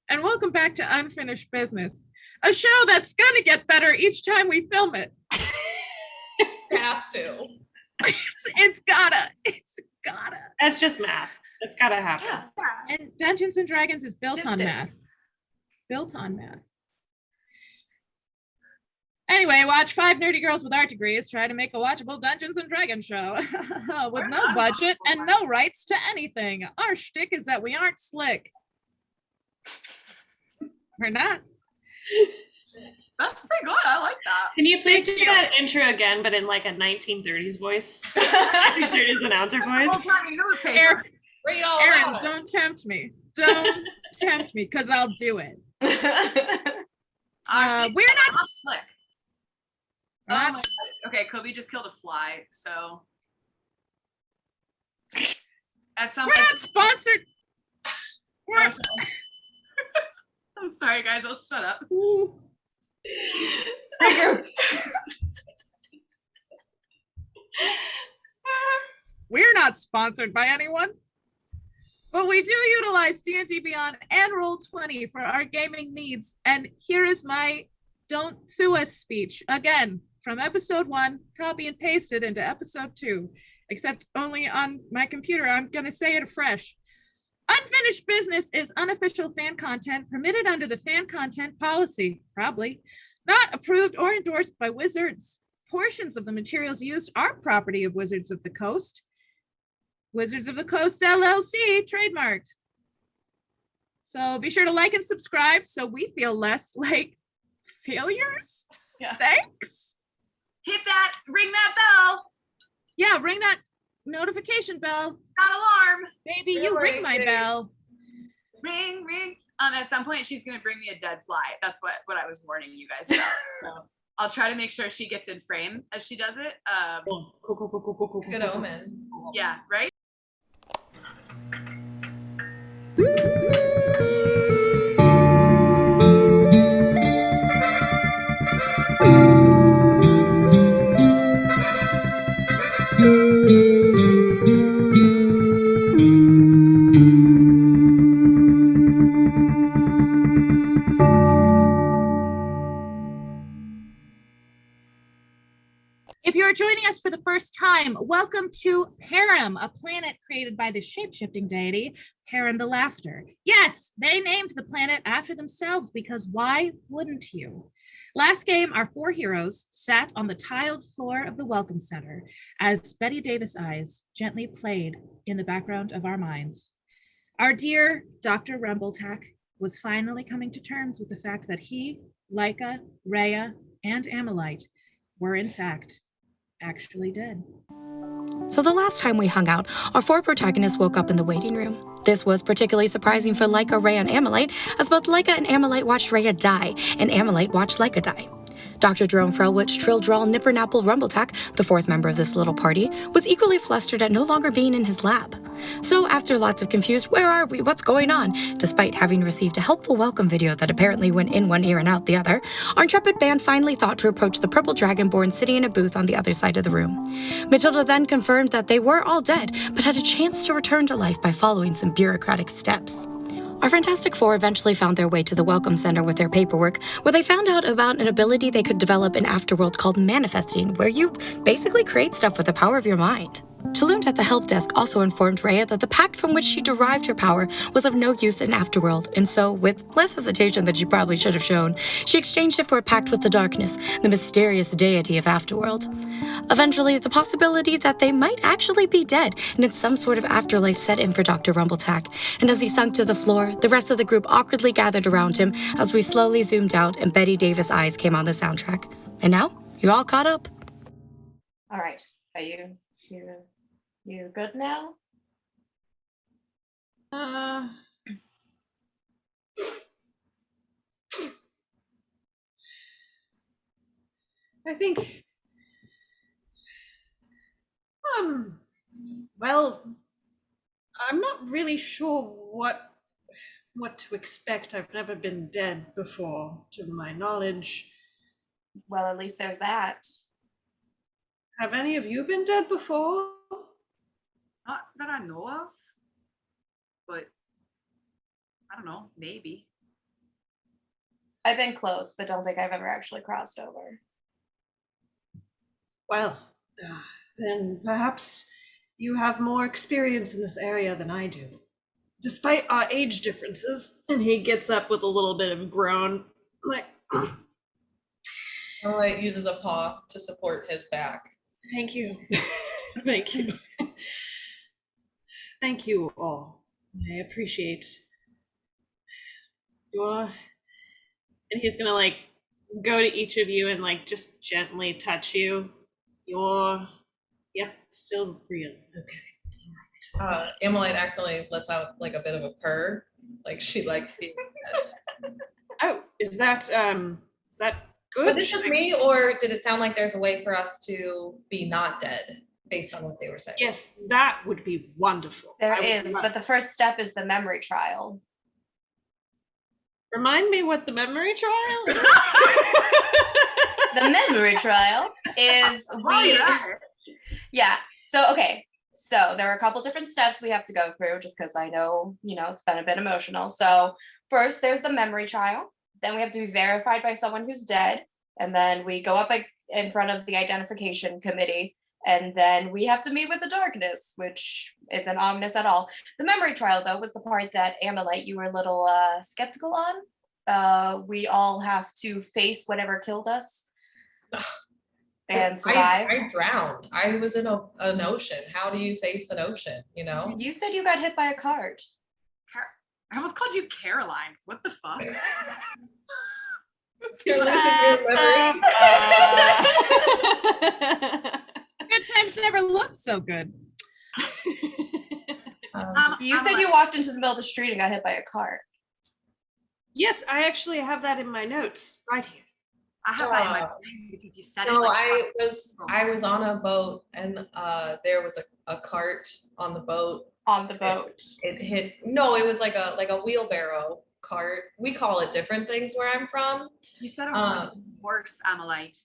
and welcome back to Unfinished Business, a show that's gonna get better each time we film it. It has to. It's gotta. That's just math. It's gotta happen. Yeah. And Dungeons and Dragons is built on Logistics. math. It's built on math. Anyway, watch 5 nerdy girls with art degrees try to make a watchable Dungeons and Dragons show with no budget and no rights to anything. Our shtick is that we aren't slick. We're not. That's pretty good. I like that. Can you please do that intro again, but in like a 1930s voice? 1930s announcer voice? Erin, Read all Erin, about it. don't tempt me. Don't tempt me, because I'll do it. We're not slick. Oh my God. Okay, Kobe just killed a fly, so. At some We're not sponsored. I'm sorry, guys. I'll shut up. We're not sponsored by anyone, but we do utilize D&D Beyond and Roll20 for our gaming needs. And here is my "Don't Sue Us" speech again from episode 1, copy and pasted into episode 2, except only on my computer. I'm gonna say it afresh. Unfinished Business is unofficial fan content permitted under the fan content policy, probably not approved or endorsed by Wizards. Portions of the materials used are property of Wizards of the Coast. Wizards of the Coast LLC, trademarked. So be sure to like and subscribe so we feel less like failures. Yeah. Thanks. Hit that, ring that bell. Yeah, ring that notification bell. That alarm. Baby, you ring my bell. Ring, ring. At some point, she's gonna bring me a dead fly. That's what I was warning you guys about. So I'll try to make sure she gets in frame as she does it. Cool. Good omen. Yeah, right? If you're joining us for the first time, welcome to Param, a planet created by the shape-shifting deity, Param the Laughter. Yes, they named the planet after themselves because why wouldn't you? Last game, our 4 heroes sat on the tiled floor of the Welcome Center as Betty Davis eyes gently played in the background of our minds. Our dear Dr. Rumbletack was finally coming to terms with the fact that he, Leica, Rhea, and Amalite were in fact actually dead. So the last time we hung out, our 4 protagonists woke up in the waiting room. This was particularly surprising for Leica, Rhea, and Amalite, as both Leica and Amalite watched Rhea die, and Amalite watched Leica die. Dr. Jerome Frelwitch, Trilldral, Nippernapple, Rumbletack, the 4th member of this little party, was equally flustered at no longer being in his lab. So after lots of confused, where are we, what's going on, despite having received a helpful welcome video that apparently went in one ear and out the other, our intrepid band finally thought to approach the purple dragonborn sitting in a booth on the other side of the room. Matilda then confirmed that they were all dead, but had a chance to return to life by following some bureaucratic steps. Our Fantastic Four eventually found their way to the Welcome Center with their paperwork, where they found out about an ability they could develop in Afterworld called manifesting, where you basically create stuff with the power of your mind. Tulund at the help desk also informed Rhea that the pact from which she derived her power was of no use in Afterworld, and so, with less hesitation than she probably should have shown, she exchanged it for a pact with the darkness, the mysterious deity of Afterworld. Eventually, the possibility that they might actually be dead and in some sort of afterlife set in for Dr. Rumbletack, and as he sunk to the floor, the rest of the group awkwardly gathered around him as we slowly zoomed out and Betty Davis' eyes came on the soundtrack. And now, you're all caught up. All right. Are you good now? I think, well, I'm not really sure what to expect. I've never been dead before, to my knowledge. Well, at least there's that. Have any of you been dead before? Not that I know of, but I don't know, maybe. I've been close, but don't think I've ever actually crossed over. Well, then perhaps you have more experience in this area than I do. Despite our age differences, and he gets up with a little bit of a groan, like, Emily uses a paw to support his back. thank you. Thank you. Thank you all. I appreciate your, and he's gonna like go to each of you and like just gently touch you. Yep, still real. Okay. Emily accidentally lets out like a bit of a purr, like she like feels it. Oh, is that good? Was it just me, or did it sound like there's a way for us to be not dead based on what they were saying? Yes, that would be wonderful. There is, but the first step is the memory trial. Remind me what the memory trial? The memory trial is yeah. So okay. So there are a couple different steps we have to go through just because I know, it's been a bit emotional. So first there's the memory trial. Then we have to be verified by someone who's dead. And then we go up in front of the identification committee. And then we have to meet with the darkness, which isn't ominous at all. The memory trial, though, was the part that Amalite, you were a little skeptical on. We all have to face whatever killed us and survive. I drowned. I was in an ocean. How do you face an ocean, You said you got hit by a cart. I almost called you Caroline. What the fuck? You're losing your memory. Good times never looked so good. You said you walked into the middle of the street and got hit by a cart. Yes, I actually have that in my notes right here. I have that in my brain because you said No, it. I was on a boat and there was a cart on the boat. On the boat. It hit. No, it was like a wheelbarrow cart. We call it different things where I'm from. You said a horse, Amalite.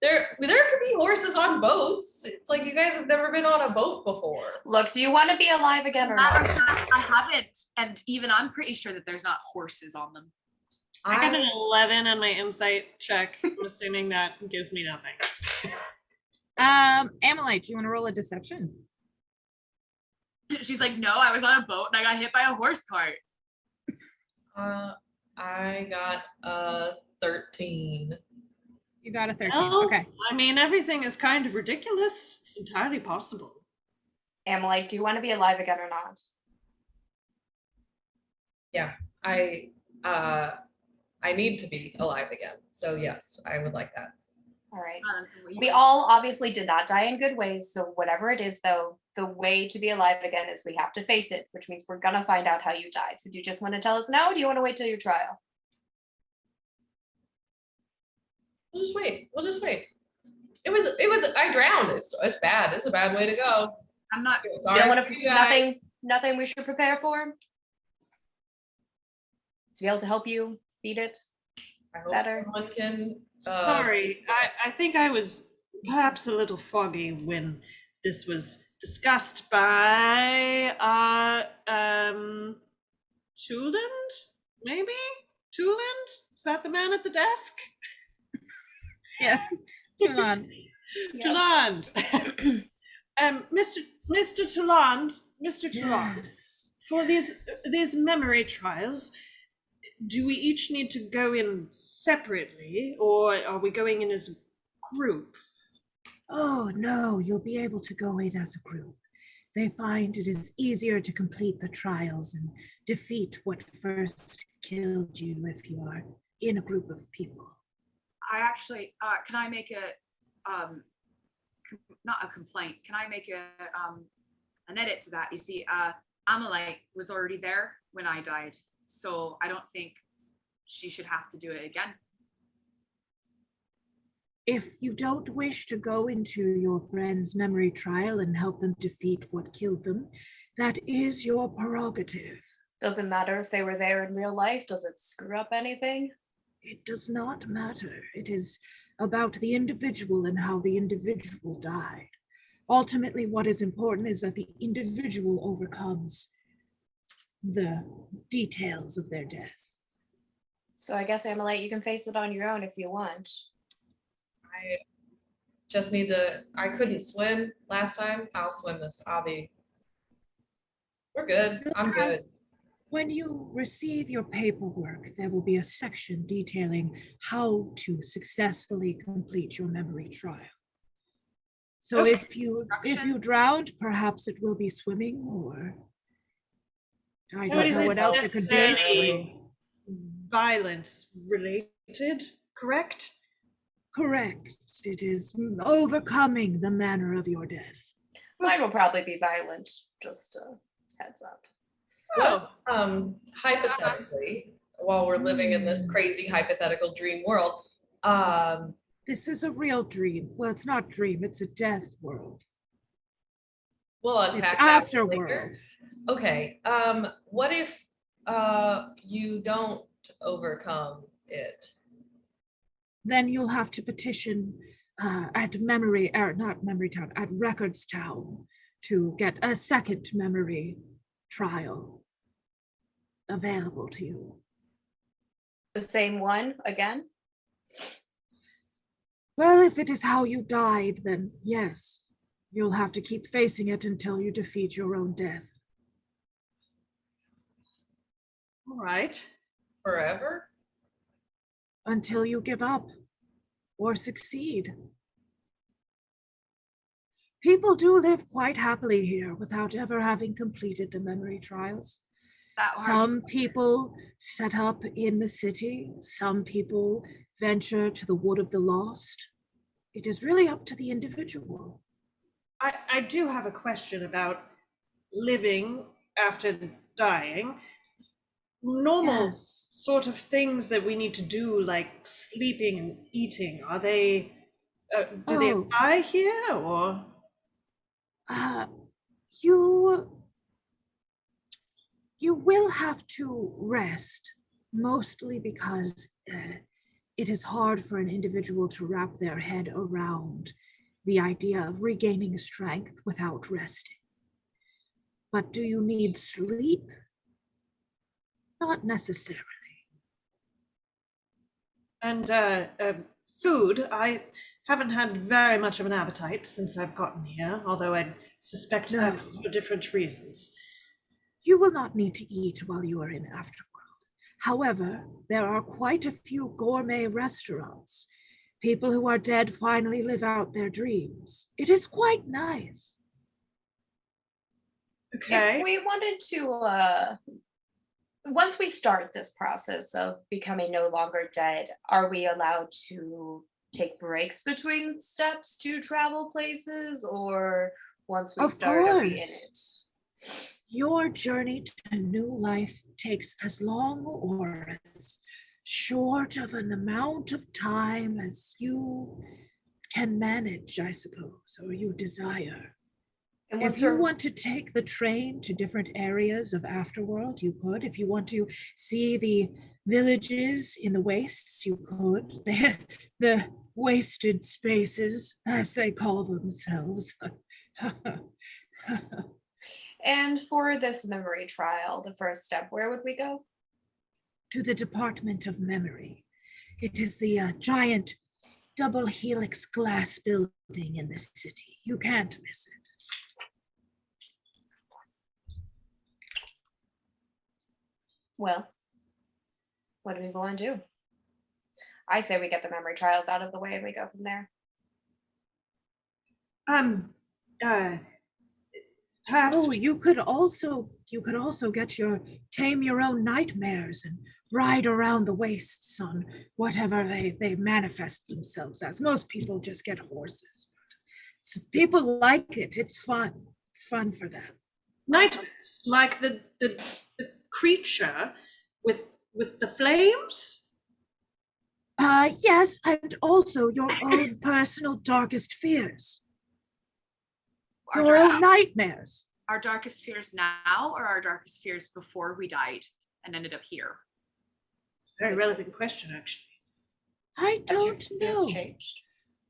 There could be horses on boats. It's like you guys have never been on a boat before. Look, do you want to be alive again or not? I haven't, and even I'm pretty sure that there's not horses on them. I got an 11 on my insight check. I'm assuming that gives me nothing. Amalite, do you want to roll a deception? She's like, no, I was on a boat and I got hit by a horse cart. I got a 13. You got a 13. Well, Okay. I mean, everything is kind of ridiculous. It's entirely possible. Amalite, do you want to be alive again or not? Yeah, I need to be alive again. So yes, I would like that. All right. We all obviously did not die in good ways. So whatever it is, though, the way to be alive again is we have to face it, which means we're going to find out how you died. So do you just want to tell us now or do you want to wait till your trial? We'll just wait. It was, I drowned. It's bad. It's a bad way to go. I'm not. Sorry. You don't want to, nothing we should prepare for? To be able to help you beat it? I hope better. someone can. Sorry, I think I was perhaps a little foggy when this was discussed by Tooland? Maybe? Tooland? Is that the man at the desk? Yes. Tooland. Tooland. Mr. Tooland, Yes. for these memory trials, do we each need to go in separately, or are we going in as a group? Oh, no, you'll be able to go in as a group. They find it is easier to complete the trials and defeat what first killed you if you are in a group of people. I actually, can I make not a complaint, can I make an edit to that? You see, Amalite was already there when I died, so I don't think she should have to do it again. If you don't wish to go into your friend's memory trial and help them defeat what killed them, that is your prerogative. Doesn't matter if they were there in real life. Does it screw up anything? It does not matter. It is about the individual and how the individual died. Ultimately, what is important is that the individual overcomes the details of their death. So I guess, Amalite, you can face it on your own if you want. I just need to. I couldn't swim last time. I'll swim this. We're good. I'm good. When you receive your paperwork, there will be a section detailing how to successfully complete your memory trial. So Okay. if you drowned, perhaps it will be swimming, or I So don't is know it what else it could be. necessarily violence related, correct? Correct. It is overcoming the manner of your death. Mine will probably be violent, just heads up. Well, hypothetically, while we're living in this crazy hypothetical dream world, This is a real dream. Well, it's not dream, it's a death world. we'll unpack It's that later. afterworld. Okay. What if you don't overcome it? Then you'll have to petition at Records Town to get a second memory trial available to you. The same one again? Well, if it is how you died, then yes, you'll have to keep facing it until you defeat your own death. All right. Forever? Until you give up or succeed. People do live quite happily here without ever having completed the memory trials. Some people set up in the city, some people venture to the Wood of the Lost. It is really up to the individual. I do have a question about living after dying. Normal Yes. sort of things that we need to do, like sleeping and eating, are they, do they Oh. apply here, or? You will have to rest, mostly because it is hard for an individual to wrap their head around the idea of regaining strength without resting. But do you need sleep? Not necessarily. And food, I haven't had very much of an appetite since I've gotten here, although I suspect that's No. for different reasons. You will not need to eat while you are in Afterworld. However, there are quite a few gourmet restaurants. People who are dead finally live out their dreams. It is quite nice. Okay. If we wanted to, once we start this process of becoming no longer dead, are we allowed to take breaks between steps to travel places, or once we Of start, are we in course. it? Your journey to new life takes as long or as short of an amount of time as you can manage, I suppose, or you desire. And If once you we're want to take the train to different areas of Afterworld, you could. If you want to see the villages in the wastes, you could. The wasted spaces, as they call themselves. and for this memory trial, the first step, where would we go? To the Department of Memory. It is the giant double helix glass building in the city. You can't miss it. Well, what do we want to do? I say we get the memory trials out of the way and we go from there. Perhaps Oh, you could also get your tame your own nightmares and ride around the wastes on whatever they manifest themselves as. Most people just get horses. So people like it. It's fun. It's fun for them. nightmares, like the creature with the flames. Yes, and also your own personal darkest fears. Your own nightmares. Our darkest fears now, or our darkest fears before we died and ended up here? It's a very relevant question, actually. I Have your don't fears know. changed?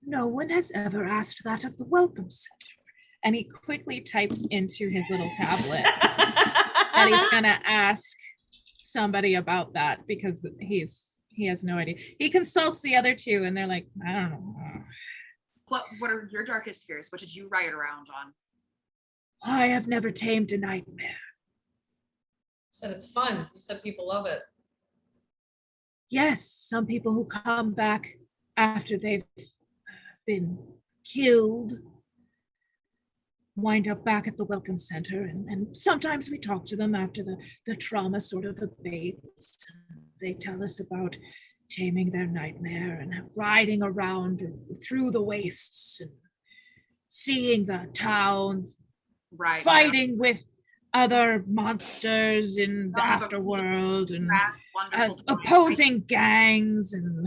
No one has ever asked that of the Welcome Center. And he quickly types into his little tablet that he's gonna ask somebody about that because he has no idea. He consults the other two and they're like, I don't know. What are your darkest fears? What did you ride around on? I have never tamed a nightmare. You said it's fun. You said people love it. Yes, some people who come back after they've been killed wind up back at the Welcome Center, and sometimes we talk to them after the trauma sort of abates. They tell us about taming their nightmare and riding around through the wastes and seeing the towns, Right. fighting with other monsters in the afterworld and Wonderful. opposing gangs and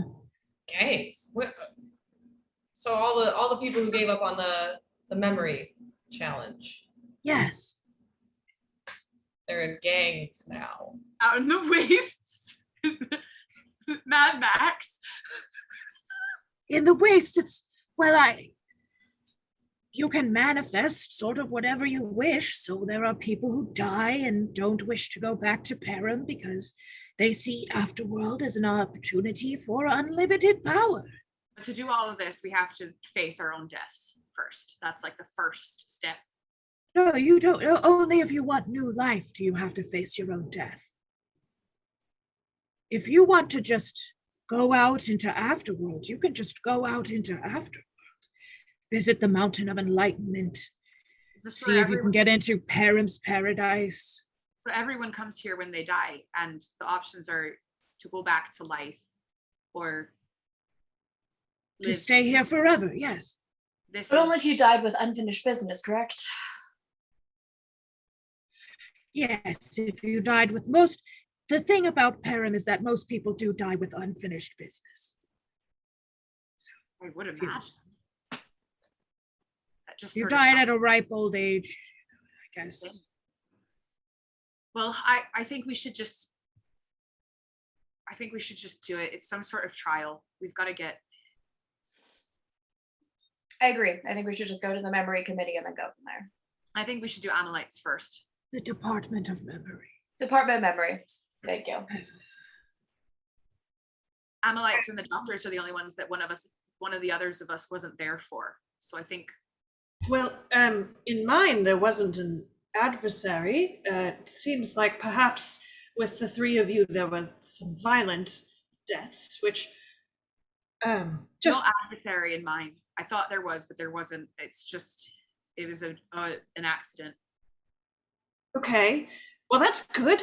Gangs. So all the people who gave up on the memory challenge, yes. they're in gangs now. Out in the wastes. Mad Max. In the waste, it's, well, you can manifest sort of whatever you wish. So there are people who die and don't wish to go back to Param because they see Afterworld as an opportunity for unlimited power. But to do all of this, we have to face our own deaths first. That's like the first step. No, you don't. Only if you want new life do you have to face your own death. If you want to just go out into Afterworld, you can just go out into Afterworld. Visit the Mountain of Enlightenment. See if you can get into Param's Paradise. So everyone comes here when they die, and the options are to go back to life or To stay here forever, yes. But only if you died with unfinished business, correct? Yes, if you died with most... The thing about Param is that most people do die with unfinished business. So I would imagine. That just you sort of died sounds- at a ripe old age, I guess. Well, I think we should just do it. It's some sort of trial. We've got to get. I agree. I think we should just go to the memory committee and then go from there. I think we should do Amalettes first. The Department of Memory. Department of Memory. Thank you. Amalettes and the doctors are the only ones that one of the others of us wasn't there for. So I think. Well, in mine, there wasn't an adversary. It seems like perhaps with the three of you, there was some violent deaths, which just No adversary in mine. I thought there was, but there wasn't. It was an accident. okay. Well, that's good,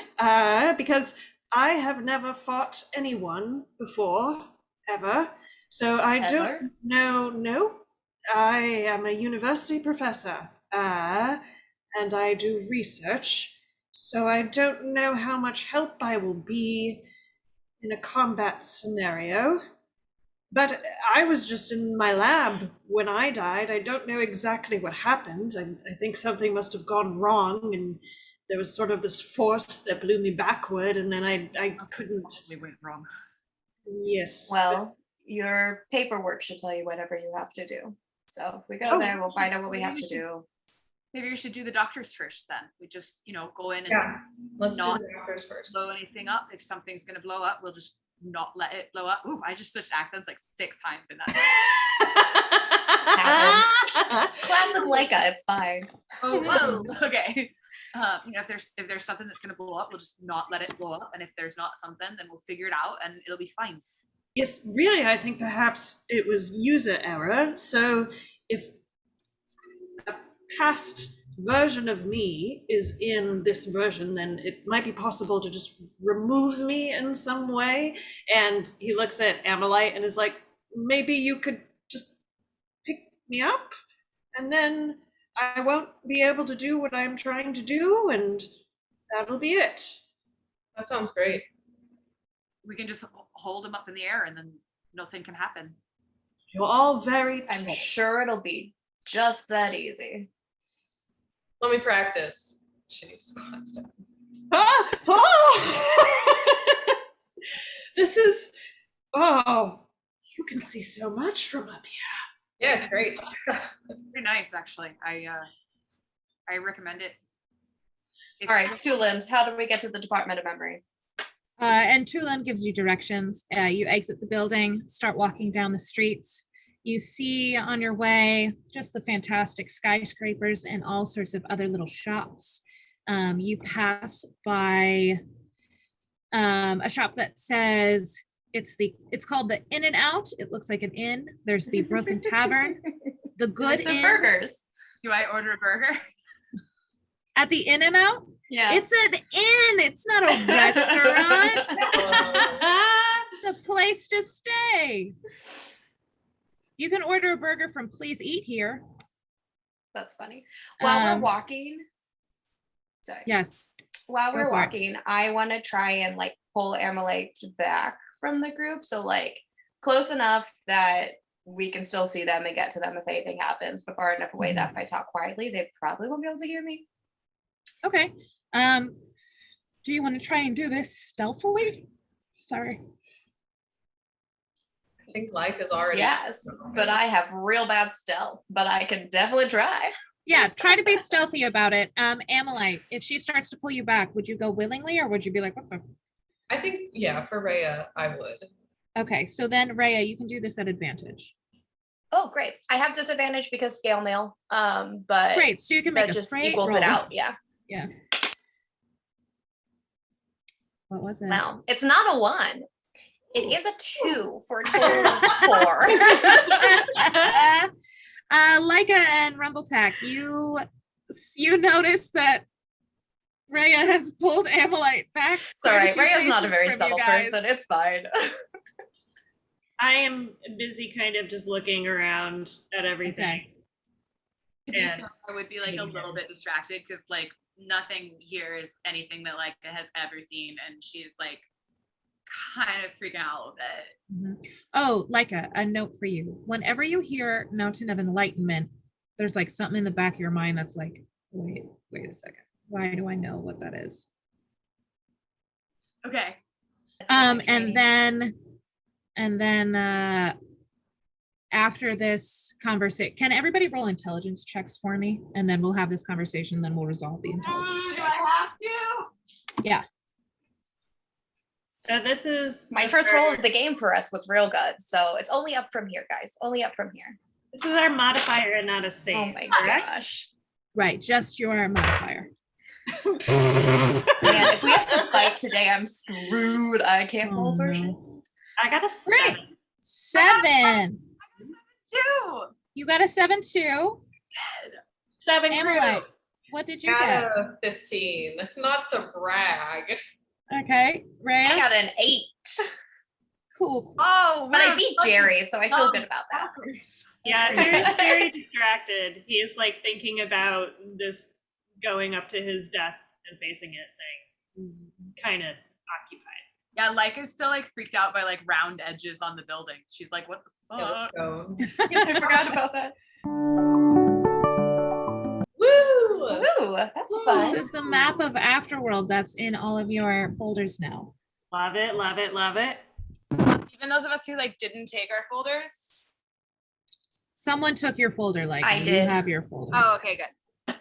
because I have never fought anyone before, ever. So I Ever? don't know. No, I am a university professor, and I do research. So I don't know how much help I will be in a combat scenario. But I was just in my lab when I died. I don't know exactly what happened. I think something must have gone wrong, and there was sort of this force that blew me backward, and then I couldn't. We went wrong. Yes. Well, your paperwork should tell you whatever you have to do. So if we go Oh. there, we'll find out what we have to do. Maybe we should do the doctors first then. We just, go in and Yeah. Let's Not- do the doctors first. blow anything up. If something's going to blow up, we'll just not let it blow up. Ooh, I just switched accents like 6 times in that. Classic Leica, it's fine. Oh, whoa. Okay. If there's something that's going to blow up, we'll just not let it blow up. And if there's not something, then we'll figure it out and it'll be fine. Yes, really, I think perhaps it was user error. So if a past version of me is in this version, then it might be possible to just remove me in some way. And he looks at Amalite and is like, maybe you could just pick me up, and then I won't be able to do what I'm trying to do, and that'll be it. That sounds great. We can just hold him up in the air and then nothing can happen. You're all very I'm tall. sure it'll be just that easy. Let me practice. She squats down. Ah! Oh! This is, oh, you can see so much from up here. Yeah, it's great. Pretty nice, actually. I recommend it. All right, Tuland, how do we get to the Department of Memory? And Tulin gives you directions. You exit the building, start walking down the streets. You see on your way just the fantastic skyscrapers and all sorts of other little shops. You pass by a shop that says it's called the In and Out. It looks like an inn. There's the Broken Tavern, the Good Some Inn. burgers. Do I order a burger? At the In and Out? Yeah. It's an inn. It's not a restaurant. It's a place to stay. You can order a burger from Please Eat Here. That's funny. While Um, we're walking, sorry. Yes. While Go we're for it. walking, I want to try and like pull Amalite back from the group. So like close enough that we can still see them and get to them if anything happens, but far enough away that if I talk quietly, they probably won't be able to hear me. Okay. Do you want to try and do this stealthily? Sorry. I think life is already. Yes, but I have real bad stealth, but I can definitely try. Yeah, try to be stealthy about it. Amalite, if she starts to pull you back, would you go willingly or would you be like, what the? I think, yeah, for Rhea, I would. Okay, so then Rhea, you can do this at advantage. Oh, great. I have disadvantage because scale mail. But Great, so you can make that a just straight equals roll. it out. Yeah. Yeah. What was it? Well, it's not a 1. It is a 2 for a total of 4. Leica and Rumbletack, you notice that Rhea has pulled Amalite back. It's all right. quite a few Rhea's not a paces very from you subtle guys. person. It's fine. I am busy kind of just looking around at everything. To be And fair, I would be like a little bit distracted because like nothing here is anything that Leica has ever seen, and she's like kind of freaking out a little bit. Mhm. Oh, Leica, a note for you. Whenever you hear Mountain of Enlightenment, there's like something in the back of your mind that's like, wait a second. Why do I know what that is? Okay. And then after this conversation, can everybody roll intelligence checks for me? And then we'll have this conversation, then we'll resolve the intelligence Do checks. I have to? Yeah. so this is My just first roll our- of the game for us was real good. So it's only up from here, guys. Only up from here. This is our modifier and not a save. Oh my correct? gosh. Right, just your modifier. Man, if we have to fight today, I'm screwed. I can't roll Oh, version. no. I got a 7. 7. 2. You got a 7 too. 7 Amalite, crew. what did you Got get? a 15. Not to brag. Okay, I Rhea. got an 8. Cool. Oh, But I we're beat fucking Jerry, so I feel dumb good about that. fuckers. Yeah, Jerry's very distracted. He is like thinking about this going up to his death and facing it thing. He's kind of occupied. Yeah, Leica's still like freaked out by like round edges on the building. She's like, what the Yeah, fuck? let's go. I forgot about that. Woo! Ooh, that's fun. This is the map of Afterworld that's in all of your folders now. Love it, love it, love it. Even those of us who like didn't take our folders. Someone took your folder, like I you did. have your folder. Oh, okay, good.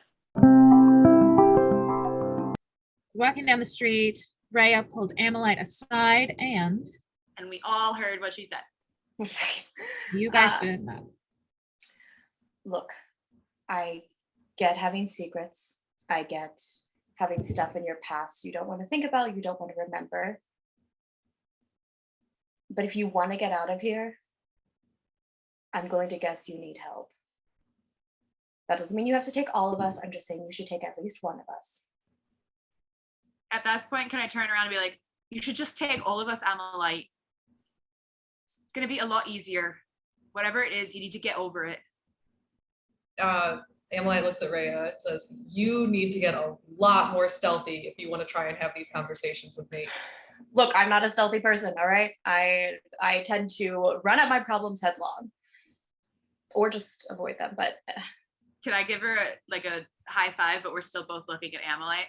Walking down the street, Rhea pulled Amalite aside, and And we all heard what she said. you guys Uh, did not. Look, I get having secrets. I get having stuff in your past you don't want to think about, you don't want to remember. But if you want to get out of here, I'm going to guess you need help. That doesn't mean you have to take all of us. I'm just saying you should take at least one of us. At that point, can I turn around and be like, you should just take all of us Amalite. It's gonna be a lot easier. Whatever it is, you need to get over it. Amalite looks at Rhea and says, you need to get a lot more stealthy if you want to try and have these conversations with me. Look, I'm not a stealthy person, all right? I tend to run at my problems headlong. Or just avoid them, but Can I give her a high five, but we're still both looking at Amalite?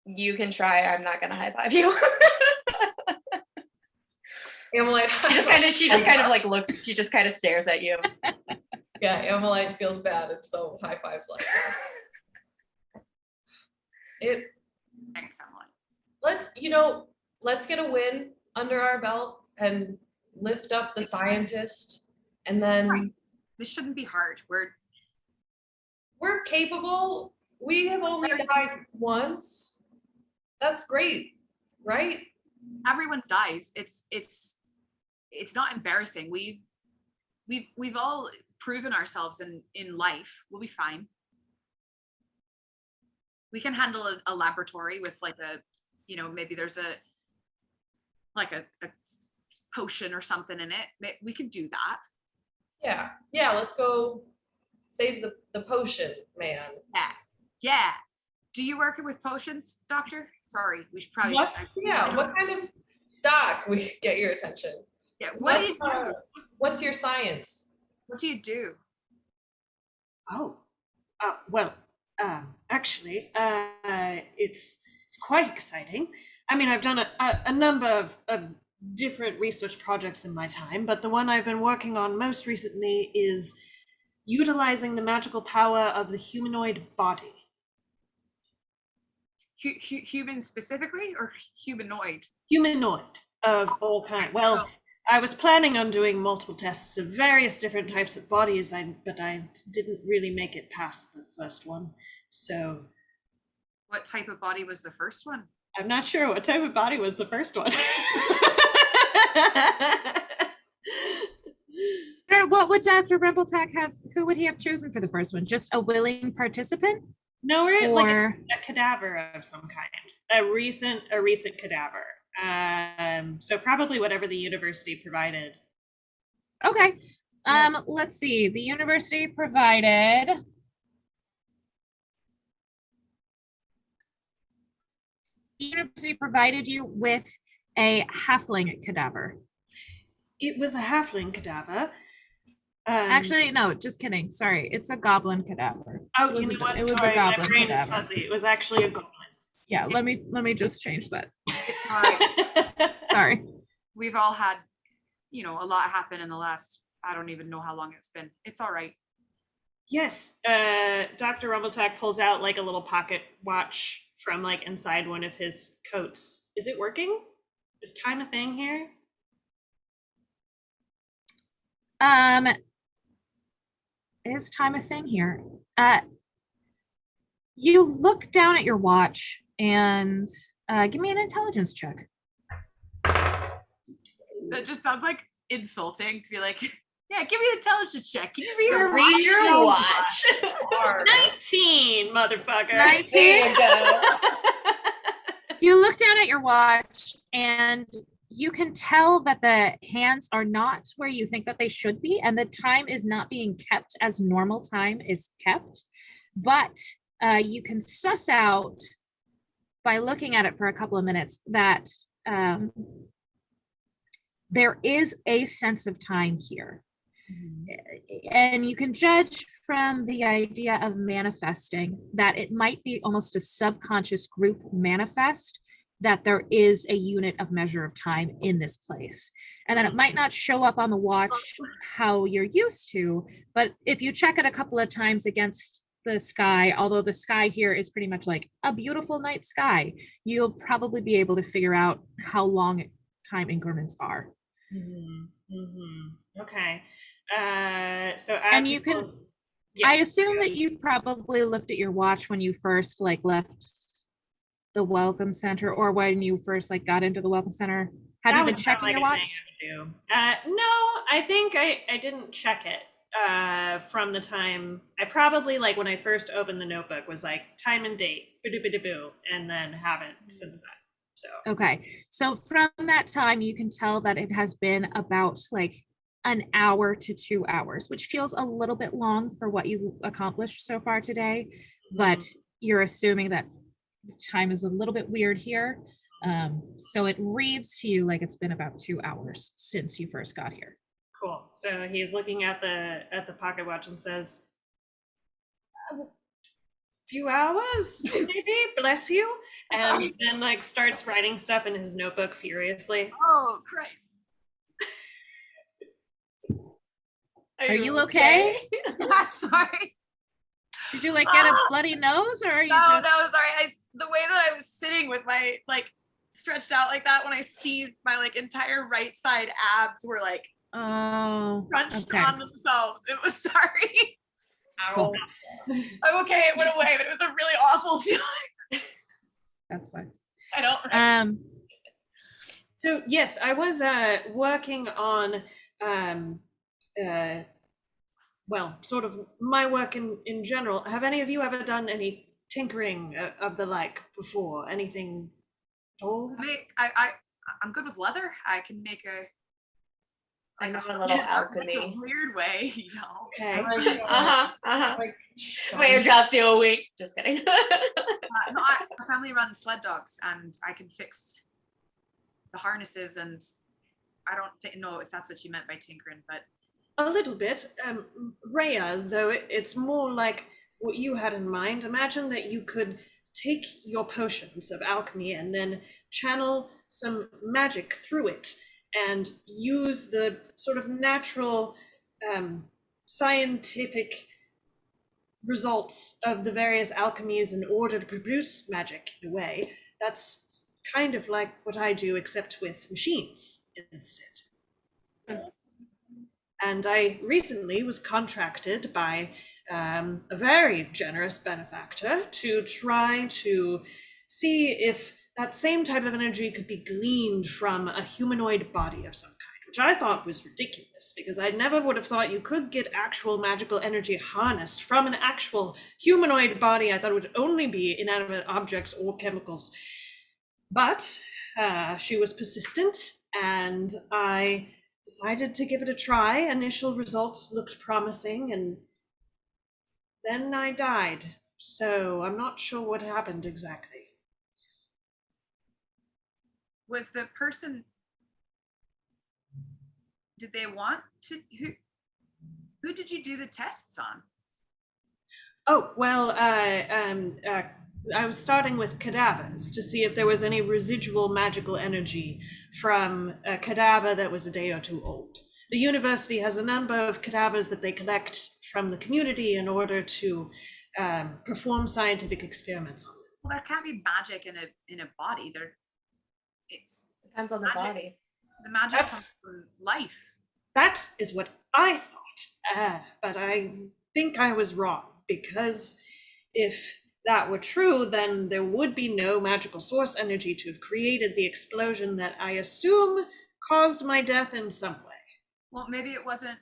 you can try. I'm not gonna high five you. Amalite. she just kind of like looks, she just kind of stares at you. Yeah, Amalite feels bad, and so high fives like it. Thanks, Amalite. Let's, let's get a win under our belt and lift up the scientist, and then Right. This shouldn't be hard. we're capable. We have only died once. That's great, right? Everyone dies. It's not embarrassing. We've all proven ourselves in life. We'll be fine. We can handle a laboratory with like a, maybe there's a potion or something in it. We could do that. Yeah, let's go save the potion man. Yeah. Do you work with potions, Doctor? Sorry, we should probably. What kind of doc we get your attention? Yeah. What do you do? What's your science? What do you do? Oh, well, actually, it's quite exciting. I mean, I've done a number of different research projects in my time, but the one I've been working on most recently is utilizing the magical power of the humanoid body. Human specifically, or humanoid? Humanoid of all kinds. Well, I was planning on doing multiple tests of various different types of bodies, but I didn't really make it past the first one. So, what type of body was the first one? I'm not sure what type of body was the first one. What would Dr. Rimpletak have? Who would he have chosen for the first one? Just a willing participant? No, we're Or- like a cadaver of some kind. A recent cadaver. So probably whatever the university provided. Okay. Let's see. The university provided you with a halfling cadaver. It was a halfling cadaver. Actually, no, just kidding. Sorry, it's a goblin cadaver. Oh, It was you know what? it was Sorry, a goblin my brain is cadaver. fuzzy. It was actually a goblin. Yeah, let me just change that. All right. Sorry. We've all had, a lot happen in the last, I don't even know how long it's been. It's all right. Yes, Dr. Rumbletak pulls out like a little pocket watch from like inside one of his coats. Is it working? Is time a thing here? Is time a thing here? You look down at your watch and give me an intelligence check. That just sounds like insulting to be like, yeah, give me an intelligence check. Give me your Read your watch. 19, motherfucker. 19. There you go. You look down at your watch and you can tell that the hands are not where you think that they should be, and the time is not being kept as normal time is kept. But you can suss out by looking at it for a couple of minutes that there is a sense of time here. And you can judge from the idea of manifesting that it might be almost a subconscious group manifest, that there is a unit of measure of time in this place. And then it might not show up on the watch how you're used to, but if you check it a couple of times against the sky, although the sky here is pretty much like a beautiful night sky, you'll probably be able to figure out how long time increments are. Okay. So as And you can, I assume that you probably looked at your watch when you first like left the welcome center, or when you first like got into the welcome center. Have you been checking your watch? No, I think I didn't check it from the time. I probably, like, when I first opened the notebook was like time and date, boo, and then haven't since then. So Okay, so from that time you can tell that it has been about like an hour to 2 hours, which feels a little bit long for what you accomplished so far today, but you're assuming that time is a little bit weird here. So it reads to you like it's been about 2 hours since you first got here. cool. So he's looking at the pocket watch and says, few hours, maybe, bless you. And then like starts writing stuff in his notebook furiously. Oh, Christ. Are you okay? Yeah, sorry. Did you like get a bloody nose, or are you No, just... sorry. The way that I was sitting with my, like, stretched out like that when I sneezed. My like entire right side abs were like Oh, crunched okay. on themselves. It was sorry. Cool. I'm okay. It went away, but it was a really awful feeling. That sucks. I don't remember. So yes, I was working on well, sort of my work in general. Have any of you ever done any tinkering of the like before? Anything at all? I'm good with leather. I can make I know a little like a alchemy. weird way, you know. Okay. Like, Wait, it drops you a week. Just kidding. No, my family runs sled dogs, and I can fix the harnesses. And I don't know if that's what you meant by tinkering, but A little bit. Rhea, though, it's more like what you had in mind. Imagine that you could take your potions of alchemy and then channel some magic through it and use the sort of natural scientific results of the various alchemies in order to produce magic in a way. That's kind of like what I do, except with machines instead. And I recently was contracted by a very generous benefactor to try to see if that same type of energy could be gleaned from a humanoid body of some kind, which I thought was ridiculous because I never would have thought you could get actual magical energy harnessed from an actual humanoid body. I thought it would only be inanimate objects or chemicals. But she was persistent, and I decided to give it a try. Initial results looked promising, and then I died. So I'm not sure what happened exactly. was the person, did they want to, who did you do the tests on? Oh, well, I was starting with cadavers to see if there was any residual magical energy from a cadaver that was a day or two old. The university has a number of cadavers that they collect from the community in order to perform scientific experiments on them. Well, there can't be magic in a body. It's Depends on the magic. body. The magic comes from life. That is what I thought, but I think I was wrong, because if that were true, then there would be no magical source energy to have created the explosion that I assume caused my death in some way. Well, maybe it wasn't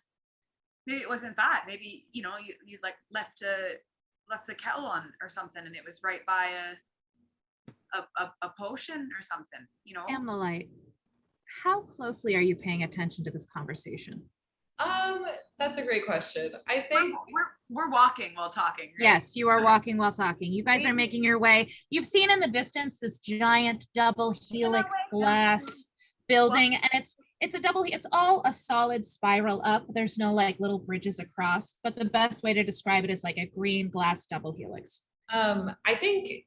that. Maybe, you know, you like left the kettle on or something, and it was right by a potion or something, you know. Amelite, how closely are you paying attention to this conversation? That's a great question. I think we're walking while talking, right? Yes, you are walking while talking. You guys are making your way. You've seen in the distance this giant double helix glass building, and it's all a solid spiral up. There's no like little bridges across, but the best way to describe it is like a green glass double helix. I think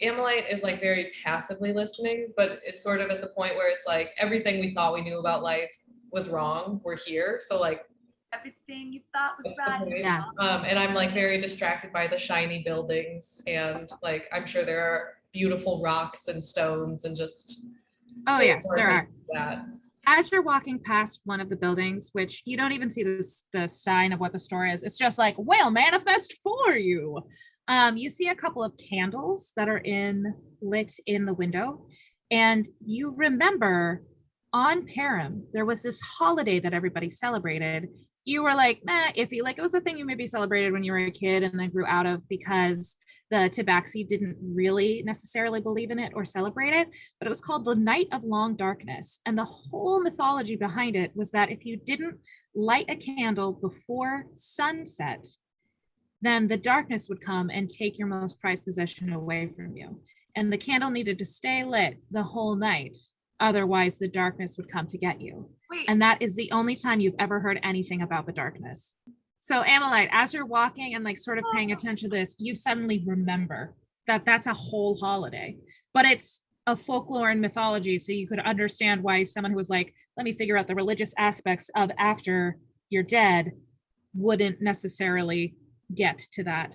Amelite is like very passively listening, but it's sort of at the point where it's like everything we thought we knew about life was wrong. We're here, so like everything you thought was that's the bad. point. Yeah. And I'm like very distracted by the shiny buildings, and like I'm sure there are beautiful rocks and stones and just Oh yes, there are. that. As you're walking past one of the buildings, which you don't even see the sign of what the store is, it's just like, well, manifest for you. You see a couple of candles that are lit in the window, and you remember on Param, there was this holiday that everybody celebrated. You were like, iffy, like it was a thing you maybe celebrated when you were a kid and then grew out of because the Tabaxi didn't really necessarily believe in it or celebrate it, but it was called the Night of Long Darkness. And the whole mythology behind it was that if you didn't light a candle before sunset, then the darkness would come and take your most prized possession away from you. And the candle needed to stay lit the whole night. Otherwise, the darkness would come to get you. Wait. And that is the only time you've ever heard anything about the darkness. So Amelite, as you're walking and like sort of paying attention to this, you suddenly remember that that's a whole holiday, but it's a folklore and mythology. So you could understand why someone who was like, let me figure out the religious aspects of after you're dead wouldn't necessarily get to that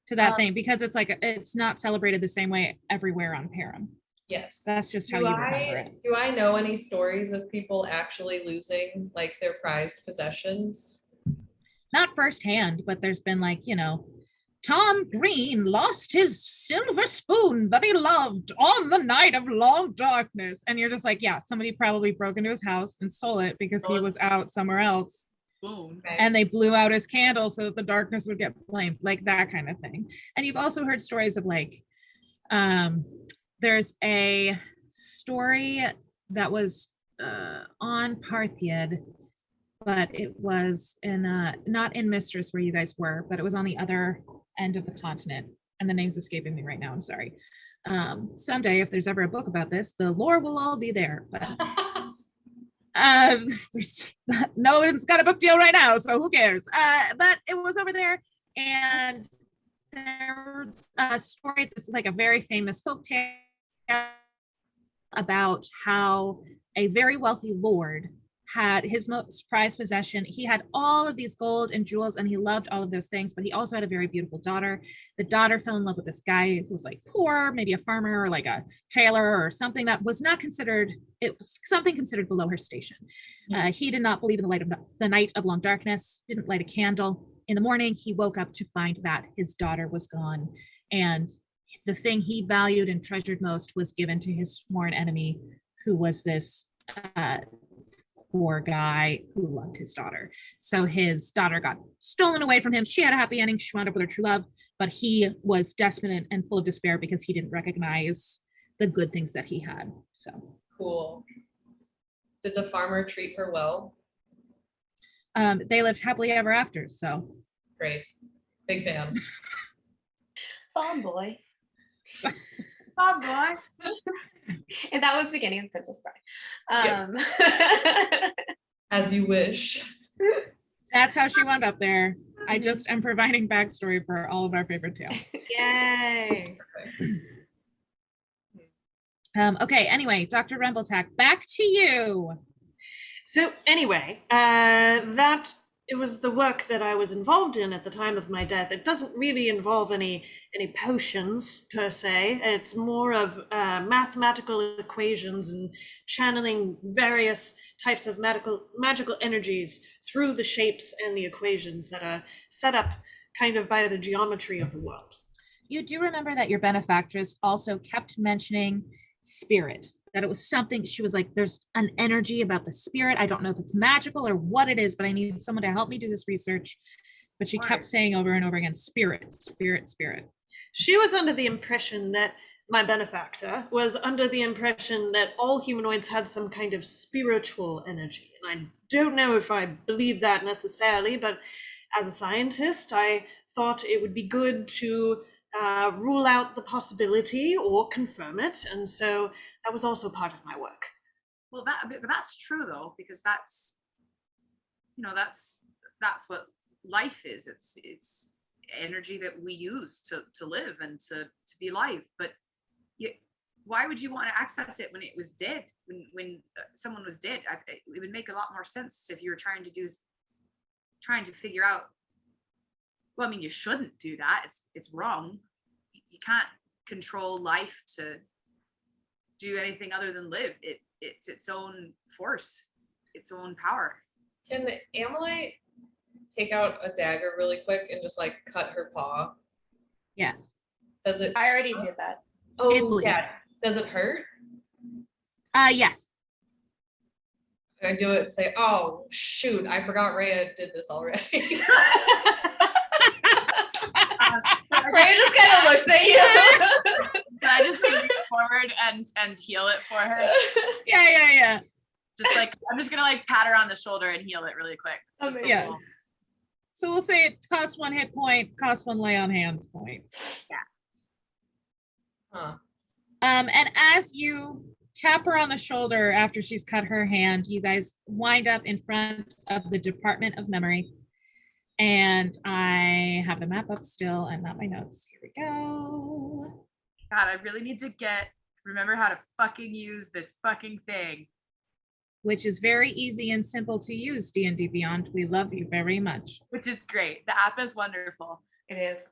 to that thing because it's like it's not celebrated the same way everywhere on Param. Yes. That's just how you remember it. Do I know any stories of people actually losing like their prized possessions? Not firsthand, but there's been like, you know, Tom Green lost his silver spoon that he loved on the night of long darkness. And you're just like, yeah, somebody probably broke into his house and stole it because he was out somewhere else. Boom. And they blew out his candle so that the darkness would get blamed, like that kind of thing. And you've also heard stories of like, there's a story that was on Parthiad, but it was in not in Mistress where you guys were, but it was on the other end of the continent. And the name's escaping me right now. I'm sorry. Someday, if there's ever a book about this, the lore will all be there. But no one's got a book deal right now, so who cares? But it was over there, and there's a story that's like a very famous folk tale about how a very wealthy lord had his most prized possession. He had all of these gold and jewels and he loved all of those things, but he also had a very beautiful daughter. The daughter fell in love with this guy who was like poor, maybe a farmer or like a tailor or something that was not considered, it was something considered below her station. He did not believe in the light of the night of long darkness, didn't light a candle. In the morning, he woke up to find that his daughter was gone. And the thing he valued and treasured most was given to his sworn enemy, who was this poor guy who loved his daughter. So his daughter got stolen away from him. She had a happy ending. She wound up with her true love, but he was desperate and full of despair because he didn't recognize the good things that he had. So cool. Did the farmer treat her well? They lived happily ever after. So great. Big fan. Fun boy. Oh boy. And that was beginning of Princess Bride. As you wish. That's how she wound up there. I just am providing backstory for all of our favorite tales. Yay. Okay, anyway, Dr. Rumbletack, back to you. So anyway, it was the work that I was involved in at the time of my death. It doesn't really involve any potions per se. It's more of mathematical equations and channeling various types of magical energies through the shapes and the equations that are set up kind of by the geometry of the world. You do remember that your benefactress also kept mentioning spirit, that it was something, she was like, there's an energy about the spirit. I don't know if it's magical or what it is, but I need someone to help me do this research. But she kept saying over and over again, spirit, spirit, spirit. She was under the impression that, my benefactor was under the impression that all humanoids had some kind of spiritual energy. And I don't know if I believe that necessarily, but as a scientist, I thought it would be good to rule out the possibility or confirm it, and so that was also part of my work. Well, that's true though, because that's, you know, that's what life is. It's energy that we use to live and to be life. But why would you want to access it when it was dead? When someone was dead, it would make a lot more sense if you were trying to figure out. Well, I mean, you shouldn't do that. It's wrong. You can't control life to do anything other than live. It's its own force, its own power. Can the Amalite take out a dagger really quick and just like cut her paw? Yes. Does it? I already did that. Oh, yes. Does it hurt? Yes. I do it and say, oh, shoot, I forgot Rhea did this already. Rhea just kind of looks at you. Can I just like, reach forward and heal it for her? Yeah. Just like, I'm just gonna like pat her on the shoulder and heal it really quick. Amazing. Yeah. So we'll say it costs 1 hit point, costs 1 lay on hands point. Yeah. Huh. And as you tap her on the shoulder after she's cut her hand, you guys wind up in front of the Department of Memory. And I have the map up still and not my notes. Here we go. God, I really need to remember how to fucking use this fucking thing. Which is very easy and simple to use, D&D Beyond. We love you very much. Which is great. The app is wonderful. It is.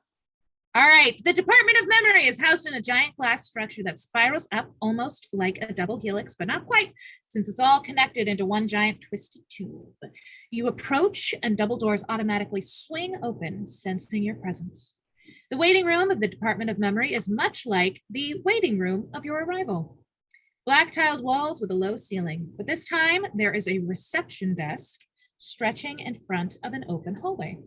All right. The Department of Memory is housed in a giant glass structure that spirals up almost like a double helix, but not quite, since it's all connected into one giant twisted tube. You approach and double doors automatically swing open, sensing your presence. The waiting room of the Department of Memory is much like the waiting room of your arrival. Black tiled walls with a low ceiling, but this time there is a reception desk stretching in front of an open hallway.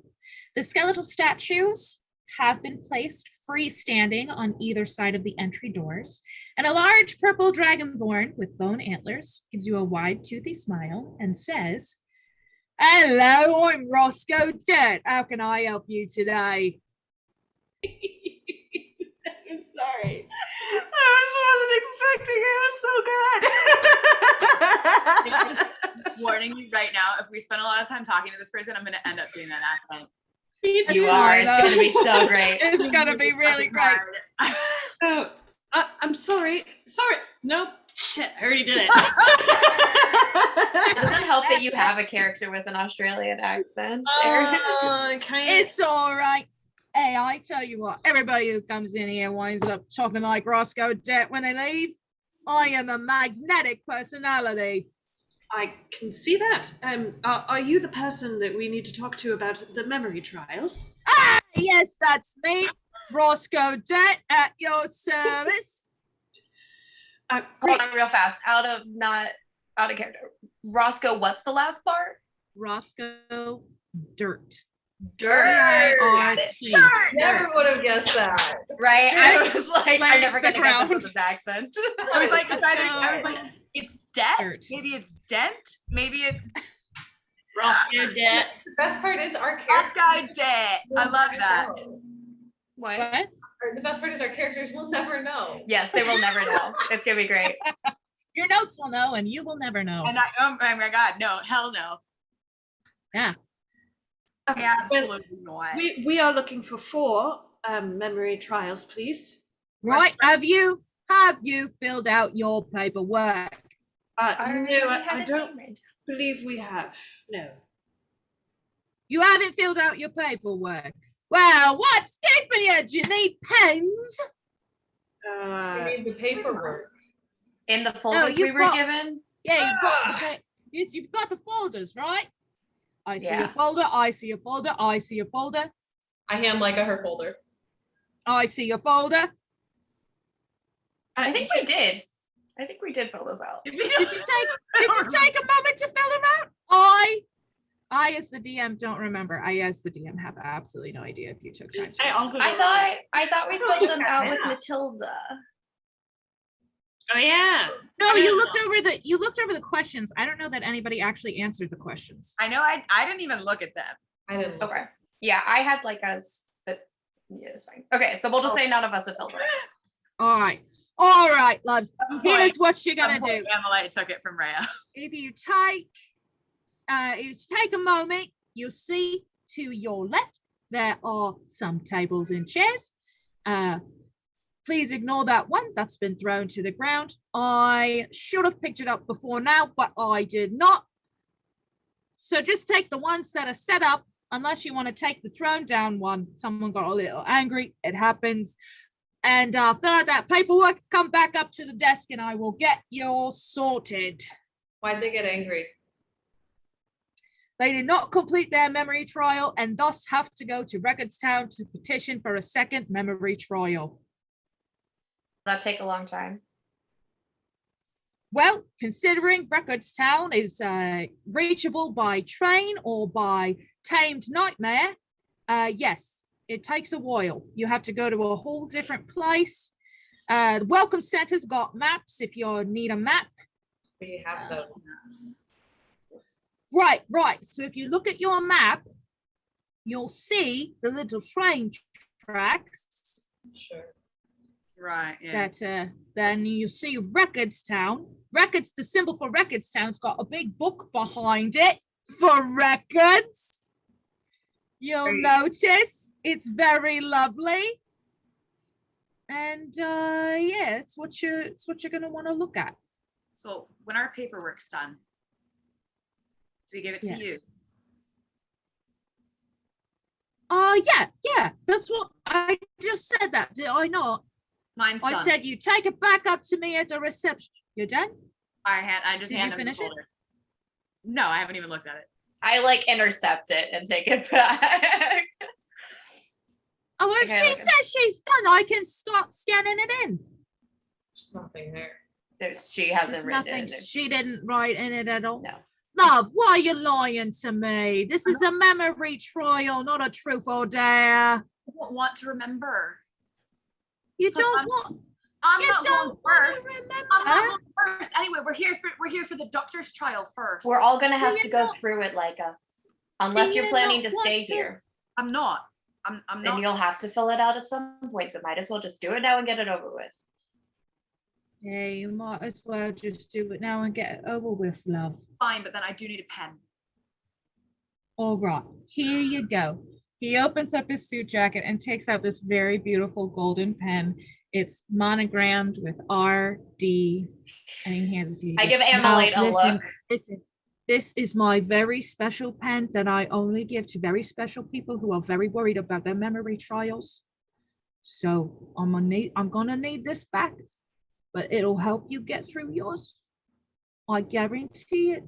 The skeletal statues have been placed freestanding on either side of the entry doors, and a large purple dragonborn with bone antlers gives you a wide, toothy smile and says, "Hello, I'm Roscoe Dier. How can I help you today?" I'm sorry. I wasn't expecting it. It was so good. Warning you right now, if we spend a lot of time talking to this person, I'm gonna end up doing that accent. You are. It's going to be so great. It's gonna be really great. Oh, I'm sorry. Sorry. Nope. Shit, I already did it. It doesn't help that you have a character with an Australian accent. It's all right. Hey, I tell you what, everybody who comes in here winds up talking like Roscoe Dier when they leave. I am a magnetic personality. I can see that. Are you the person that we need to talk to about the memory trials? Ah, yes, that's me, Roscoe Dier, at your service. Hold Great. on real fast. Out of character. Roscoe, what's the last part? Roscoe Dirt. Dirt. D-I-R-T. Never would have guessed that. Right? I was like, Like I'm never the going to get ground. this with his accent. I was like, Roscoe it's debt. Dirt. Maybe it's dent. Maybe it's Roscoe Dier. The best part is our characters. Roscoe debt. I love that. What? What? Or the best part is our characters will never know. Yes, they will never know. It's going to be great. Your notes will know, and you will never know. And oh my god, no, hell no. Yeah. Absolutely not. We are looking for 4 memory trials, please. Right. Have you filled out your paperwork? No, Already had I his don't name read. believe we have. No. You haven't filled out your paperwork. Well, what's keeping you? Do you need pens? We need the paperwork. In the folders we were given? Yeah, you've got the folders, right? I see a folder, I see a folder, I see a folder, I hand Leica her folder. I see a folder. I think we did. I think we did fill those out. Did you take a moment to fill them out? I as the DM don't remember. I as the DM have absolutely no idea if you took time to. I thought we filled them out with Matilda. Oh yeah. No, you looked over the questions. I don't know that anybody actually answered the questions. I know I didn't even look at them. I didn't. Okay. Yeah, I had like us, but yeah, it's fine. Okay, so we'll just say none of us have filled it. All right, loves. Here's what you're gonna do. Emily took it from Rhea. If you take a moment, you'll see to your left there are some tables and chairs. Please ignore that one. That's been thrown to the ground. I should have picked it up before now, but I did not. So just take the ones that are set up, unless you want to take the thrown down one. Someone got a little angry. It happens. And fill out that paperwork, come back up to the desk, and I will get you all sorted. Why'd they get angry? They did not complete their memory trial and thus have to go to Recordstown to petition for a second memory trial. That take a long time. Well, considering Recordstown is reachable by train or by tamed nightmare, yes, it takes a while. You have to go to a whole different place. The Welcome Center's got maps if you need a map. We have those. Right. So if you look at your map, you'll see the little train tracks. Sure. Right. Yeah. That then you see Recordstown. The symbol for Recordstown's got a big book behind it for records. You'll notice it's very lovely. And yeah, it's what you're gonna want to look at. So when our paperwork's done, do we give it to you? Yeah. That's what I just said. That did I not? Mine's I done. said you take it back up to me at the reception. You're done? I just Did hand you him the finish it? folder. No, I haven't even looked at it. I like intercept it and take it back. Oh, if Okay, she look. says she's done, I can start scanning it in. There's nothing there. She hasn't There's written nothing. it. in. She didn't write in it at all. No. Love, why are you lying to me? This is a memory trial, not a truth or dare. I don't want to remember. You 'Cause don't I'm- want. I'm You not don't going want first. to remember. I'm not going first. Anyway, we're here for the doctor's trial first. We're all gonna have you to go not- through it, unless Do you're you planning not to want stay to- here. I'm not. I'm Then not. you'll have to fill it out at some point. So might as well just do it now and get it over with. Yeah, you might as well just do it now and get it over with, love. Fine, but then I do need a pen. All right, here you go. He opens up his suit jacket and takes out this very beautiful golden pen. It's monogrammed with RD, and he hands it to you. He I goes, give Amalite "Now, a look. Listen, this is my very special pen that I only give to very special people who are very worried about their memory trials. So I'm gonna need this back, but it'll help you get through yours. I guarantee it.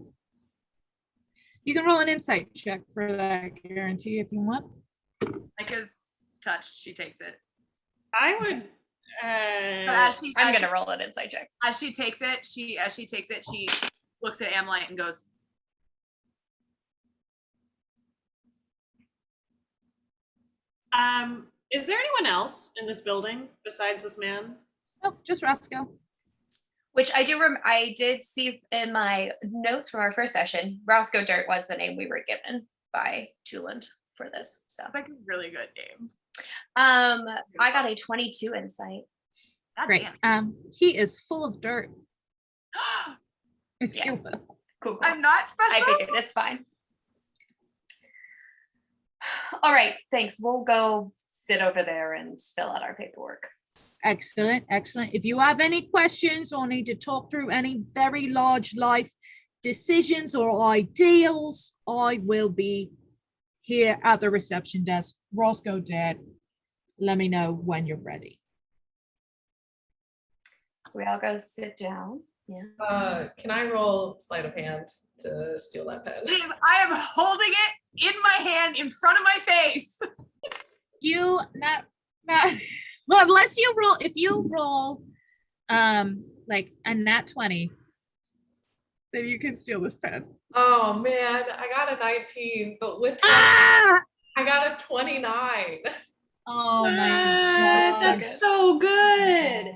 You can roll an insight check for that guarantee if you want. Like is touched, she takes it. I would. But as she I'm as gonna roll an insight check. she takes it, she looks at Amalite and goes, Is there anyone else in this building besides this man? Nope, just Roscoe. Which I did see in my notes from our first session. Roscoe Dirt was the name we were given by Juland for this. So That's like a really good name. I got a 22 insight. God Great. damn. He is full of dirt. If Yeah. you will. Cool. I'm not I special. figured it's fine. All right, thanks. We'll go sit over there and fill out our paperwork. Excellent, excellent. If you have any questions or need to talk through any very large life decisions or ideals, I will be here at the reception desk. Roscoe Dad, let me know when you're ready. So we all go sit down. Yeah. Can I roll sleight of hand to steal that pen? Please, I am holding it in my hand in front of my face. You not well, unless you roll, if you roll like a nat 20, then you can steal this pen. Oh man, I got a 19, but with Ah! I got a 29. Oh my Ah, god. that's so good.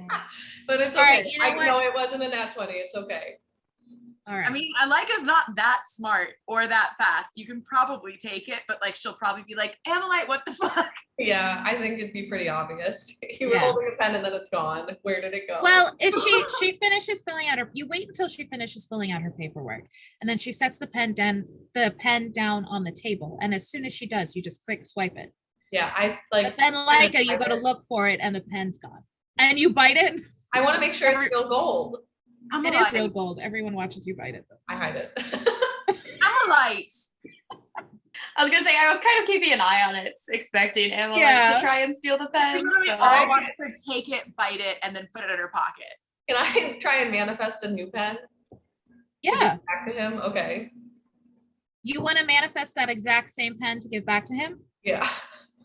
But it's All okay. right, you know I what? know it wasn't a nat 20. It's okay. All right. I mean, Alika's not that smart or that fast. You can probably take it, but like she'll probably be like, Amalite, what the fuck? Yeah, I think it'd be pretty obvious. You were Yeah. holding a pen and then it's gone. Where did it go? Well, if she finishes filling out her, you wait until she finishes filling out her paperwork, and then she sets the pen down on the table, and as soon as she does, you just quick swipe it. yeah, I like. But then, like, you go to look for it, and the pen's gone, and you bite it. I want to make sure it's real gold. It is real gold. Everyone watches you bite it, though. I hide it. Amalite. I was gonna say I was kind of keeping an eye on it, expecting Amalite Yeah. to try and steal the pen. We literally so- all want her to take it, bite it, and then put it in her pocket. Can I try and manifest a new pen Yeah. back to him? Okay. You want to manifest that exact same pen to give back to him? Yeah.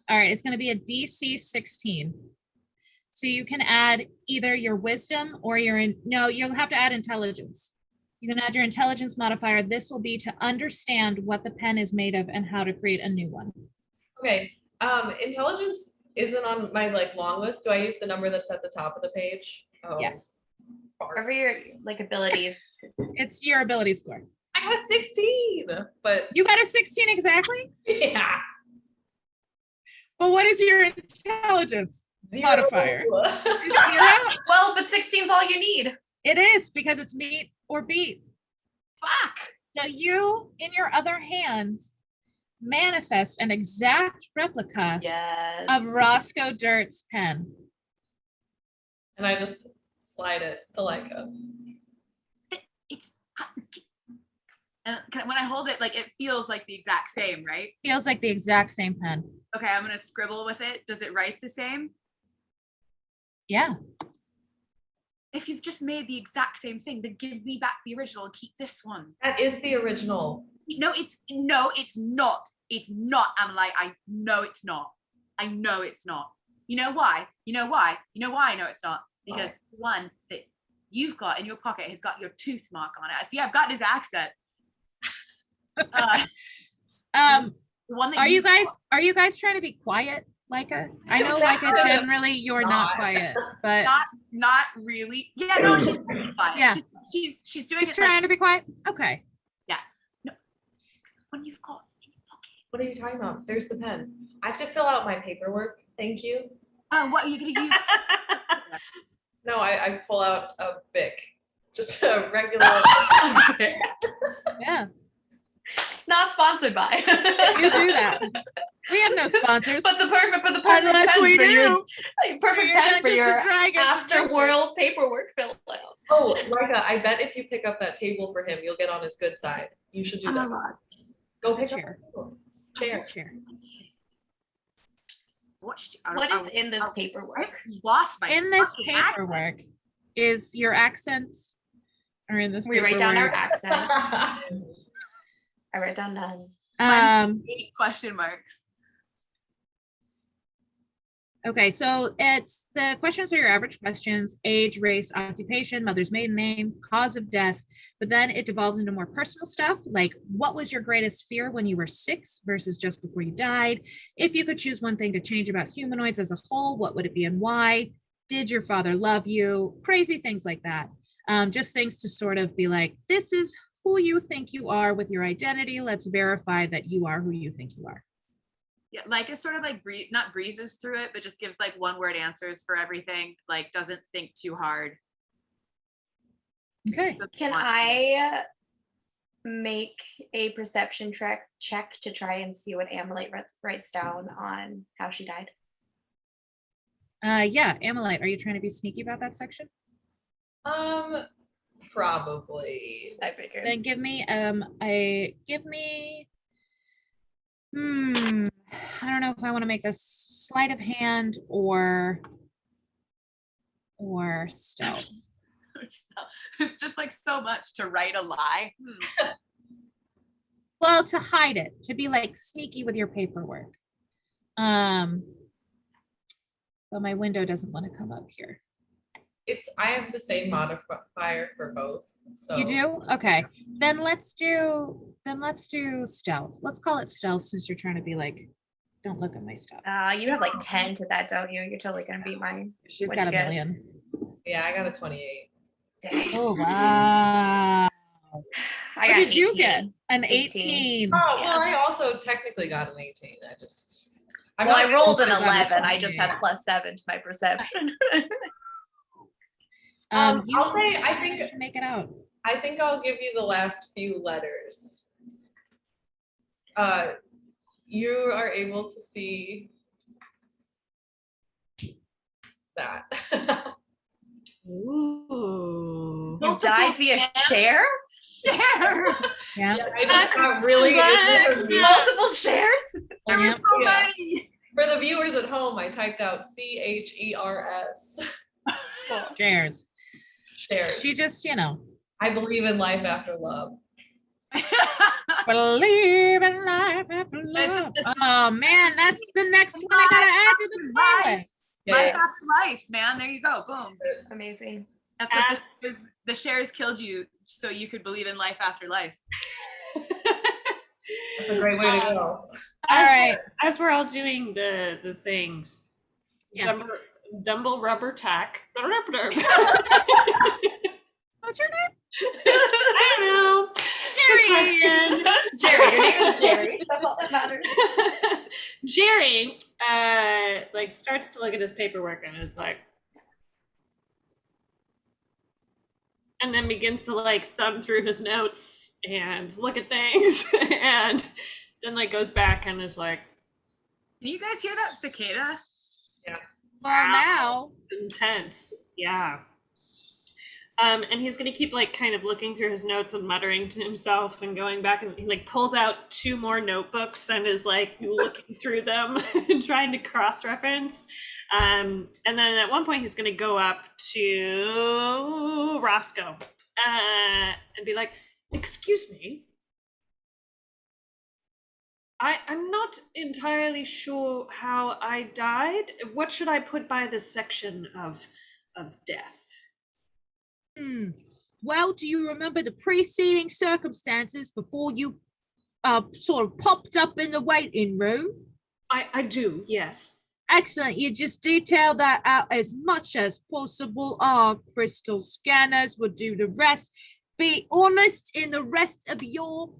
All right. It's going to be a DC 16. So you can add either your wisdom or no, you'll have to add intelligence. You can add your intelligence modifier. This will be to understand what the pen is made of and how to create a new one. Okay. Intelligence isn't on my like long list. Do I use the number that's at the top of the page? Oh, Yes. Whatever your like abilities. It's your ability score. I got a 16, but You got a 16 exactly? yeah. Well, what is your intelligence modifier? Zero? Well, but 16's all you need. It is because it's meet or beat. Fuck. So you, in your other hand, manifest an exact replica Yes. of Roscoe Dirt's pen. And I just slide it to Leica. It's And when I hold it, like it feels like the exact same, right? Feels like the exact same pen. Okay, I'm gonna scribble with it. Does it write the same? Yeah. If you've just made the exact same thing, then give me back the original and keep this one. That is the original. No, it's not. It's not, Amalite. I know it's not. I know it's not. You know why? You know why I know it's not? Because the one that you've got in your pocket has got your tooth mark on it. See, I've got his accent. The one that Are you guys trying to be quiet, Leica? I know Leica generally you're not quiet, but not really. Yeah, no, she's pretty quiet. Yeah. She's doing she's it trying to be quiet. Okay. no. When you've got in your pocket. What are you talking about? There's the pen. I have to fill out my paperwork. Thank you. Oh, what are you gonna use? No, I pull out a Bic. Just a regular Bic. Yeah. Not sponsored by. You do that. We have no sponsors. But the perfect Unless pen we for do. your perfect pen for Dungeons your and Dragons after-world paperwork fill out. Oh, Leica, I bet if you pick up that table for him, you'll get on his good side. You should do that. Go pick up Chair. the chair. Chair. What is in this paperwork? Lost my In this fucking accent. paperwork is your accents are in this We write down our paperwork. accents. I write down none. 8 question marks. Okay, so it's the questions are your average questions: age, race, occupation, mother's maiden name, cause of death. But then it devolves into more personal stuff, like what was your greatest fear when you were 6 versus just before you died? If you could choose one thing to change about humanoids as a whole, what would it be and why? Did your father love you? Crazy things like that. Just things to sort of be like, this is who you think you are with your identity. Let's verify that you are who you think you are. Yeah, like it sort of like not breezes through it, but just gives like 1-word answers for everything. Like doesn't think too hard. Okay. Can I make a perception check to try and see what Amalite writes down on how she died? Yeah, Amalite, are you trying to be sneaky about that section? Probably. I figured. Then give me I don't know if I want to make this sleight of hand or stealth. It's just like so much to write a lie. Well, to hide it, to be like sneaky with your paperwork. But my window doesn't want to come up here. I have the same modifier for both. So You do? Okay. Then let's do stealth. Let's call it stealth since you're trying to be like, don't look at my stuff. You have like 10 to that, don't you? You're totally gonna beat mine. She's What'd got you a get? million. Yeah, I got a 28. Dang. Oh wow. I What got did you 18. get? An 18. 18. Oh, well, I also technically got an 18. Well, I rolled an also got a 11. I just had 28. +7 to my perception. I'll say I think managed to make it out. I think I'll give you the last few letters. You are able to see that. Ooh. You died via share? Yeah. I just got really Multiple shares? There were Yep. so Yeah. many. For the viewers at home, I typed out CHERS. Cool. Cheers. Shares. She just, I believe in life after love. believe in life after It's just- love. it's just- Oh man, that's the next one I gotta add to the playlist. Life after life, man. There you go. Boom. Amazing. That's what the shares killed you, so you could believe in life after life. That's a great way to go. All right. As we're all doing the things, Yes. Dumble rubber tack. What's your name? I don't know. Jerry. Jerry, your name is Jerry. That's all that matters. Jerry like starts to look at his paperwork and is like, and then begins to like thumb through his notes and look at things and then like goes back and is like, Can you guys hear that cicada? Well, now intense. Yeah. And he's gonna keep like kind of looking through his notes and muttering to himself and going back, and he like pulls out 2 more notebooks and is like looking through them and trying to cross-reference. And then at one point he's gonna go up to Roscoe and be like, "Excuse me. I'm not entirely sure how I died. What should I put by this section of death?" Well, do you remember the preceding circumstances before you sort of popped up in the waiting room? I do, yes. Excellent. You just detail that out as much as possible. Our crystal scanners will do the rest. Be honest in the rest of your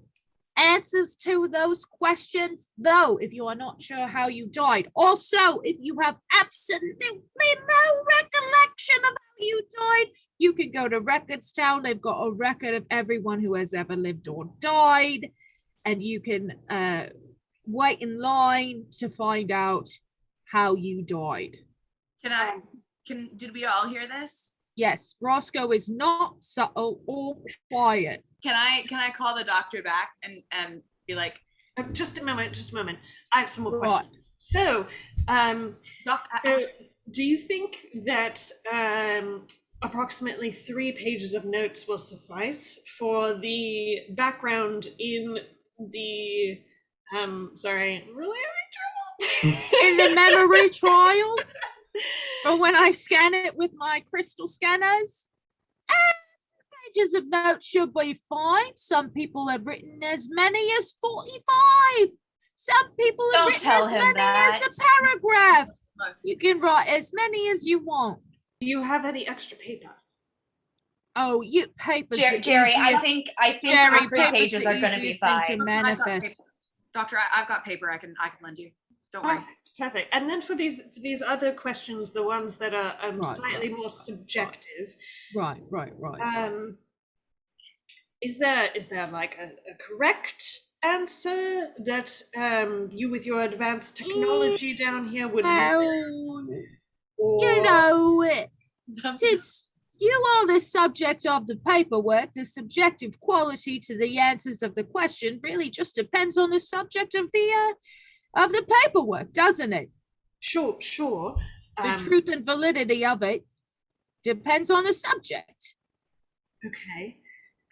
answers to those questions, though, if you are not sure how you died. Also, if you have absolutely no recollection of how you died, you can go to Records Town. They've got a record of everyone who has ever lived or died, and you can wait in line to find out how you died. Did we all hear this? Yes, Roscoe is not subtle or quiet. Can I call the doctor back and be like, Just a moment. I have some more Right. questions. So, Doc, do you think that approximately 3 pages of notes will suffice for the background in the sorry, I'm really having trouble. In the memory trial, or when I scan it with my crystal scanners, pages of notes should be fine. Some people have written as many as 45. Some people have Don't written tell as him many that. as a paragraph. You can write as many as you want. Do you have any extra paper? Oh, you paper. Jerry, I think Jerry, the 3 paper's pages the are going to be easiest thing to fine. manifest. Doctor, I've got paper. I can lend you. Don't worry. Perfect. And then for these other questions, the ones that are slightly more subjective, Right. is there like a correct answer that you with your advanced technology down here would Well, or you know, since you are the subject of the paperwork, the subjective quality to the answers of the question really just depends on the subject of the paperwork, doesn't it? Sure. The truth and validity of it depends on the subject. Okay.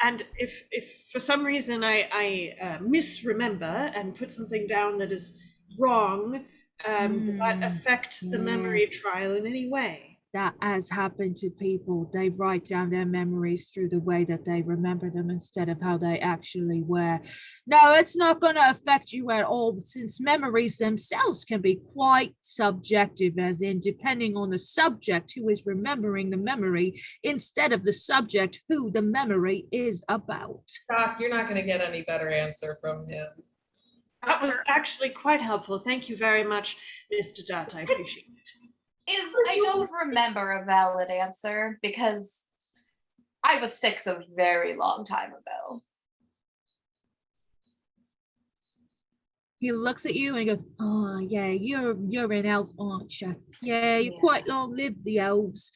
And if for some reason I misremember and put something down that is wrong, does that affect the memory trial in any way? That has happened to people. They write down their memories through the way that they remember them instead of how they actually were. No, it's not going to affect you at all, since memories themselves can be quite subjective, as in depending on the subject who is remembering the memory instead of the subject who the memory is about. Doc, you're not going to get any better answer from him. That was actually quite helpful. Thank you very much, Mr. Dutt. I appreciate it. I don't remember a valid answer because I was 6 a very long time ago. He looks at you and goes, "Oh yeah, you're an elf, aren't you? Yeah, you're quite long-lived, the elves.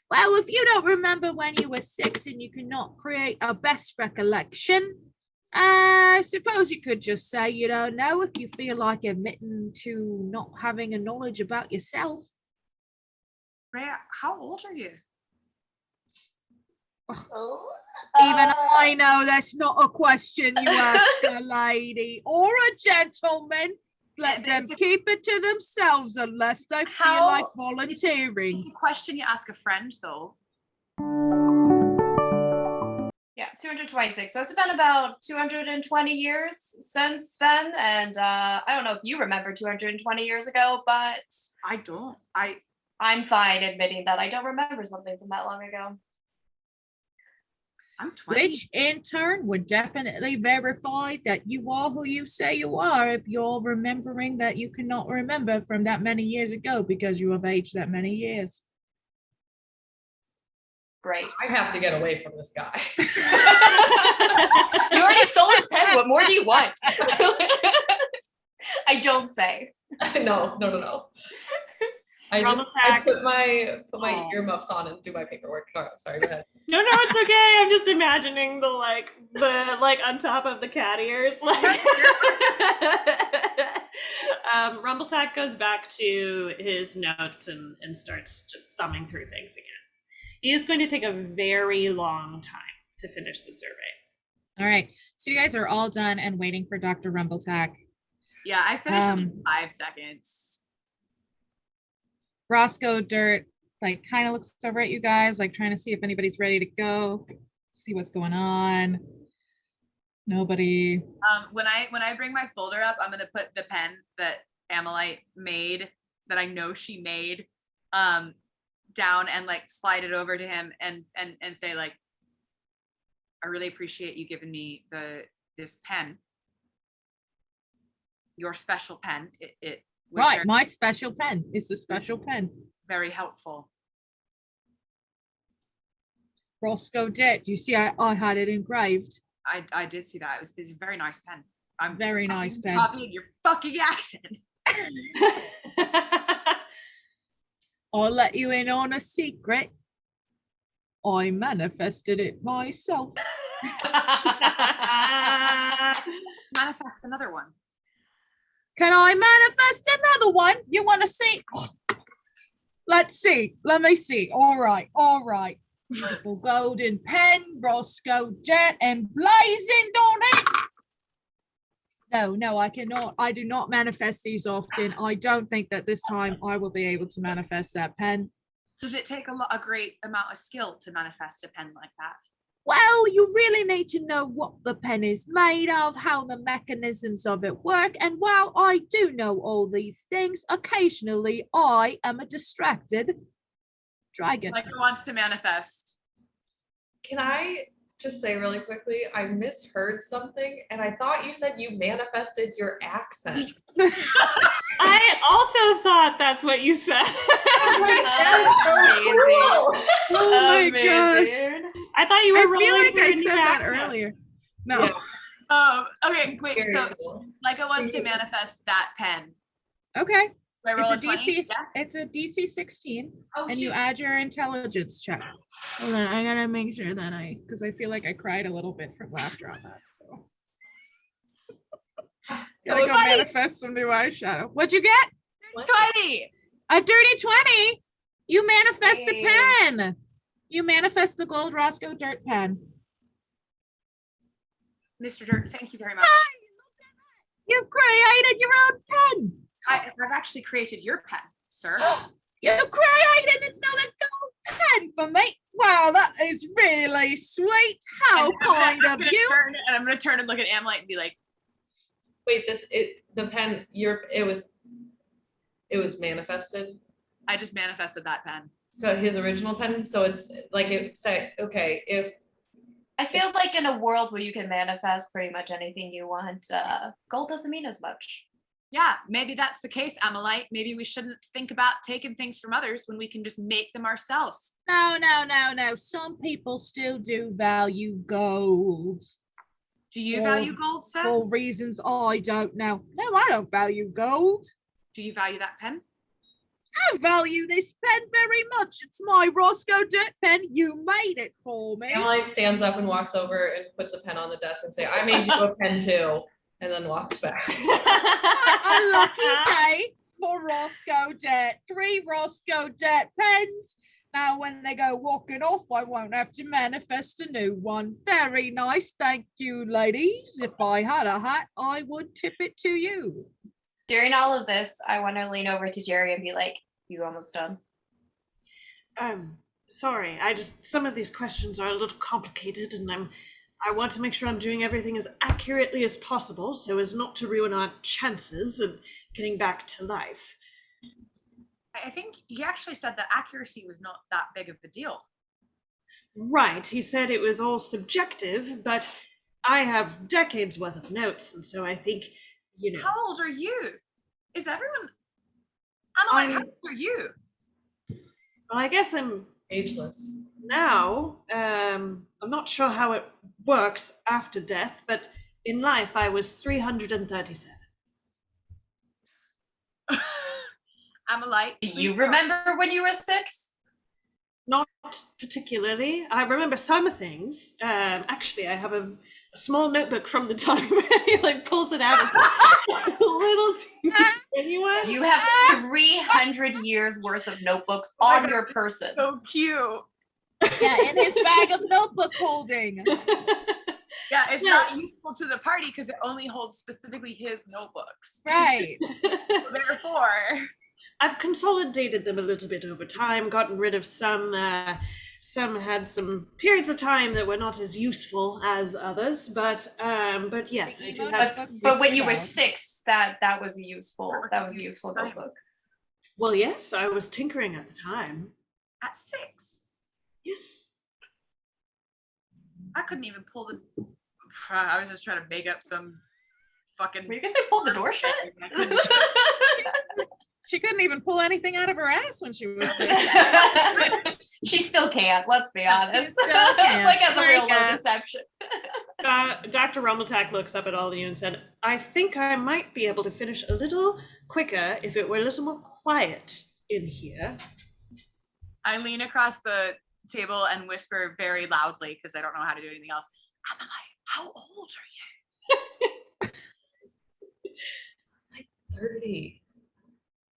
Well, if you don't remember when you were 6 and you cannot create a best recollection, I suppose you could just say you don't know if you feel like admitting to not having a knowledge about yourself." Rhea, how old are you? Even I know that's not a question you ask a lady or a gentleman. Let them keep it to themselves unless they feel like volunteering. It's a question you ask a friend, though. Yeah, 226. So it's been about 220 years since then. And I don't know if you remember 220 years ago, but I don't. I'm fine admitting that I don't remember something from that long ago. I'm 20. Which in turn would definitely verify that you are who you say you are if you're remembering that you cannot remember from that many years ago because you have aged that many years. Great. I have to get away from this guy. You already stole his pen. What more do you want? I don't say. No. I Rumble just I tack. put my Aw. earmuffs on and do my paperwork. Oh, sorry, go ahead. No, it's okay. I'm just imagining the on top of the cat ears. Rumbletack goes back to his notes and starts just thumbing through things again. He is going to take a very long time to finish the survey. All right. So you guys are all done and waiting for Dr. Rumbletack. Yeah, I finished in 5 seconds. Roscoe Dirt like kind of looks over at you guys, like trying to see if anybody's ready to go, see what's going on. Nobody. When I bring my folder up, I'm gonna put the pen that Amalite made, that I know she made, down and like slide it over to him and say like, I really appreciate you giving me this pen, your special pen. It was Right, my special pen is a special pen. very helpful. Roscoe Dirt, you see, I had it engraved. I did see that. It's a very nice pen. I'm Very nice pen. copying your fucking accent. I'll let you in on a secret. I manifested it myself. Manifest another one. Can I manifest another one? You want to see? Let's see. Let me see. All right. Beautiful golden pen, Roscoe Jet, emblazoned on it. No, I cannot. I do not manifest these often. I don't think that this time I will be able to manifest that pen. Does it take a great amount of skill to manifest a pen like that? Well, you really need to know what the pen is made of, how the mechanisms of it work. And while I do know all these things, occasionally I am a distracted dragon. Like who wants to manifest? Can I just say really quickly, I misheard something and I thought you said you manifested your accent. I also thought that's what you said. Oh my gosh. I thought you were I feel rolling like for a I new said that accent. earlier. No. Yeah. Okay, wait. Very So cool. Leica wants to manifest that pen. Okay. Do I roll It's a a 20? DC. Yeah. It's a DC 16, Oh, and you shoot. add your intelligence check. Hold on, I gotta make sure that because I feel like I cried a little bit from laughter on that. So gotta go funny. manifest some new eyeshadow. What'd you get? 20. A dirty 20. You manifest a Hey. pen. You manifest the gold Roscoe Dirt pen. Mr. Dirt, thank you very much. You created your own pen. I've actually created your pen, sir. You created another gold pen for me. Wow, that is really sweet. How kind of you. And I'm gonna turn and look at Amalite and be like, Wait, the pen, it was manifested. I just manifested that pen. So his original pen, so it's like it say, okay, if I feel like in a world where you can manifest pretty much anything you want, gold doesn't mean as much. Yeah, maybe that's the case, Amalite. Maybe we shouldn't think about taking things from others when we can just make them ourselves. No. Some people still do value gold Do you Oh, value gold, sir? for reasons I don't know. No, I don't value gold. Do you value that pen? I value this pen very much. It's my Roscoe Dirt pen. You made it for me. Amalite stands up and walks over and puts a pen on the desk and say, I made you a pen too, and then walks back. A lucky day for Roscoe Dirt. 3 Roscoe Dirt pens. Now, when they go walking off, I won't have to manifest a new one. Very nice. Thank you, ladies. If I had a hat, I would tip it to you. During all of this, I want to lean over to Jerry and be like, "You almost done?" Sorry, some of these questions are a little complicated, and I want to make sure I'm doing everything as accurately as possible so as not to ruin our chances of getting back to life. I think he actually said that accuracy was not that big of a deal. Right, he said it was all subjective, but I have decades worth of notes, and so I think, How old are you? Is everyone? Amalite, how old are you? Well, I guess I'm Ageless. now. I'm not sure how it works after death, but in life I was 337. Amalite. Do you remember when you were 6? Not particularly. I remember some things. Actually, I have a small notebook from the time when he like pulls it out. It's like a little tiny one. You have 300 years worth of notebooks on your person. So cute. Yeah, in his bag of notebook holding. Yeah, it's not useful to the party because it only holds specifically his notebooks. Right. Therefore, I've consolidated them a little bit over time, gotten rid of some. Some had some periods of time that were not as useful as others, but yes, I do have. But when you were 6, that was useful. That was a useful notebook. Well, yes, I was tinkering at the time. at 6, Yes. I couldn't even pull the. I was just trying to make up some fucking. Were you gonna say pull the door shut? I couldn't. She couldn't even pull anything out of her ass when she was sick. She still can't, let's be honest. Still can't. Like as a real Very low good. deception. Dr. Rumbletak looks up at all of you and said, I think I might be able to finish a little quicker if it were a little more quiet in here. I lean across the table and whisper very loudly because I don't know how to do anything else. Emily, how old are you? 30.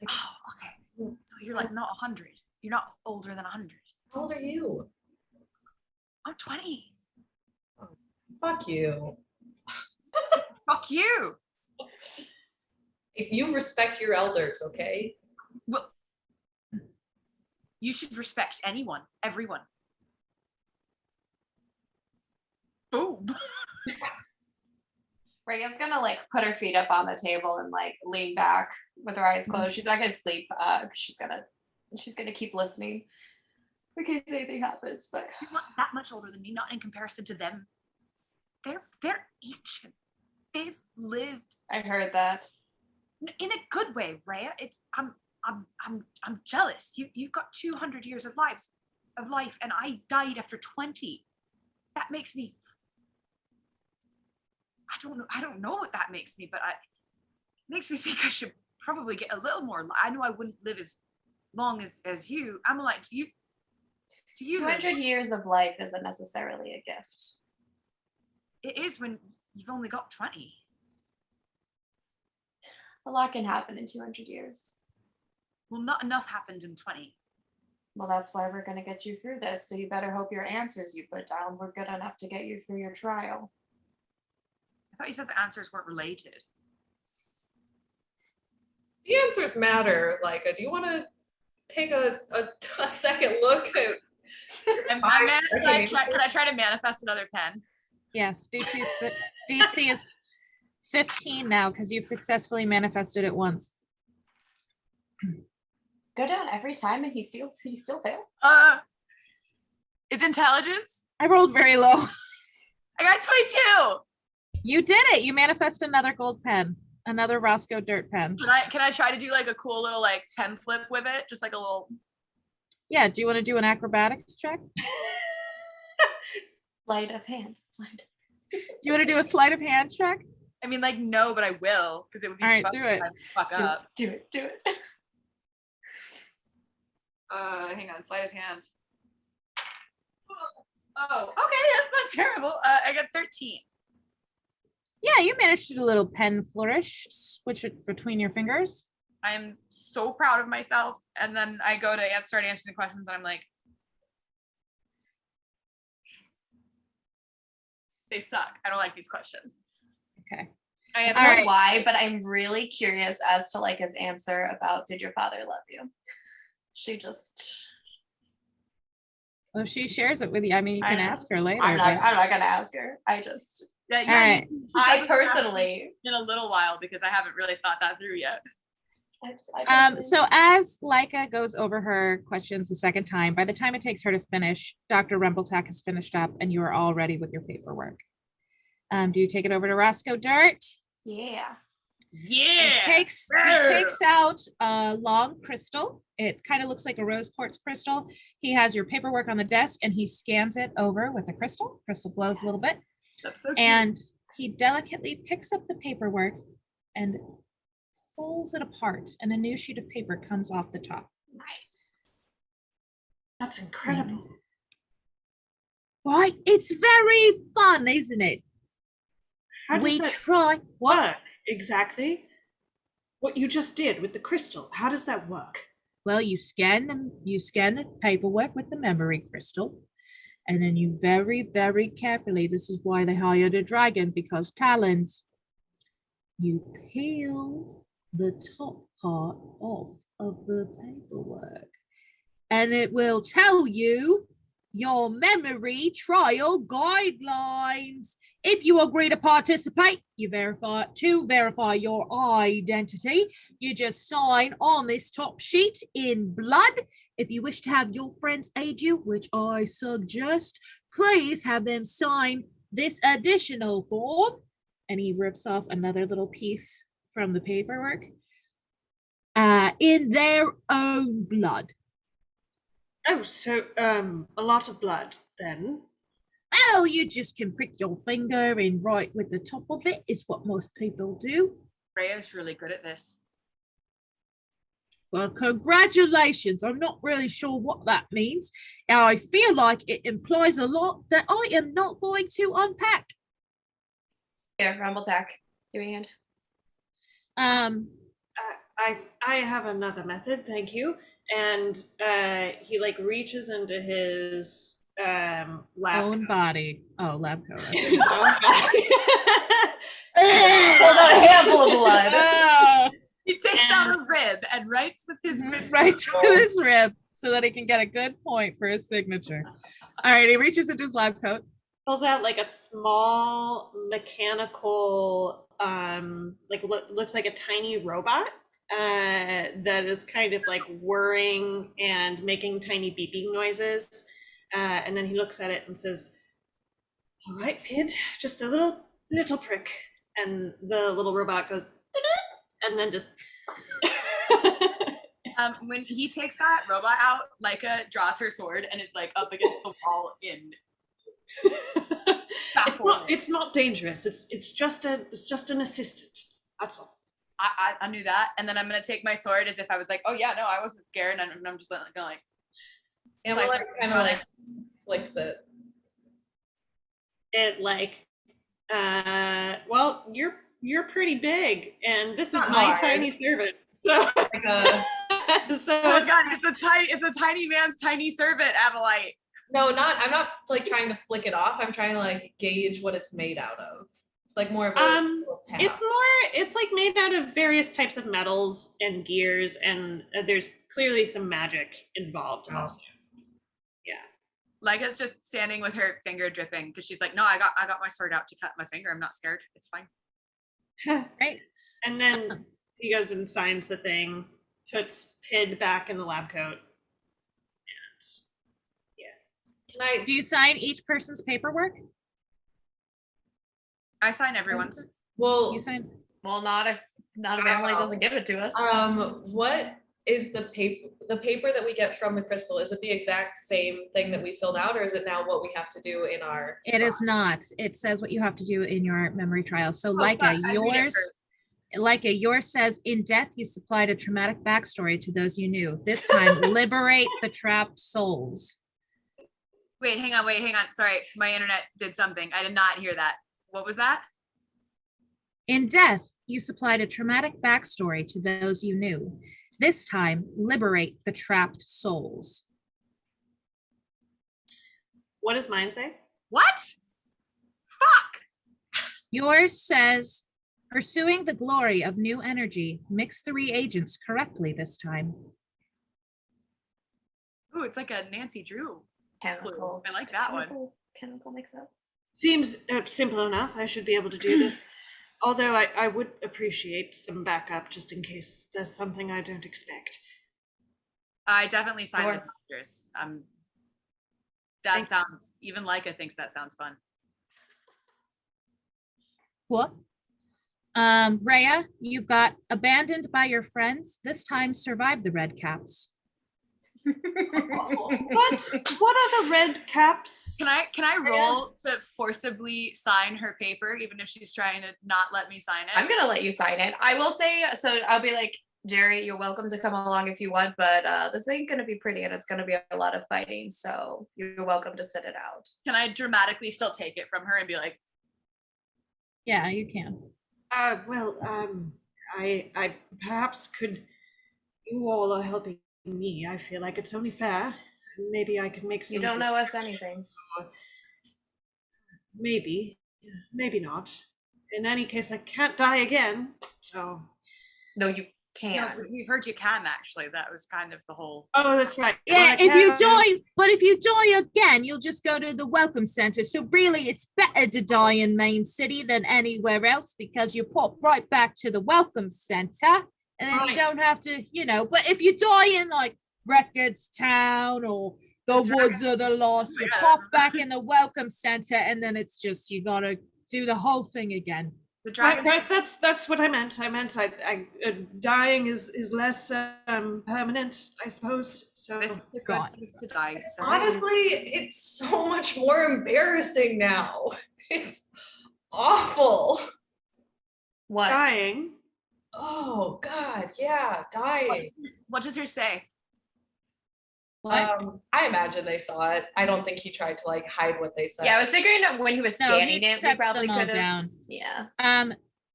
Oh, okay. So you're like not 100. You're not older than 100. How old are you? I'm 20. Fuck you. Fuck you. If you respect your elders, okay? Well, you should respect anyone, everyone. Boom. Reagan's gonna like put her feet up on the table and like lean back with her eyes closed. She's not gonna sleep. She's gonna keep listening in case anything happens. But You're not that much older than me, not in comparison to them. They're ancient. They've lived I heard that. in a good way, Rhea. It's I'm jealous. You've got 200 years of life, and I died after 20. That makes me. I don't know what that makes me, but it makes me think I should probably get a little more. I know I wouldn't live as long as you. I'm like, do you 200 years of life isn't necessarily a gift. It is when you've only got 20. A lot can happen in 200 years. Well, not enough happened in 20. Well, that's why we're gonna get you through this. So you better hope your answers you put down were good enough to get you through your trial. I thought you said the answers weren't related. The answers matter. Like, do you want to take a second look at? Can I try to manifest another pen? Yes, DC is 15 now because you've successfully manifested it once. Go down every time and he still failed. It's intelligence. I rolled very low. I got 22. You did it. You manifest another gold pen, another Roscoe dirt pen. Can I try to do like a cool little like pen flip with it? Just like a little. Yeah. Do you want to do an acrobatics check? Sleight of hand. You want to do a sleight of hand check? I mean, like no, but I will because it would be. All right, fun do it. if I fuck up. Do it. Hang on, sleight of hand. Oh, okay, that's not terrible. I got 13. Yeah, you managed to do a little pen flourish, switch it between your fingers. I'm so proud of myself. And then I go to start answering the questions, and I'm like, they suck. I don't like these questions. Okay. I I answer. don't know why, but I'm really curious as to like his answer about did your father love you? She just. Well, if she shares it with you, I mean, you I can know. ask her later. I'm but- not gonna ask her. I just. Yeah, All right. I personally. in a little while because I haven't really thought that through yet. So as Leica goes over her questions the second time, by the time it takes her to finish, Dr. Rumbletak has finished up and you are all ready with your paperwork. Do you take it over to Roscoe Dirt? Yeah. Yeah. He takes out a long crystal. It kind of looks like a rose quartz crystal. He has your paperwork on the desk and he scans it over with the crystal. Crystal glows a little bit. That's so cute. And he delicately picks up the paperwork and pulls it apart, and a new sheet of paper comes off the top. Nice. That's incredible. Right? It's very fun, isn't it? How does We that try. What? work exactly? What you just did with the crystal, how does that work? Well, you scan them. You scan the paperwork with the memory crystal, and then you very, very carefully. This is why they hired a dragon, because talons. You peel the top part off of the paperwork, and it will tell you your memory trial guidelines. If you agree to participate, you verify your identity. You just sign on this top sheet in blood. If you wish to have your friends aid you, which I suggest, please have them sign this additional form. And he rips off another little piece from the paperwork. In their own blood. Oh, so a lot of blood then. Well, you just can prick your finger and write with the top of it, is what most people do. Rhea's really good at this. Well, congratulations. I'm not really sure what that means. I feel like it implies a lot that I am not going to unpack. Here, Rumble Tack. Give me a hand. I have another method, thank you. And he like reaches into his lab Own coat. body. Oh, lab coat. His own body. Pulls out a handful of blood. He takes out a rib and writes with his rib. Right to his rib so that he can get a good point for his signature. All right, he reaches into his lab coat. Pulls out like a small mechanical looks like a tiny robot that is kind of like whirring and making tiny beeping noises, and then he looks at it and says, all right, Pid, just a little prick, and the little robot goes and then just When he takes that robot out, Leica draws her sword and is like up against the wall in it's not dangerous. It's just an assistant. That's all. I knew that, and then I'm gonna take my sword as if I was like, oh yeah, no, I wasn't scared, and I'm just gonna like. And slice like it kind of on like it. flicks it. It like, well, you're pretty big, and this is Not my hard. tiny servant. So, Like a so Oh my it's- god, it's a tiny man's tiny servant, Avalite. no, I'm not like trying to flick it off. I'm trying to like gauge what it's made out of. It's like more of a little tap. it's like made out of various types of metals and gears, and there's clearly some magic involved also. Leica's just standing with her finger dripping because she's like, no, I got my sword out to cut my finger. I'm not scared. It's fine. Right. And then he goes and signs the thing, puts Pid back in the lab coat. Can I Do you sign each person's paperwork? I sign everyone's. well You sign. Well, not if Emily doesn't give it to us. what is the paper that we get from the crystal? Is it the exact same thing that we filled out, or is it now what we have to do in our It is not. It says what you have to do in your memory trial. So, Oh, Leica, fuck, I read it first. yours says, in death, you supplied a traumatic backstory to those you knew. This time, liberate the trapped souls. Wait, hang on. Sorry, my internet did something. I did not hear that. What was that? In death, you supplied a traumatic backstory to those you knew. This time, liberate the trapped souls. What does mine say? What? Fuck. Yours says, pursuing the glory of new energy, mix the reagents correctly this time. Ooh, it's like a Nancy Drew. Chemical. I like just a that one. Chemical mix up. Seems simple enough. I should be able to do this. Although I would appreciate some backup just in case there's something I don't expect. I definitely signed the Sure. doctors. That Thanks. sounds, even Leica thinks that sounds fun. Cool. Rhea, you've got abandoned by your friends. This time, survive the red caps. What are the red caps? Can I roll to forcibly sign her paper, even if she's trying to not let me sign it? I'm gonna let you sign it. I will say, so I'll be like, Jerry, you're welcome to come along if you want, but this ain't gonna be pretty and it's gonna be a lot of fighting, so you're welcome to sit it out. Can I dramatically still take it from her and be like, Yeah, you can. I perhaps could. You all are helping me. I feel like it's only fair. Maybe I could make some. You don't know us anything. Maybe, maybe not. In any case, I can't die again. So. No, you no, can't. we've heard you can actually. That was kind of the whole. Oh, that's right. Yeah, Well, if you can- die, but if you die again, you'll just go to the welcome center. So really, it's better to die in Main City than anywhere else because you pop right back to the welcome center, and then you Right. don't have to, But if you die in like Records Town or the Woods of the Lost, you pop back in the welcome center, and then it's just you gotta do the whole thing again. The Right, dragons. that's what I meant. Dying is less permanent, I suppose. So It's a good God. place to die. So Honestly, it's so much more embarrassing now. It's awful. What? dying. Oh God, yeah, dying. what does her say? What? I imagine they saw it. I don't think he tried to like hide what they said. Yeah, I was figuring out when he was No, scanning he it, we sets probably them all could have. down. Yeah.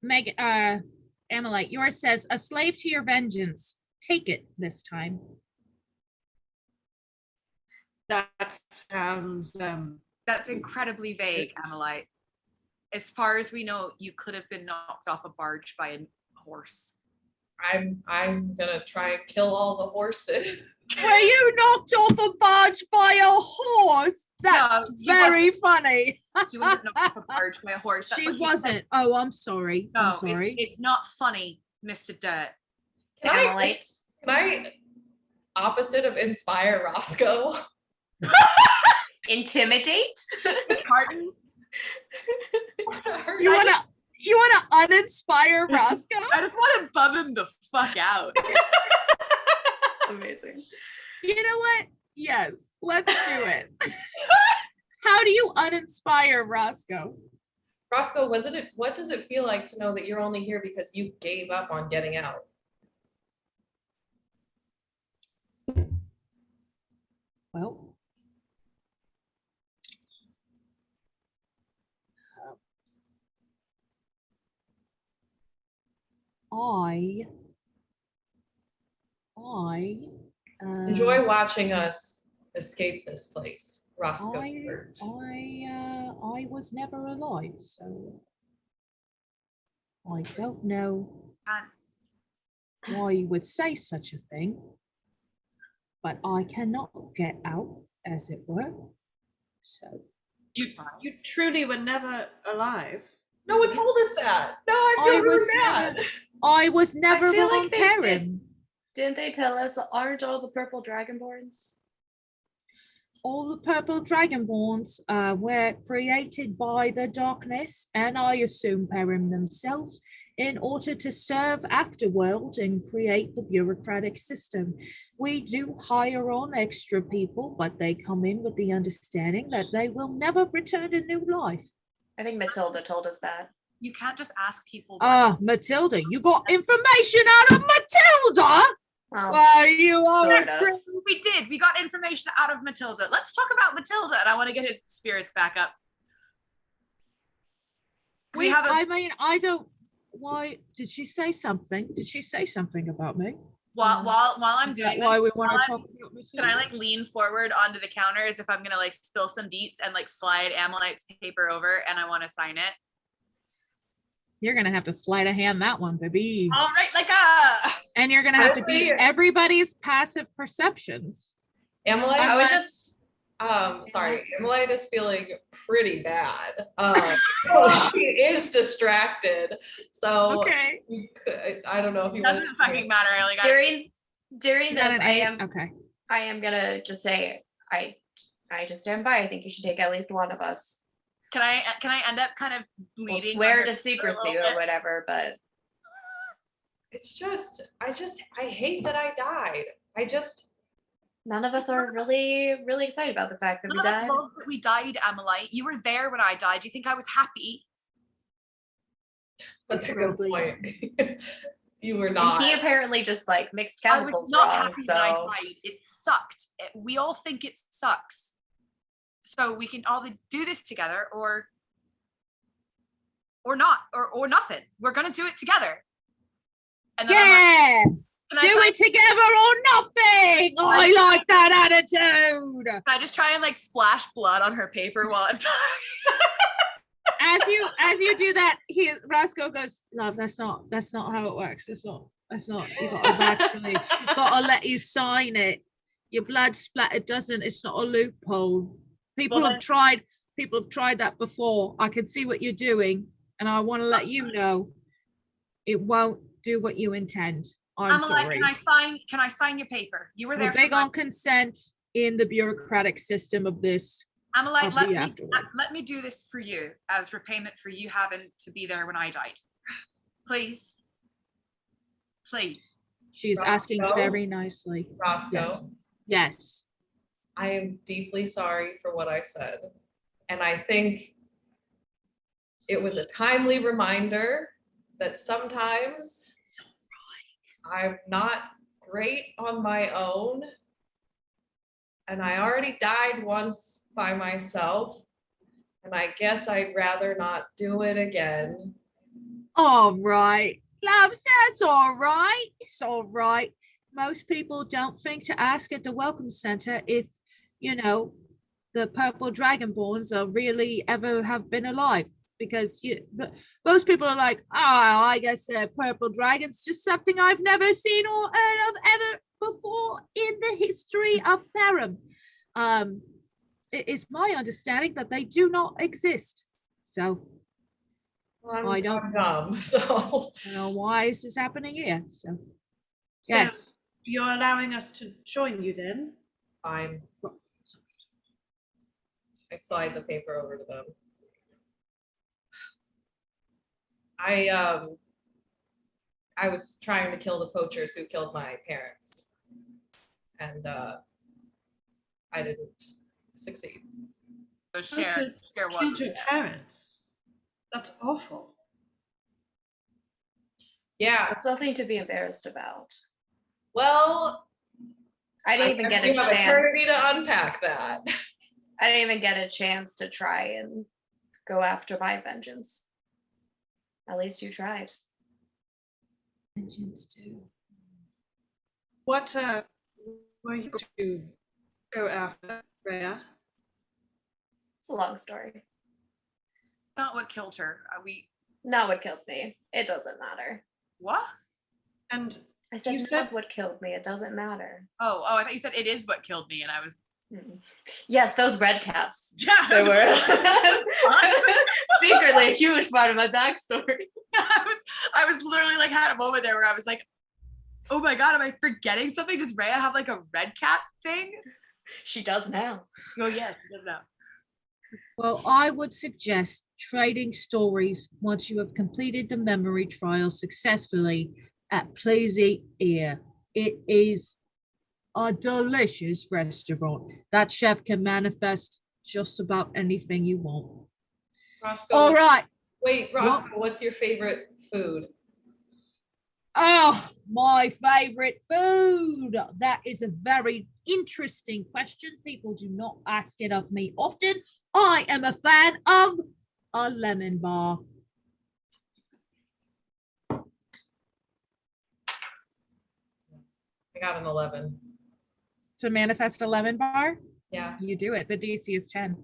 Megan, Amalite, yours says, a slave to your vengeance. Take it this time. That sounds That's incredibly vague, Amalite. As far as we know, you could have been knocked off a barge by a horse. I'm gonna try and kill all the horses. Were you knocked off a barge by a horse? That's she very funny. She wasn't knocked off a barge by a horse. That's She what you said. wasn't. Oh, I'm sorry. No, I'm sorry. it's not funny, Mr. Dirt. Can I, Amalite. can I opposite of inspire Roscoe? Intimidate? Pardon? You wanna uninspire Roscoe? I just want to bum him the fuck out. Amazing. You know what? Yes, let's do it. How do you uninspire Roscoe? Roscoe, what does it feel like to know that you're only here because you gave up on getting out? Well, I Enjoy watching us escape this place, Roscoe. I was never alive, so I don't know why you would say such a thing, but I cannot get out, as it were. So you truly were never alive. No one told us that. No, I feel really bad. I was never feel on like they did. Karen. Didn't they tell us, aren't all the purple dragonborns? All the purple dragonborns were created by the darkness, and I assume Perim themselves, in order to serve Afterworld and create the bureaucratic system. We do hire on extra people, but they come in with the understanding that they will never return to new life. I think Matilda told us that. You can't just ask people. Matilda, you got information out of Matilda? Oh, Well, you are sort of. We did. We got information out of Matilda. Let's talk about Matilda, and I want to get his spirits back up. We have a I don't. Why did she say something? Did she say something about me? while I'm Is doing that why this, we want to while talk about can Matilda? I like lean forward onto the counter as if I'm gonna like spill some deets and like slide Amalite's paper over and I want to sign it? You're gonna have to sleight of hand that one, baby. All right, And you're gonna have to beat Honestly- everybody's passive perceptions. Amalite, I was just, sorry, Amalite is feeling pretty bad. So she is distracted. So Okay. you could, I don't know if you doesn't want fucking matter. I only got during You got this, an 8? Okay. I am gonna just say, I just stand by. I think you should take at least one of us. Can I end up kind of We'll bleeding? swear on to her secrecy a little or bit? whatever, but it's just, I hate that I died. None of us are really excited about the fact that we None of us died. love that we died, Amalite. You were there when I died. Do you think I was happy? That's a good Probably. point. You were And not. he apparently just like mixed I was chemicals not wrong. happy when I So died. It sucked. We all think it sucks. So we can either do this together or not, or nothing. We're gonna do it together. And then Yeah, can do it together or nothing. I like that attitude. Can I just try and like splash blood on her paper while I'm talking? As you do that, Roscoe goes, "Love, that's not how it works. That's not. You gotta actually. She's gotta let you sign it. Your blood splatter doesn't. It's not a loophole. People have tried that before. I can see what you're doing, and I want to let you know, it won't do what you intend. I'm Amalite, sorry. can I sign your paper? You were there. We're big on consent in the bureaucratic system of this. Amalite, I'll be afterward. let me do this for you as repayment for you having to be there when I died. Please. Please. She's asking Roscoe? very nicely. Roscoe, Yes. I am deeply sorry for what I said. And I think it was a timely reminder that sometimes I'm not great on my own. And I already died once by myself. And I guess I'd rather not do it again. All right. Loves, that's all right. It's all right. Most people don't think to ask at the Welcome Center if, the purple dragonborns are really ever have been alive. Because most people are like, I guess purple dragons, just something I've never seen or heard of ever before in the history of Farum. It is my understanding that they do not exist. So Well, I don't- I'm dumb, so. I don't know why this is happening here. So So yes. you're allowing us to join you then? Fine. I slide the paper over to them. I was trying to kill the poachers who killed my parents. And I didn't succeed. So share Poachers what? killed your parents. That's awful. Yeah, That's nothing to be embarrassed about. well, I didn't even guess get a we have eternity chance. to unpack that. I didn't even get a chance to try and go after my vengeance. At least you tried. Vengeance too. What were you going to go after, Rhea? It's a long story. Not what killed her. Not what killed me. It doesn't matter. What? And I said You not said- what killed me. It doesn't matter. Oh, I thought you said it is what killed me, and I was. Yes, those red caps. Yeah. They were secretly a huge part of my backstory. I was literally like had a moment there where I was like, oh my god, am I forgetting something? Does Rhea have like a red cap thing? She does now. Oh yes, she does now. Well, I would suggest trading stories once you have completed the memory trial successfully at Please Eat Ear. It is a delicious restaurant. That chef can manifest just about anything you want. Roscoe, All right. wait, Roscoe, what's your favorite food? Oh, my favorite food. That is a very interesting question. People do not ask it of me often. I am a fan of a lemon bar. I got an 11. To manifest a lemon bar, Yeah. you do it. The DC is 10.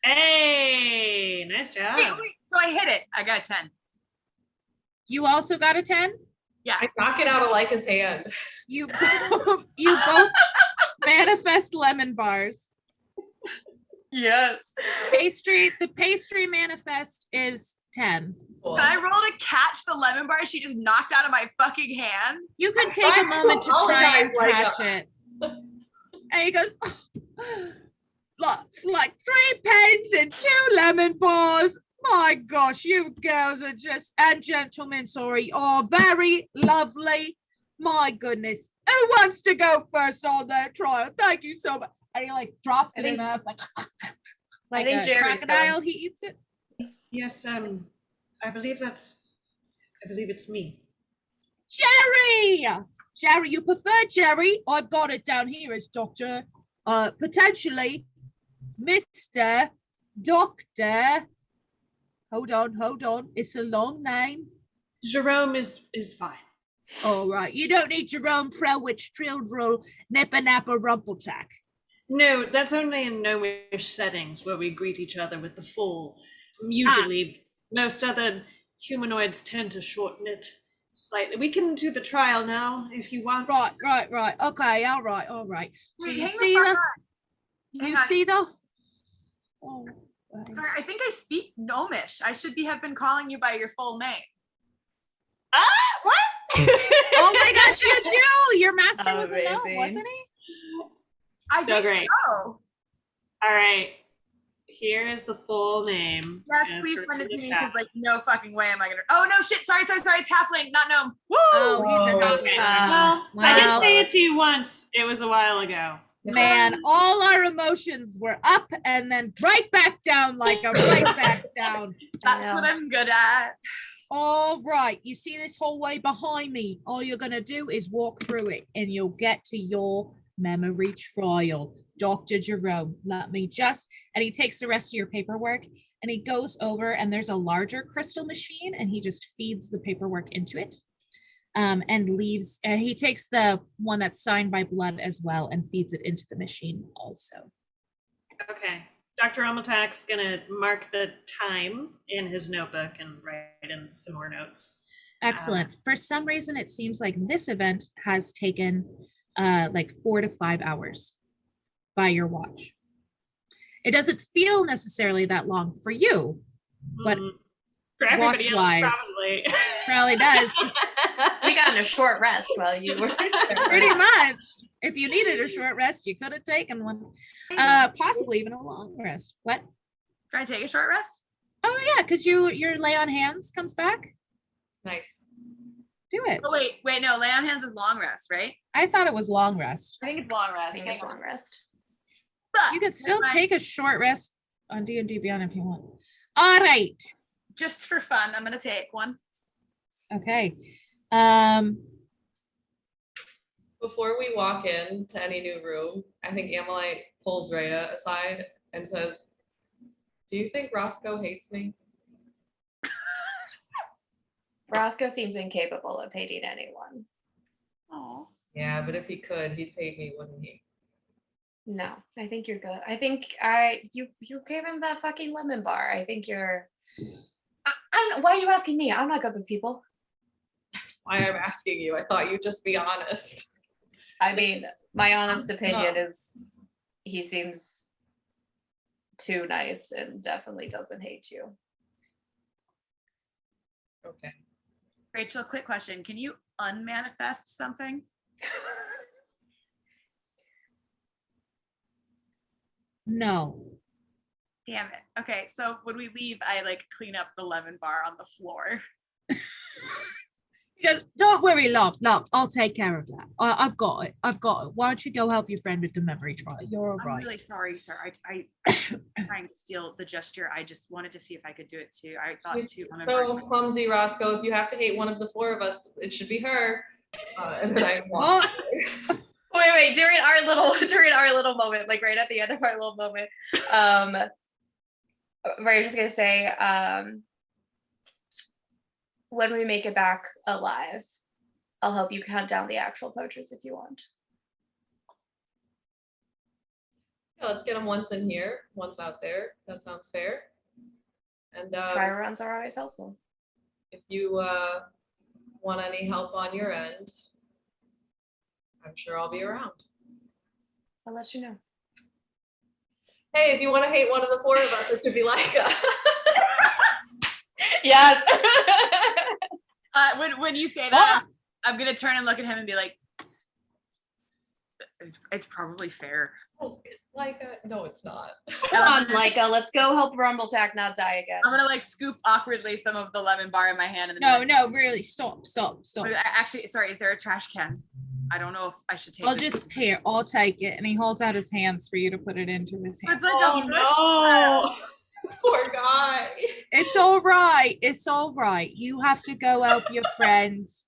Hey, nice job. Wait, so I hit it. I got 10. You also got a 10? Yeah. I knock it out of Leica's hand. You you both manifest lemon bars. Yes. The pastry manifest is 10. Cool. Can I roll to catch the lemon bar she just knocked out of my fucking hand? You can take a trying to moment to try and apologize, catch it. And he goes, like 3 pence and 2 lemon bars. My gosh, you girls are just, and gentlemen, sorry, are very lovely. My goodness. Who wants to go first on that trial? Thank you so much. And he like drops it in mouth like think a Jerry's crocodile. going. He eats it. Yes, I believe it's me. Jerry! Jerry, you prefer Jerry? I've got it down here as Dr. Potentially Mr. Doctor. Hold on. It's a long name. Jerome is fine. All right. You don't need Jerome Prowitch Trildril Nipper Napper Rumpeltack. No, that's only in gnomish settings where we greet each other with the full. Usually, most other humanoids tend to shorten it slightly. We can do the trial now if you want. Right. Okay, all right. So Wait, you hang see the the fuck on. Hang on. see the oh, Sorry, I think I speak gnomish. I should have been calling you by your full name. What? oh my gosh, you do! Your master was a gnome, Amazing. wasn't he? I So think great. so. All right. Here is the full name. Yes, please send it to me because like no fucking way am I gonna. Oh no, shit! Sorry. It's halfling, not gnome. Woo! Oh, he's a half Okay. man. Well, I did Wow. say it to you once. It was a while ago. Man, all our emotions were up and then right back down, like a right back down. That's what I'm good at. All right, you see this hallway behind me? All you're gonna do is walk through it and you'll get to your memory trial. Dr. Jerome, let me just, and he takes the rest of your paperwork and he goes over and there's a larger crystal machine and he just feeds the paperwork into it. And leaves, and he takes the one that's signed by blood as well and feeds it into the machine also. Okay. Dr. Omeltak's gonna mark the time in his notebook and write in some more notes. Excellent. For some reason, it seems like this event has taken like 4 to 5 hours by your watch. It doesn't feel necessarily that long for you, but for everybody else, watch-wise, probably. probably does. We got in a short rest while you were Pretty much. If you needed a short rest, you could have taken one. Possibly even a long rest. What? Can I take a short rest? Oh yeah, because your lay on hands comes back. Nice. Do it. Oh wait, no. Lay on hands is long rest, right? I thought it was long rest. I think it's long I rest. think it's long rest. But You could still never mind. take a short rest on D&D Beyond if you want. All right. Just for fun. I'm gonna take one. Okay. Before we walk in to any new room, I think Amalite pulls Rhea aside and says, "Do you think Roscoe hates me?" Roscoe seems incapable of hating anyone. Oh. Yeah, but if he could, he'd hate me, wouldn't he? No, I think you're good. I think you gave him that fucking lemon bar. I think you're. Why are you asking me? I'm not good with people. Why I'm asking you. I thought you'd just be honest. I mean, my honest opinion is he seems too nice and definitely doesn't hate you. Okay. Rachel, quick question. Can you unmanifest something? No. Damn it. Okay, so when we leave, I like clean up the lemon bar on the floor. He goes, don't worry, love, I'll take care of that. I've got it. Why don't you go help your friend with the memory trial? You're all I'm right. really sorry, sir. I'm trying to steal the gesture. I just wanted to see if I could do it too. I thought She's too. so clumsy, Roscoe. If you have to hate one of the four of us, it should be her. And then I walk. Oh, Wait, during our little moment, like right at the end of our little moment, we're just gonna say, when we make it back alive, I'll help you count down the actual poachers if you want. Yeah, let's get them once in here, once out there. That sounds fair. And Trial runs are always helpful. if you want any help on your end, I'm sure I'll be around. I'll let you know. Hey, if you want to hate one of the four of us, it could be Leica. Yes. When you say that, I'm gonna turn and look at him and be like, It's probably fair. Oh, like no, it's not. Come on, Leica, let's go help Rumbletack not die again. I'm gonna like scoop awkwardly some of the lemon bar in my hand and No, then no, really, stop. Actually, sorry, is there a trash can? I don't know if I should take I'll this. just here, I'll take it. And he holds out his hands for you to put it into his hand. It's like Oh a no! Poor guy. It's all right. It's all right. You have to go help your friends.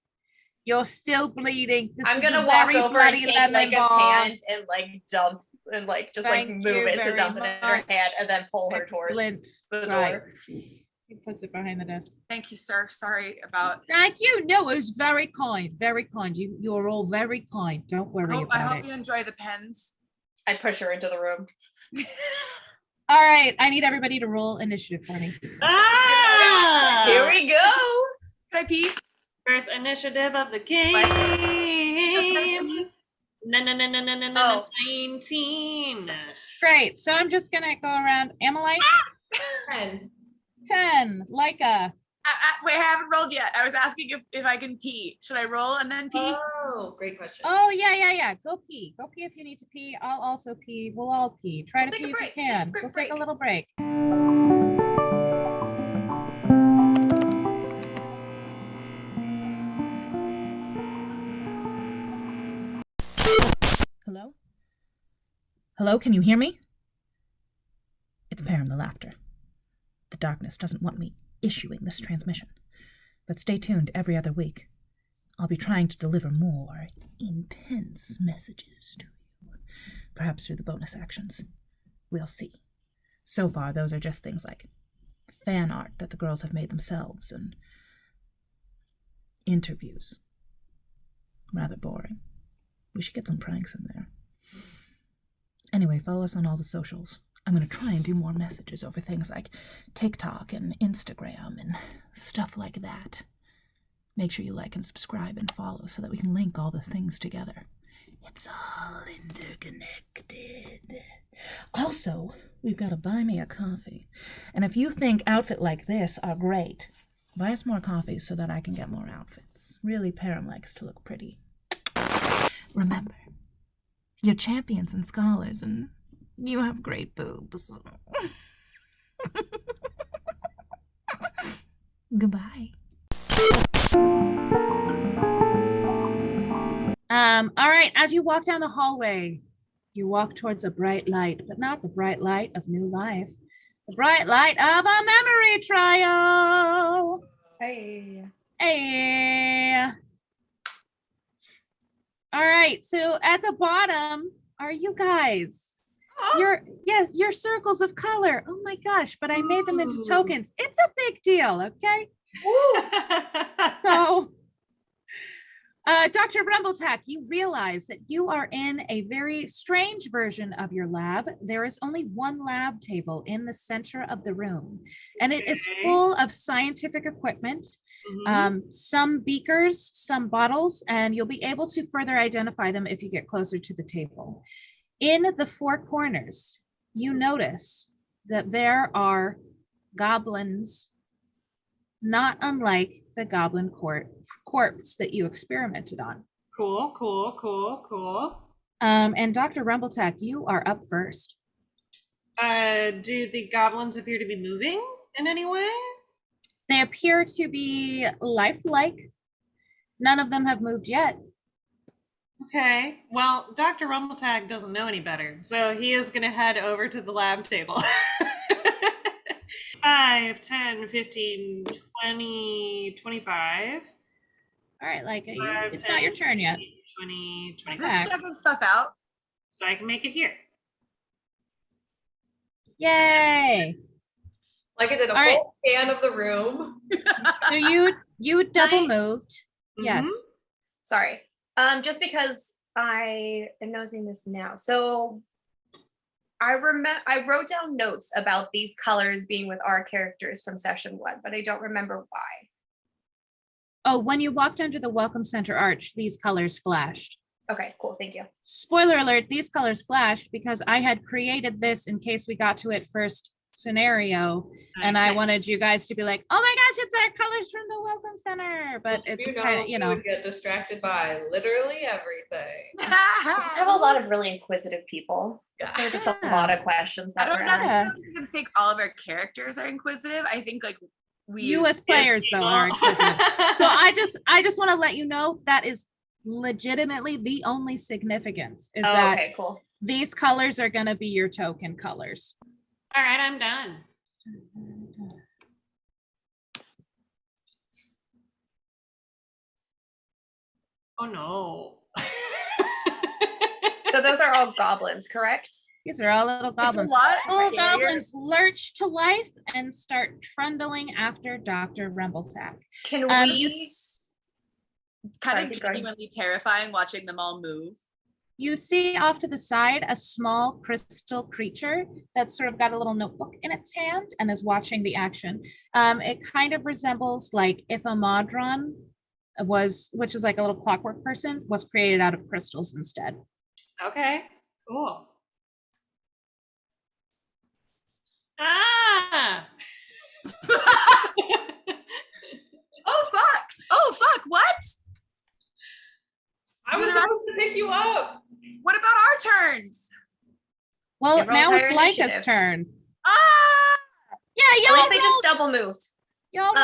You're still bleeding. This I'm is a gonna walk very over and bloody take lemon Leica's bar. hand and like dump and like just like Thank move you it to very dump it in her much. hand and then pull her Excellent. towards the Right. door. He puts it behind the desk. Thank you, sir. Sorry about. Thank you. No, it was very kind. Very kind. You're all very kind. Don't worry I about hope it. you enjoy the pens. I push her into the room. All right. I need everybody to roll initiative for me. Ah! Here we go. Can I pee? First initiative of the game. No, 19. Great. So I'm just gonna go around. Amalite, 10. Leica. Wait, I haven't rolled yet. I was asking if I can pee. Should I roll and then pee? Oh, great question. Oh yeah. Go pee. Go pee if you need to pee. I'll also pee. We'll all pee. Try We'll to take a pee if break. you Take a can. quick We'll take a break. little break. Hello? Hello, can you hear me? It's Param the Laughter. The darkness doesn't want me issuing this transmission, but stay tuned every other week. I'll be trying to deliver more intense messages to you, perhaps through the bonus actions. We'll see. So far, those are just things like fan art that the girls have made themselves and interviews. Rather boring. We should get some pranks in there. Anyway, follow us on all the socials. I'm going to try and do more messages over things like TikTok and Instagram and stuff like that. Make sure you like and subscribe and follow so that we can link all the things together. It's all interconnected. Also, we've got to buy me a coffee. And if you think outfits like this are great, buy us more coffees so that I can get more outfits. Really, Param likes to look pretty. Remember, you're champions and scholars, and you have great boobs. Goodbye. All right, as you walk down the hallway, you walk towards a bright light, but not the bright light of new life. The bright light of a memory trial. Hey. Hey. All right, so at the bottom are you guys. Your circles of color. Oh my gosh, but I made them into tokens. It's a big deal, okay? So, Dr. Rumbletack, you realize that you are in a very strange version of your lab. There is only one lab table in the center of the room, and it is full of scientific equipment, some beakers, some bottles, and you'll be able to further identify them if you get closer to the table. In the four corners, you notice that there are goblins, not unlike the goblin corpse that you experimented on. Cool. And Dr. Rumbletack, you are up first. Do the goblins appear to be moving in any way? They appear to be lifelike. None of them have moved yet. Okay, well, Dr. Rumbletack doesn't know any better, so he is going to head over to the lab table. 5, 10, 15, 20, 25. All right, like Five, it's 10, not your turn yet. 20, I'm 25. just checking stuff out. So I can make it here. Yay! Like I did a All right. full scan of the room. So you double moved. Yes. Mhm. Sorry. Just because I am noticing this now. So I wrote down notes about these colors being with our characters from session 1, but I don't remember why. Oh, when you walked under the Welcome Center arch, these colors flashed. Okay, cool. Thank you. Spoiler alert, these colors flashed because I had created this in case we got to it first scenario. And I wanted you guys to be like, oh my gosh, it's our colors from the Welcome Center. But it's kind of, you would get distracted by literally everything. We just have a lot of really inquisitive people. There are just a lot of questions I that were don't asked. necessarily even think all of our characters are inquisitive. I think like we You as players though are inquisitive. So I just want to let you know that is legitimately the only significance is Oh, that okay, cool. these colors are going to be your token colors. All right, I'm done. Oh no. So those are all goblins, correct? These are all little goblins. lot Little scarier. goblins lurch to life and start trundling after Dr. Rumbletack. Can You we? s- kind Sorry, of keep going. genuinely terrifying watching them all move. You see off to the side a small crystal creature that's sort of got a little notebook in its hand and is watching the action. It kind of resembles like if a Modron was, which is like a little clockwork person, was created out of crystals instead. Okay, cool. Ah! Oh fuck, what? I Do was the rest- supposed to pick you up. What about our turns? Well, Yeah, roll now it's higher Leica's initiative. turn. Ah! Yeah, At y'all least they just double moved. rolled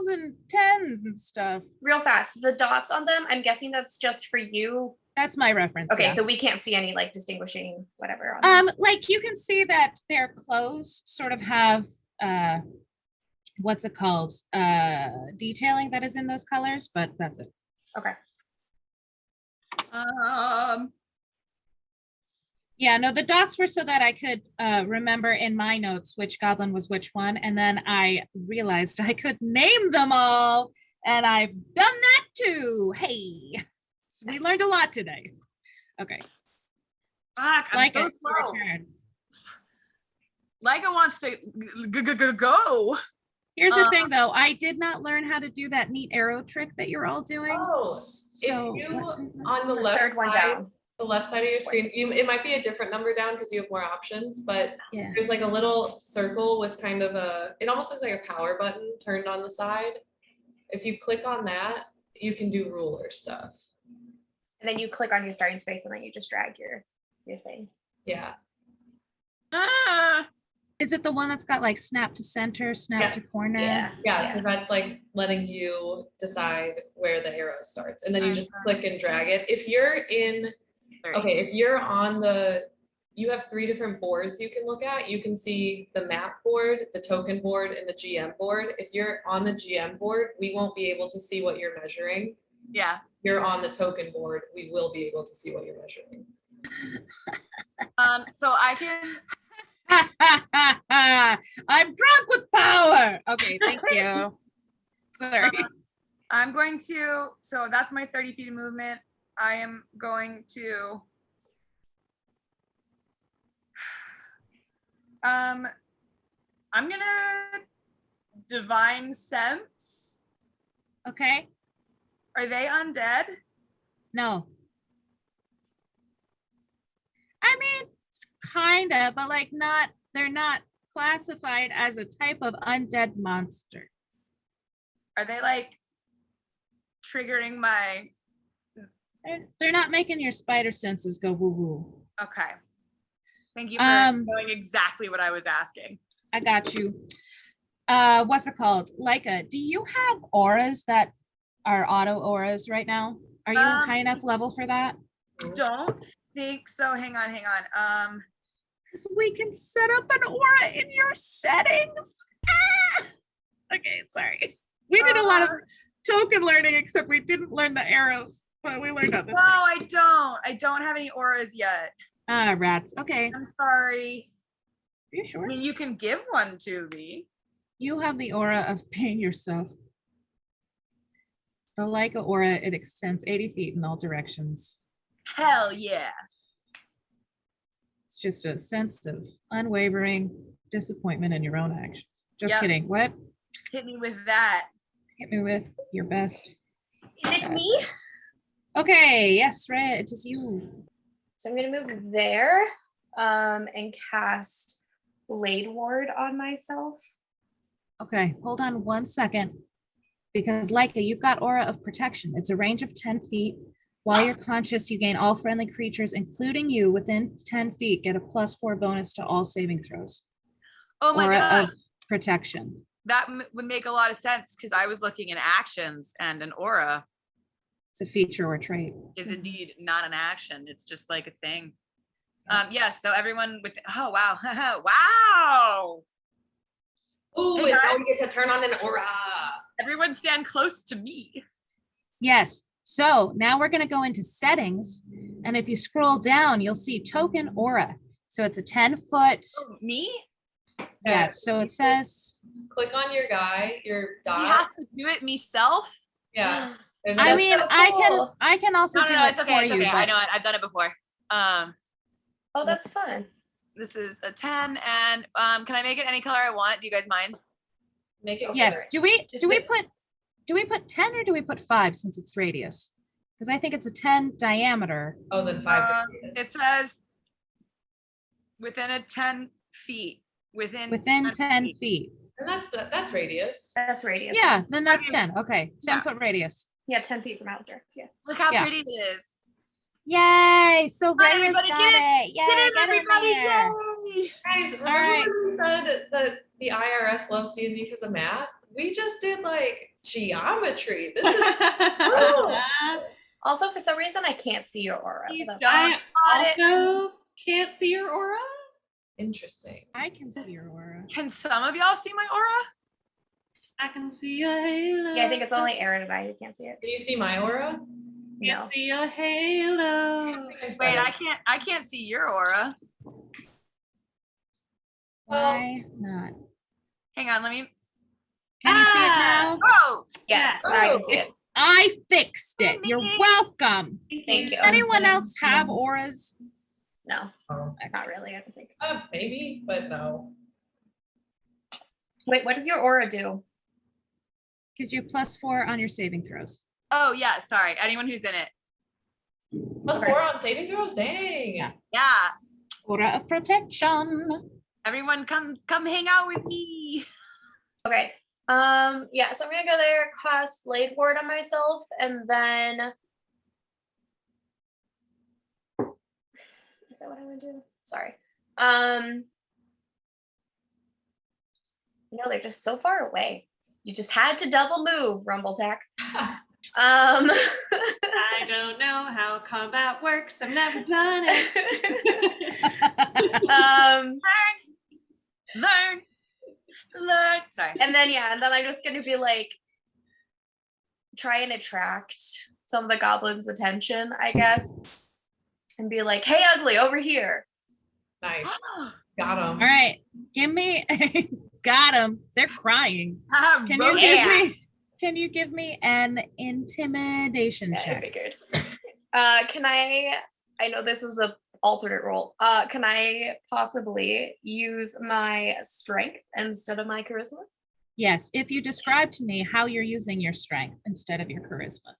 12s and 10s and stuff. Real fast. The dots on them, I'm guessing that's just for you. That's my reference. Okay, yeah. so we can't see any like distinguishing whatever on them. Like you can see that their clothes sort of have what's it called? Detailing that is in those colors, but that's it. Okay. Yeah, no, the dots were so that I could remember in my notes which goblin was which one, and then I realized I could name them all, and I've done that too. Hey, so we learned a lot today. Okay, Fuck, I'm like so it. slow. Your turn. Leica wants to go. Here's the thing, though. I did not learn how to do that neat arrow trick that you're all doing. Oh, so if you what is it? on the The left third one side, down. the left side of your screen, it might be a different number down because you have more options, but Yeah. there's like a little circle with kind of it almost looks like a power button turned on the side. If you click on that, you can do ruler stuff. And then you click on your starting space and then you just drag your thing. Yeah. Is it the one that's got like snap to center, snap to corner? Yeah. Yeah, because that's like letting you decide where the arrow starts. And then you just click and drag it. If you're in, okay, if you're on you have 3 different boards you can look at. You can see the map board, the token board, and the GM board. If you're on the GM board, we won't be able to see what you're measuring. Yeah. You're on the token board, we will be able to see what you're measuring. So I can. I'm drunk with power. Okay, thank you. Sorry. I'm going to. So that's my 30 feet of movement. I am going to. I'm gonna divine sense. Okay. Are they undead? No. I mean, kind of, but like not, they're not classified as a type of undead monster. Are they like triggering my? They're not making your spider senses go woo woo. Okay. Thank you for knowing exactly what I was asking. I got you. What's it called? Leica, do you have auras that are auto auras right now? Are you high enough level for that? Don't think so. Hang on. Because we can set up an aura in your settings. Ah! Okay, sorry. We did a lot of token learning, except we didn't learn the arrows, but we learned other No, I don't. I don't have any auras yet. Ah, rats. Okay. I'm sorry. Are you sure? I mean, you can give one to me. You have the aura of being yourself. The Leica aura, it extends 80 feet in all directions. Hell yeah. It's just a sense of unwavering disappointment in your own actions. Just Yep. kidding. What? Hit me with that. Hit me with your best. Is it me? Okay. Yes, Red. It is you. So I'm gonna move there and cast Blade Ward on myself. Okay. Hold on 1 second. Because Leica, you've got aura of protection. It's a range of 10 feet. While you're conscious, you gain all friendly creatures, including you, within 10 feet, get a +4 bonus to all saving throws. Oh my Aura god. of protection. That would make a lot of sense because I was looking in actions and an aura It's a feature or trait. is indeed not an action. It's just like a thing. Yes, so everyone with oh wow. Wow. Ooh, Hey, and now we get to turn on an aura. Everyone stand close to me. Yes. So now we're going to go into settings. And if you scroll down, you'll see token aura. So it's a 10-foot. Oh, me? Yes. So it says, Click on your guy, your dot. He has to do it myself. Yeah. There's I a- mean, so I can also No, do no, it it's for okay. It's you. okay. I but- know it. I've done it before. Oh, that's fun. This is a 10, and can I make it any color I want? Do you guys mind? make it Yes. clear. Do we put 10 or do we put 5 since it's radius? Because I think it's a 10 diameter. Oh, then 5. It says within a 10 feet. Within 10 feet. And that's radius. That's radius. Yeah, then that's Okay. 10. Okay. 10-foot radius. Yeah, 10 feet from Alter. Yeah. Look how Yeah. pretty it is. Yay! So Come on, Radius everybody, got get it. Yay! Get in, get everybody! there. Yay! Guys, remember right. when we said that the IRS loves D&D because of math? We just did like geometry. This is Also, for some reason, I can't see your aura. You That's- don't. I also can't see your aura. interesting. I can see your aura. Can some of y'all see my aura? I can see a halo. Yeah, I think it's only Erin and I who can't see it. Can you see my aura? No. Can't see a halo. Wait, I can't see your aura. Why not? Hang on, let me. Can you see it now? Oh, Yes, now I can see it. I fixed it. You're welcome. Thank you. Does anyone else have auras? No, Oh. not really, I don't think. Maybe, but no. Wait, what does your aura do? Gives you +4 on your saving throws. oh yeah. Sorry, anyone who's in it. +4 on saving throws? Dang. Yeah. Yeah, Aura of protection. everyone, come hang out with me. Okay. Yeah, so I'm gonna go there, cast Blade Ward on myself, and then is that what I want to do? Sorry. No, they're just so far away. You just had to double move, Rumbletech. I don't know how combat works. I've never done it. Learn. Sorry. And then I'm just gonna be like, try and attract some of the goblins' attention, I guess, and be like, "Hey, ugly, over here." Nice. Got him. All right. Give me got them. They're crying. Can you Yeah. can you give me an intimidation Yeah, I check? figured. Can I know this is a alternate roll. Can I possibly use my strength instead of my charisma? Yes, if you describe to me how you're using your strength instead of your charisma.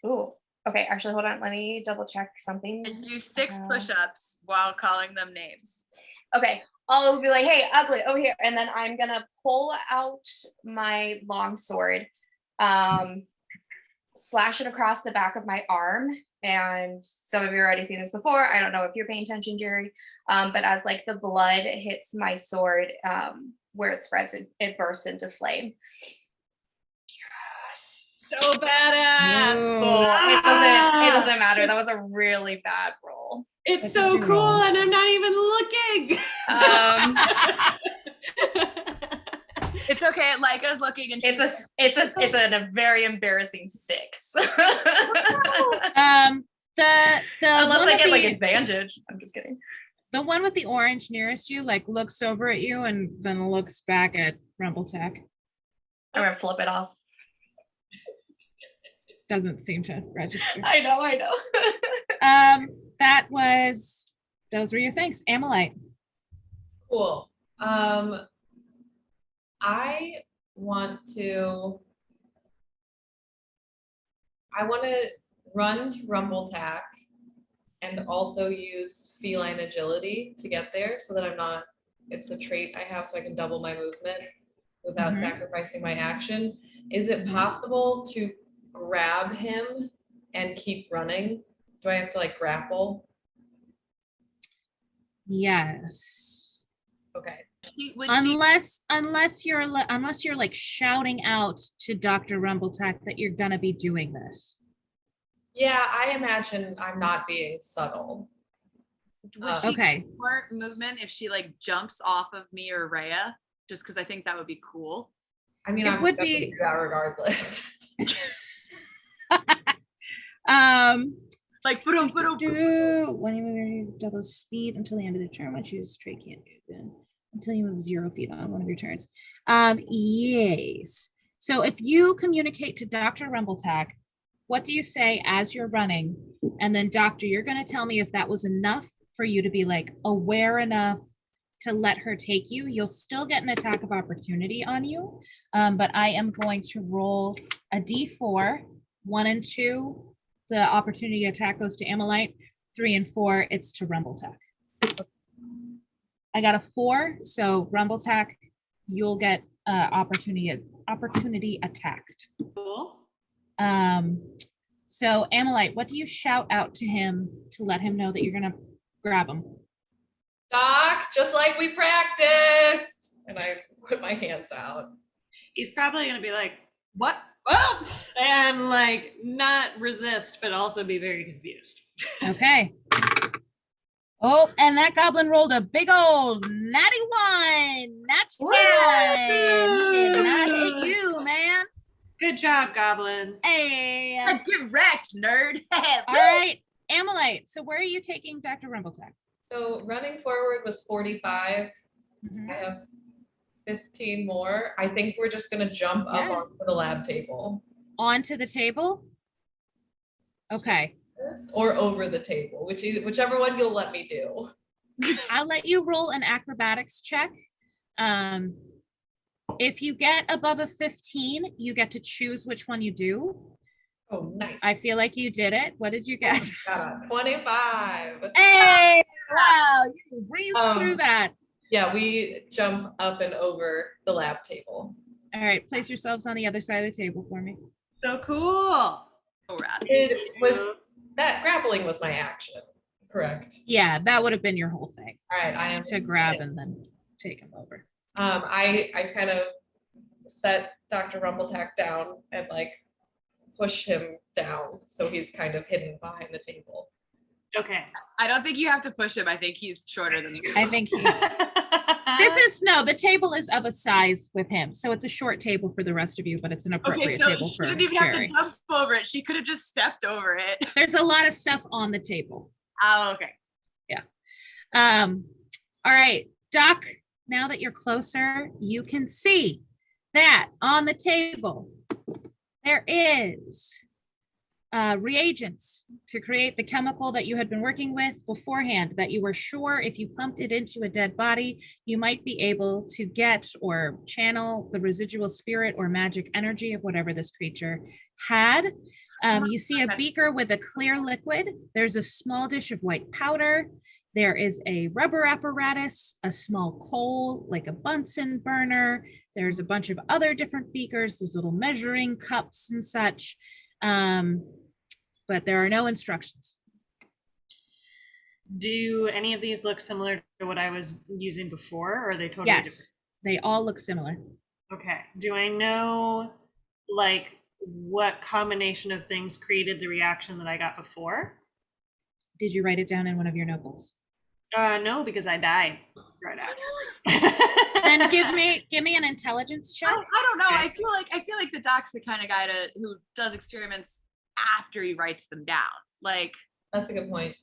Ooh. Okay, actually, hold on. Let me double check something. And do 6 push-ups while calling them names. Okay, I'll be like, "Hey, ugly, over here," and then I'm gonna pull out my long sword, slash it across the back of my arm. And some of you already seen this before. I don't know if you're paying attention, Jerry. But as like the blood hits my sword, where it spreads, it bursts into flame. So badass. Ooh. It doesn't matter. That was a really bad roll. It's What so did you cool, roll? and I'm not even looking. It's okay. Leica's looking, and she's It's a very embarrassing 6. The Unless one I with get like the- advantage. I'm just kidding. the one with the orange nearest you like looks over at you and then looks back at Rumbletech. I'm gonna flip it off. Doesn't seem to register. I know. Those were your things. Amalite. Cool. I want to run to Rumbletak and also use feline agility to get there so that it's a trait I have so I can double my movement without Mhm. sacrificing my action. Is it possible to grab him and keep running? Do I have to like grapple? Yes. Okay. Unless you're like shouting out to Dr. Rumbletack that you're gonna be doing this. Yeah, I imagine I'm not being subtle. Would she Okay. get more movement if she like jumps off of me or Rhea? Just because I think that would be cool. I mean, It I'm would gonna be- do that regardless. Like, When you move, double speed until the end of the turn. Once you use straight, can't move in until you move 0 feet on one of your turns. Yes. So if you communicate to Dr. Rumbletack, what do you say as you're running? And then, Doctor, you're going to tell me if that was enough for you to be like aware enough to let her take you. You'll still get an attack of opportunity on you, but I am going to roll a d4, 1 and 2. The opportunity attack goes to Amalite. 3 and 4, it's to Rumbletack. I got a 4, so Rumbletack, you'll get opportunity attacked. Cool. So Amalite, what do you shout out to him to let him know that you're gonna grab him? Doc, just like we practiced. And I put my hands out. He's probably gonna be like, what? Oh! And like not resist, but also be very confused. Okay. Oh, and that goblin rolled a big old natty 1. That's 10. He did not hit you, man. Good job, Goblin. Hey. get wrecked, nerd. All right, Amalite. So where are you taking Dr. Rumbletack? So running forward was 45. Mhm. I have 15 more. I think we're just gonna jump up Yeah. onto the lab table. Onto the table? Okay. Or over the table, whichever one you'll let me do. I'll let you roll an acrobatics check. If you get above a 15, you get to choose which one you do. Oh, nice. I feel like you did it. What did you get? Got a 25. Hey, wow, you breezed through that. Yeah, we jump up and over the lab table. All right, place yourselves on the other side of the table for me. So cool. So rad. That grappling was my action, correct? Yeah, that would have been your whole thing. All right, I am To grab and then take him over. I kind of set Dr. Rumbletack down and like push him down so he's kind of hidden behind the table. Okay. I don't think you have to push him. I think he's shorter than you. I think the table is of a size with him. So it's a short table for the rest of you, but it's an Okay, appropriate so table she for didn't even have to Jerry. jump over it. She could have just stepped over it. There's a lot of stuff on the table. Oh, okay. All right, Doc, now that you're closer, you can see that on the table, there is reagents to create the chemical that you had been working with beforehand, that you were sure if you pumped it into a dead body, you might be able to get or channel the residual spirit or magic energy of whatever this creature had. You see a beaker with a clear liquid. There's a small dish of white powder. There is a rubber apparatus, a small coal, like a Bunsen burner. There's a bunch of other different beakers. There's little measuring cups and such. But there are no instructions. Do any of these look similar to what I was using before, or are they totally different? Yes, they all look similar. Okay. Do I know like what combination of things created the reaction that I got before? Did you write it down in one of your notebooks? No, because I died right after. Then give me an intelligence check. I don't know. Okay. I feel like the doc's the kind of guy who does experiments after he writes them down. Like That's a good point.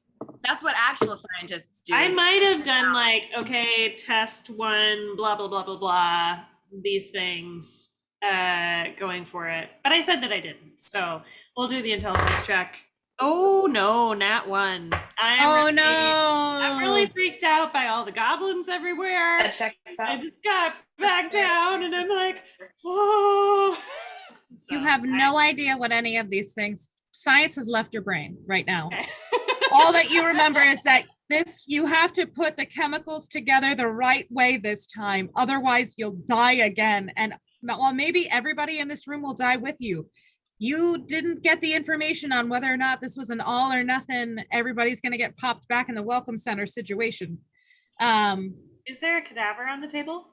that's what actual scientists do. I is might they have write done down. like, okay, test 1, blah, blah, blah, blah, blah, these things, going for it. But I said that I didn't. So we'll do the intelligence check. Oh no, nat 1. I'm really freaked out by all the goblins everywhere. That checks I out. just got back down and I'm like, oh. You So have no idea what any of these things. Science has left your brain right now. Okay. All that you remember is that you have to put the chemicals together the right way this time. Otherwise, you'll die again. And maybe everybody in this room will die with you. you didn't get the information on whether or not this was an all or nothing, everybody's going to get popped back in the welcome center situation. Is there a cadaver on the table?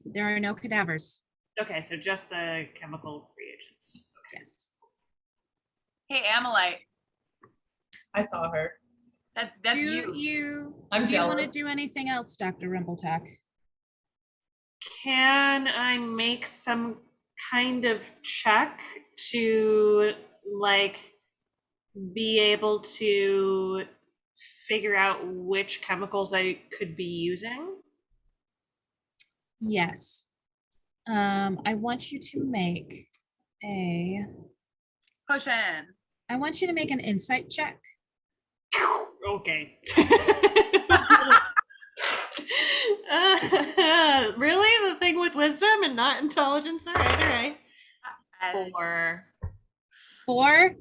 There are no cadavers. Okay, so just the chemical reagents. Okay. Yes. Hey, Amalite, I saw her. that's do you. you I'm do you want to jealous. do anything else, Dr. Rimbletack? Can I make some kind of check to like be able to figure out which chemicals I could be using? Yes. I want you to make a Potion. I want you to make an insight check. Okay. Really? The thing with wisdom and not intelligence? All right. And 4. 4.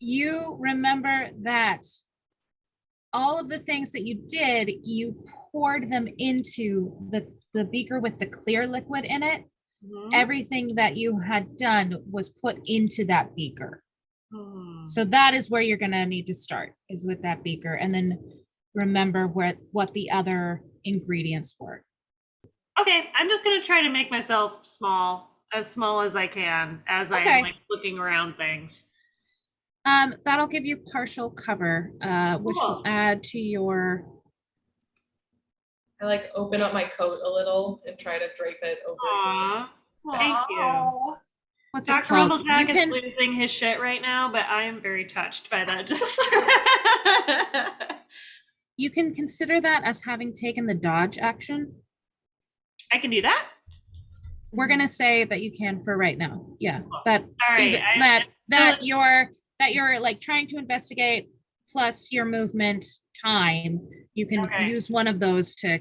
You remember that all of the things that you did, you poured them into the beaker with the clear liquid in it. Mhm. Everything that you had done was put into that beaker. Hmm. So that is where you're going to need to start, is with that beaker, and then remember what the other ingredients were. Okay, I'm just gonna try to make myself small as I can, as I Okay. am like looking around things. That'll give you partial cover, which will Cool. add to your. I like open up my coat a little and try to drape it over. Aww, thank you. Oh, What's it Dr. called? Rumblejack You is can losing his shit right now, but I am very touched by that gesture. you can consider that as having taken the dodge action. I can do that. We're gonna say that you can for right now. Yeah, that All right. even- I'm that still- you're like trying to investigate plus your movement time. You can Okay. use one of those to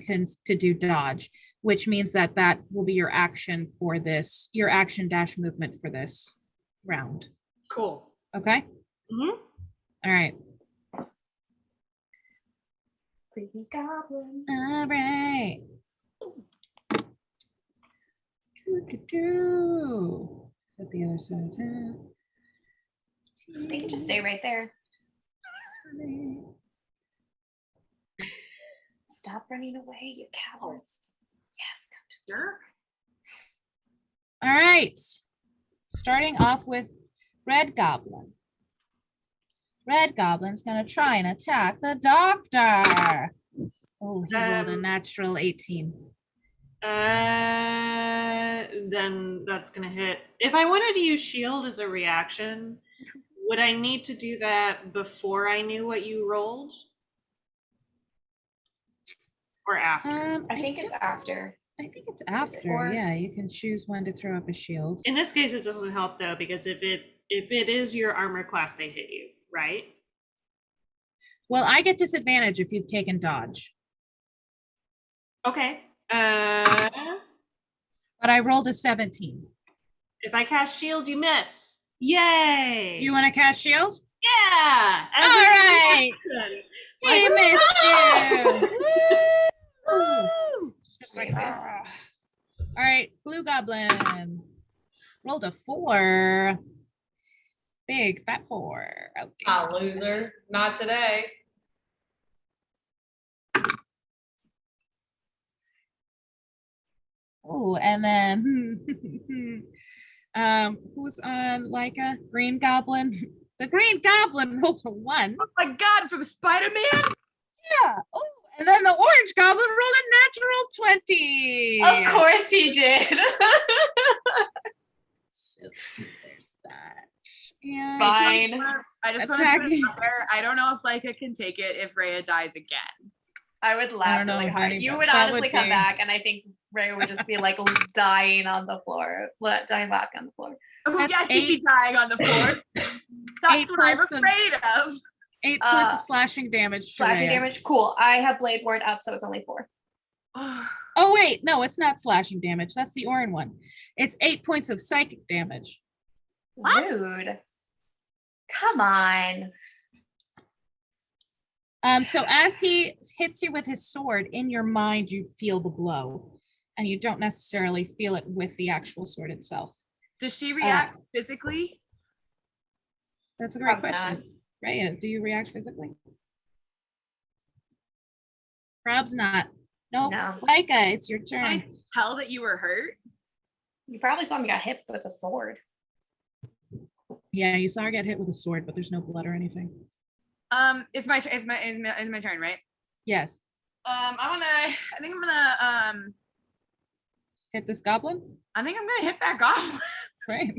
do dodge, which means that will be your action for this, your action dash movement for this round. Cool. Okay. Mhm. All right. Creepy goblins. All right. At the other side of town. They can just stay right there. Stop running away, you cowards. Yes, jerk. All right. Starting off with Red Goblin. Red Goblin's gonna try and attack the doctor. Oh, he rolled a natural 18. Then that's gonna hit. If I wanted to use shield as a reaction, would I need to do that before I knew what you rolled? Or after? I think it's after. I think it's after. Or- Yeah, you can choose when to throw up a shield. In this case, it doesn't help though, because if it is your armor class, they hit you, right? Well, I get disadvantage if you've taken dodge, Okay. but I rolled a 17. If I cast shield, you miss. Yay! Do you want to cast shield? Yeah. All right. Action. He missed you. Woo! Just like Amazing. that. All right, Blue Goblin rolled a 4. Big fat 4. Okay. Ah, loser. Not today. Oh, and then who's on Leica? Green Goblin. The Green Goblin rolled a 1. Oh my God, from Spider-Man? Yeah. Oh, and then the Orange Goblin rolled a natural 20. Of course he did. So there's that. It's And fine. I just want to put Attacking. it out there. I don't know if Leica can take it if Rhea dies again. I would laugh know really if hard. any- You would that honestly would come be- back, and I think Ray would just be like dying on the floor, dying back on the floor. Oh, That's yeah, she'd be 8 dying on the floor. That's 8 what I'm points of- afraid of. 8 points of slashing damage. to Slashing Rhea. damage, cool. I have blade ward up, so it's only 4. Oh wait, no, it's not slashing damage. That's the Orin one. It's 8 points of psychic damage. What? Rude. Come on. So as he hits you with his sword, in your mind you feel the blow, and you don't necessarily feel it with the actual sword itself. Does she react physically? That's a great Probably question. Raya, do you react physically? Prob's not. Nope. No. Leica, it's your Can I turn. tell that you were hurt? You probably saw me get hit with a sword. Yeah, you saw her get hit with a sword, but there's no blood or anything. It's my turn, right? Yes. I think I'm gonna Hit this goblin? hit that goblin. Right.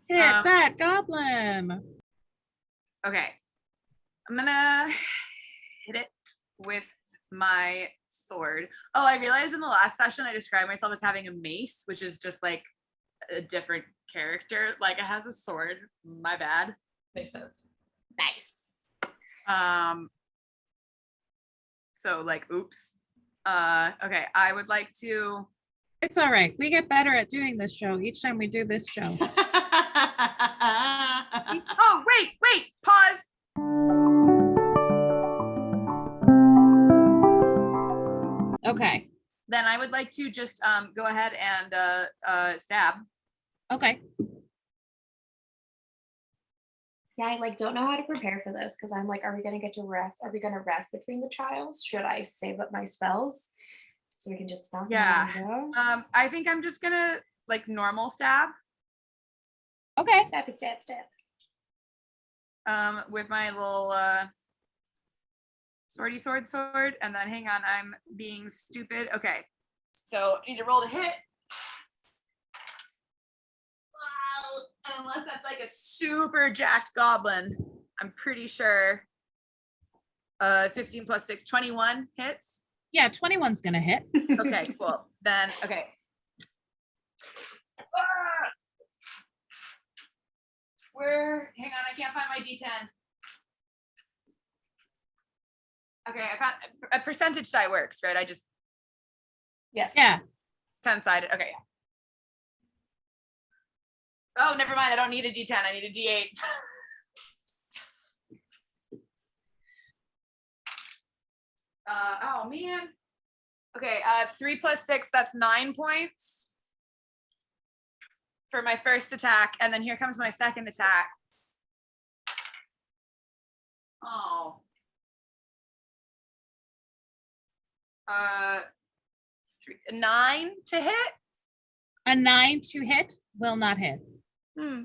Hit Um, that goblin. Okay. I'm gonna hit it with my sword. Oh, I realized in the last session I described myself as having a mace, which is just like a different character. Like it has a sword. My bad. Makes sense. Nice. So like oops. Okay, I would like to It's all right. We get better at doing this show each time we do this show. Oh, wait, pause. Okay. Then I would like to just go ahead and stab. Okay. Yeah, I like don't know how to prepare for this because I'm like, are we gonna get to rest? Are we gonna rest between the trials? Should I save up my spells so we can just knock them out and go? I think I'm just gonna like normal stab. Okay. Stab. With my little sword, and then hang on, I'm being stupid. Okay, so I need to roll to hit. Wow, unless that's like a super jacked goblin, I'm pretty sure. 15 plus 6, 21 hits. Yeah, 21's gonna hit. Okay, cool. Then okay. Where? Hang on, I can't find my D10. Okay, I found a percentage die works, right? I just Yes. Yeah. it's 10 sided. Okay. Oh, never mind. I don't need a D10. I need a D8. Oh man. Okay, 3 plus 6, that's 9 points for my first attack, and then here comes my second attack. Oh. 9 to hit. A 9 to hit will not hit. Hmm.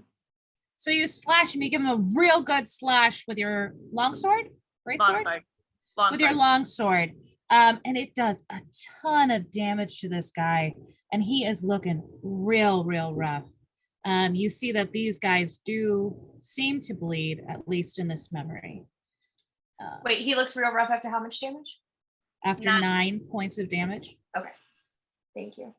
So you slash him, you give him a real good slash with your longsword? Great Long sword? sword. With your longsword. And it does a ton of damage to this guy. And he is looking real rough. You see that these guys do seem to bleed, at least in this memory. Wait, he looks real rough after how much damage? After 9. 9 points of damage. Thank you.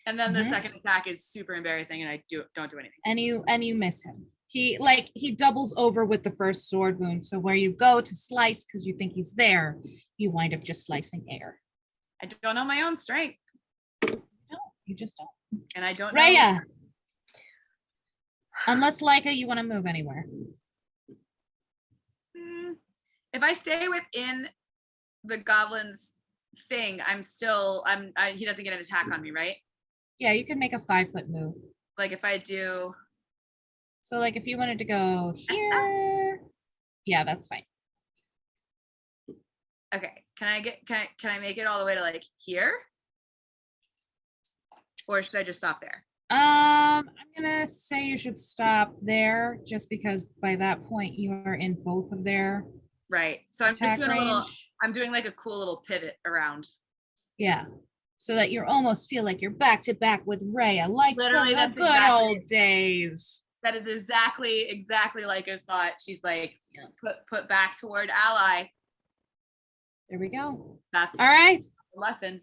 And then the Mhm. second attack is super embarrassing, and I don't do anything. And you miss him. He doubles over with the first sword wound. So where you go to slice because you think he's there, you wind up just slicing air. I don't know my own strength, No, you just don't. and I don't know. Raya. Unless Leica, you want to move anywhere. If I stay within the goblin's thing, he doesn't get an attack on me, right? Yeah, you can make a 5-foot move. Like if I do. So like if you wanted to go here, yeah, that's fine. Okay, can I make it all the way to like here? Or should I just stop there? I'm gonna say you should stop there just because by that point you are in both of their Right. So I'm just attack doing range. I'm doing like a cool little pivot around. Yeah. So that you almost feel like you're back to back with Raya, like Literally, the that's good exactly- old days. That is exactly like I thought. She's like put back toward ally. There we go. That's All right, the lesson.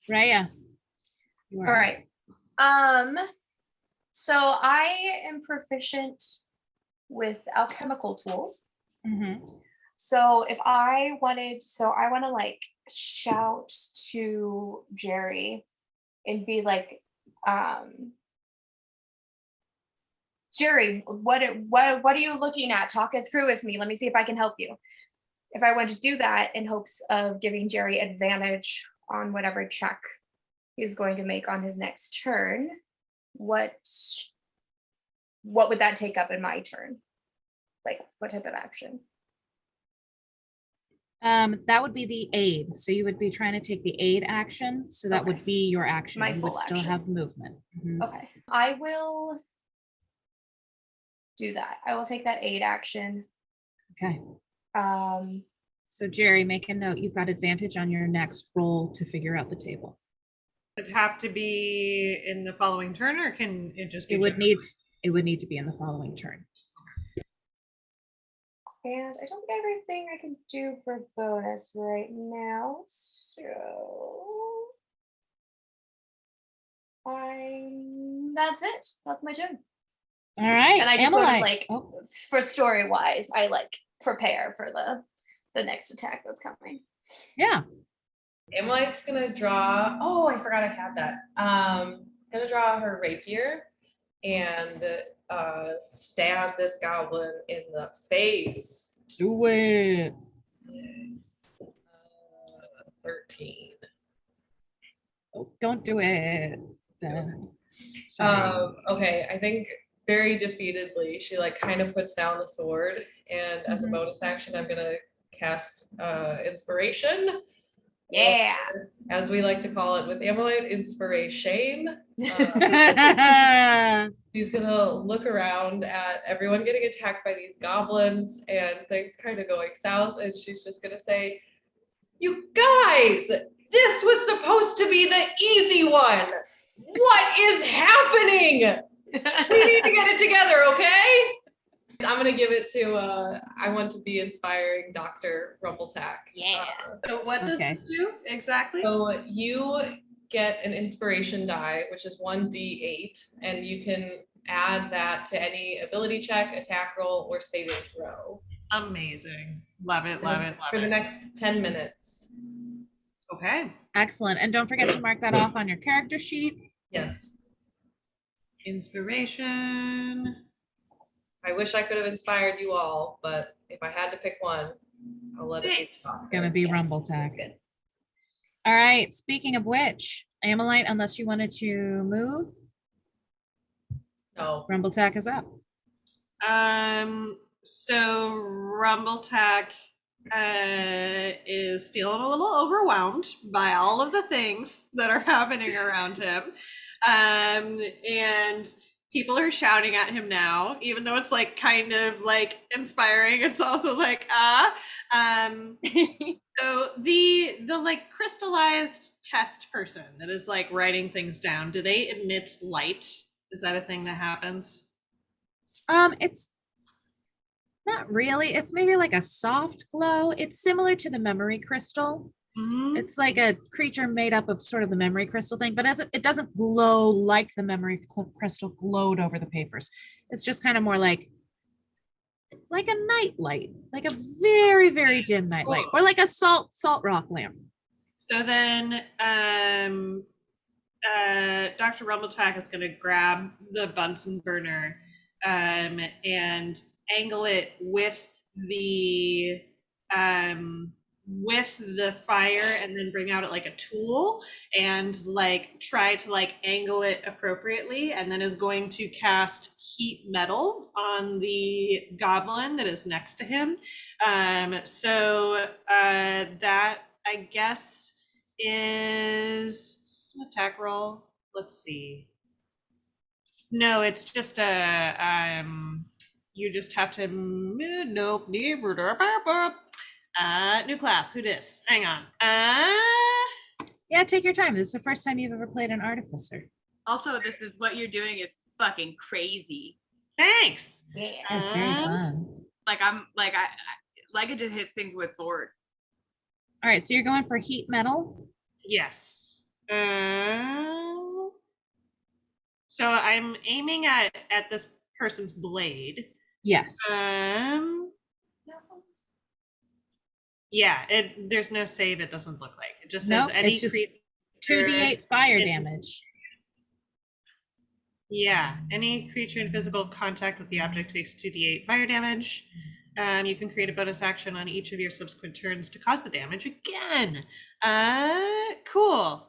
Raya. You All right. So I am proficient with alchemical tools. Mm-hmm. So if I want to like shout to Jerry and be like, Jerry, what are you looking at? Talk it through with me. Let me see if I can help you. If I want to do that in hopes of giving Jerry advantage on whatever check he's going to make on his next turn, what what would that take up in my turn? Like, what type of action? That would be the aid. So you would be trying to take the aid action. So that Okay. would be your action. My You would full still action. have movement. Mhm. Okay, I will do that. I will take that aid action. Okay. Um, So Jerry, make a note. You've got advantage on your next roll to figure out the table. Does it have to be in the following turn, or can it just be? It would need to be in the following turn. and I don't think everything I can do for bonus right now, so that's it. That's my turn. All right. And I just sort of Amalite. like, Oh, for story wise, I like prepare for the next attack that's coming. yeah. Amalite's gonna draw. Oh, I forgot I had that. Gonna draw her rapier and stab this goblin in the face. Do it. 13. Oh, don't do it. Then. Sorry. Okay, I think very defeatedly, she like kind of puts down the sword, and as a Mhm. bonus action, I'm gonna cast inspiration. Yeah. Or, as we like to call it with Amalite, inspiration. She's gonna look around at everyone getting attacked by these goblins and things kind of going south, and she's just gonna say, "You guys, this was supposed to be the easy one. What is happening? We need to get it together, okay?" I'm gonna give it to I want to be inspiring Dr. Rumbletack. Yeah. So what does Okay. this do exactly? So you get an inspiration die, which is 1d8, and you can add that to any ability check, attack roll, or saving throw Amazing. Love it, love it, love for the it. next 10 minutes. Okay. Excellent. And don't forget to mark that off on your character sheet. Yes. Inspiration. I wish I could have inspired you all, but if I had to pick one, I'll let it be. Thanks. Doctor. Gonna be Yes, Rumble that's Tack. good. All right. Speaking of which, Amalite, unless you wanted to move, No. Rumble Tack is up. So Rumbletack is feeling a little overwhelmed by all of the things that are happening around him. And people are shouting at him now, even though it's like kind of like inspiring. It's also like, so the like crystallized test person that is like writing things down, do they emit light? Is that a thing that happens? It's not really. It's maybe like a soft glow. It's similar to the memory crystal. Mhm. It's like a creature made up of sort of the memory crystal thing, but it doesn't glow like the memory crystal glowed over the papers. It's just kind of more like a night light, like a very, very dim night light, or like a salt rock lamp. So then Dr. Rumbletack is going to grab the Bunsen burner and angle it with the fire, and then bring out it like a tool and like try to like angle it appropriately, and then is going to cast heat metal on the goblin that is next to him. So that I guess is an attack roll. Let's see. No, it's just a you just have to nope. New class. Who dis? Hang on. Yeah, take your time. This is the first time you've ever played an artificer. Also, this is what you're doing is fucking crazy. Thanks. Yeah. It's very fun. Like I like it just hits things with sword. All right, so you're going for heat metal. Yes. So I'm aiming at this person's blade. Yes. Yeah, there's no save. It doesn't look like it. Just says Nope, any it's just creature. 2d8 fire in- damage. Yeah, any creature in physical contact with the object takes 2d8 fire damage. You can create a bonus action on each of your subsequent turns to cause the damage again. Cool.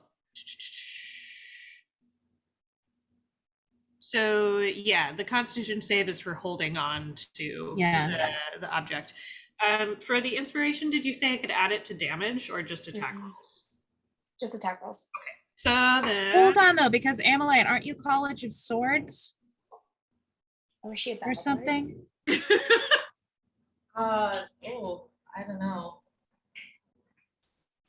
So yeah, the Constitution save is for holding on to the object. For the inspiration, did you say I could add it to damage or just attack rolls? Just attack rolls. So then Hold on though, because Amalite, aren't you College of Swords Or is she a or something? I don't know.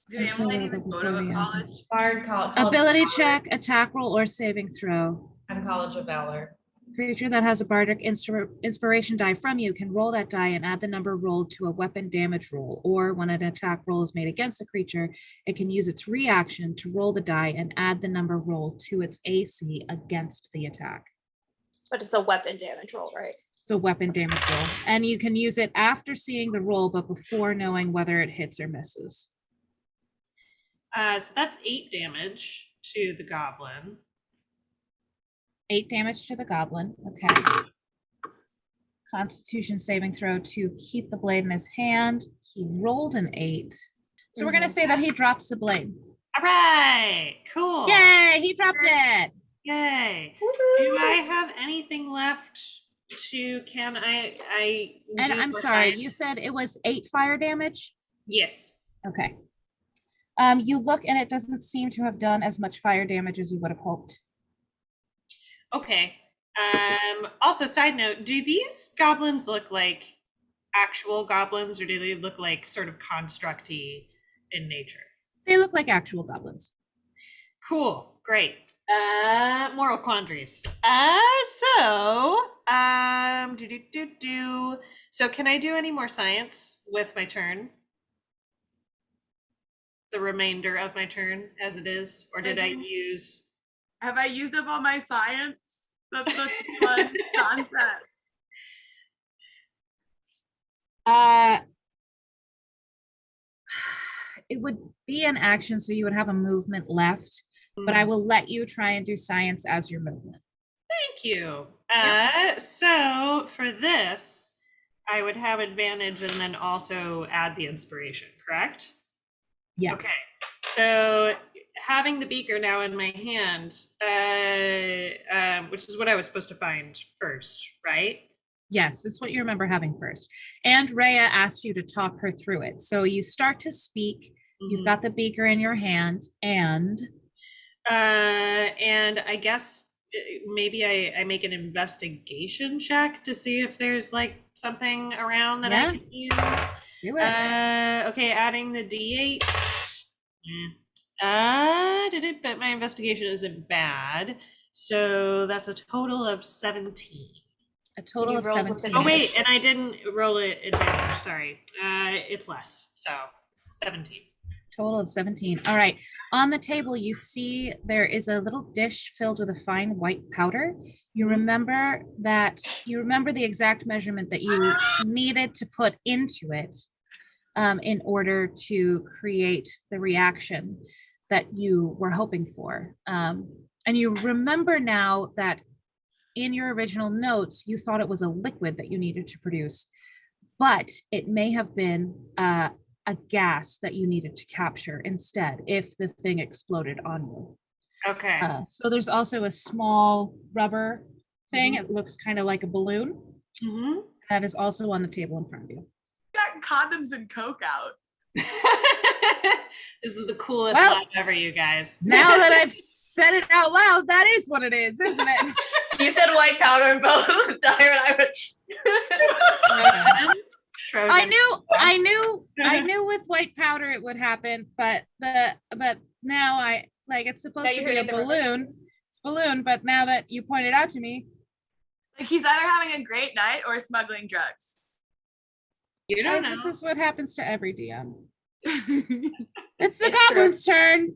Did Emily even go to a college? Bard College. Ability check, attack roll, or saving throw. I'm College of Valor. Creature that has a bardic inspiration die from you can roll that die and add the number rolled to a weapon damage roll. Or when an attack roll is made against the creature, it can use its reaction to roll the die and add the number rolled to its AC against the attack. But it's a weapon damage roll, right? So weapon damage roll. And you can use it after seeing the roll, but before knowing whether it hits or misses. So that's 8 damage to the goblin. 8 damage to the goblin. Okay. Constitution saving throw to keep the blade in his hand. He rolled an 8. So we're going to say that he drops the blade. All right, cool. Yay, he dropped it. Yay. Do I have anything left to, can I And do I'm more sorry, science? you said it was 8 fire damage? Yes. Okay. You look and it doesn't seem to have done as much fire damage as you would have hoped. Okay. Also, side note, do these goblins look like actual goblins or do they look like sort of construct-y in nature? They look like actual goblins. Cool, great. Moral quandaries. So can I do any more science with my turn? The remainder of my turn as it is, or did I use? Have I used up all my science? That's such a fun concept. It would be an action, so you would have a movement left, but I will let you try and do science as your movement. Thank you. So for this, I would have advantage and then also add the inspiration, correct? Yes. Okay. So having the beaker now in my hand, which is what I was supposed to find first, right? Yes, it's what you remember having first. And Rhea asked you to talk her through it. So you start to speak. You've got the beaker in your hand, and I guess maybe I make an investigation check to see if there's like something around that I can use. Do it. Okay, adding the D8. But my investigation isn't bad. So that's a total of 17. A total of 17. Oh wait, and I didn't roll it advantage, sorry. It's less, so 17. Total of 17. All right. On the table, you see there is a little dish filled with a fine white powder. You remember the exact measurement that you needed to put into it in order to create the reaction that you were hoping for. And you remember now that in your original notes, you thought it was a liquid that you needed to produce, but it may have been a gas that you needed to capture instead if the thing exploded on you. Okay. So there's also a small rubber thing. It looks kind of like a balloon. That is also on the table in front of you. Got condoms and Coke out. This is the coolest live ever, you guys. Now that I've said it out loud, that is what it is, isn't it? You said white powder and both Dier and I would. I knew with white powder it would happen, but now I like it's supposed to be a balloon. It's a balloon, but now that you pointed out to me, like he's either having a great night or smuggling drugs. You don't know. This is what happens to every DM. It's the goblin's turn.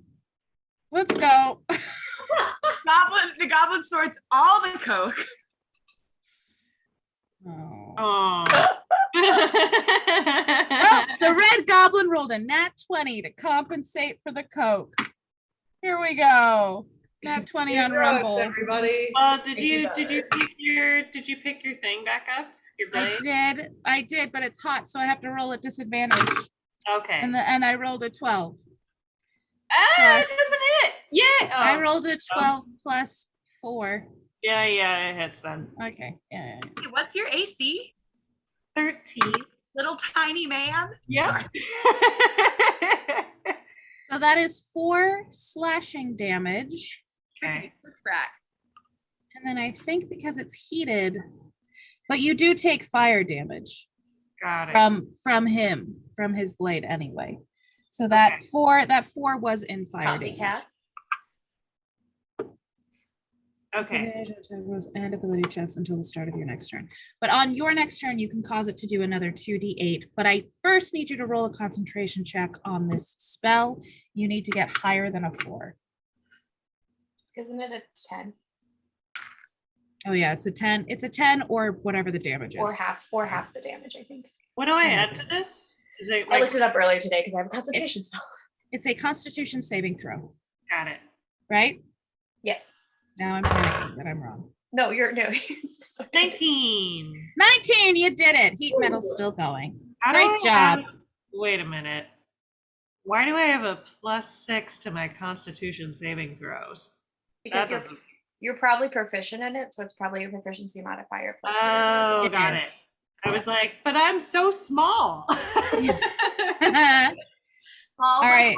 Let's go. The goblin sorts all the Coke. Oh. Well, the red goblin rolled a nat 20 to compensate for the Coke. Here we go. Nat 20 on Rumble. Everybody. Did you pick your thing back up? Your blade? I did, but it's hot, so I have to roll at disadvantage. Okay. And I rolled a 12. This isn't it. Yeah. I rolled a 12 plus 4. Yeah, it hits then. Okay. Yeah. Hey, what's your AC? 13. Little tiny man. Yep. Sorry. So that is 4 slashing damage. Okay. Crack. And then I think because it's heated, but you do take fire damage Got it. from him, from his blade anyway. So that Okay. 4 was in fire Copycat. damage. Okay. Disadvantage on attack rolls and ability checks until the start of your next turn. But on your next turn, you can cause it to do another 2d8. But I first need you to roll a concentration check on this spell. You need to get higher than a 4. Isn't it a 10? Oh yeah, it's a 10. It's a 10 or whatever the damage is. Or half the damage, I think. What do I add to this? Is it I like, looked it up earlier today because I have a concentration spell. It's a Constitution saving throw, got it. right? Yes. Now I'm panicking that I'm wrong. No. 19. 19, you did it. Heat metal's still going. How do Great I job. have- wait a minute. Why do I have a +6 to my Constitution saving throws? Because That doesn't- you're probably proficient in it, so it's probably your proficiency modifier plus yours. Oh, It got is. it. I was like, but I'm so small. All right.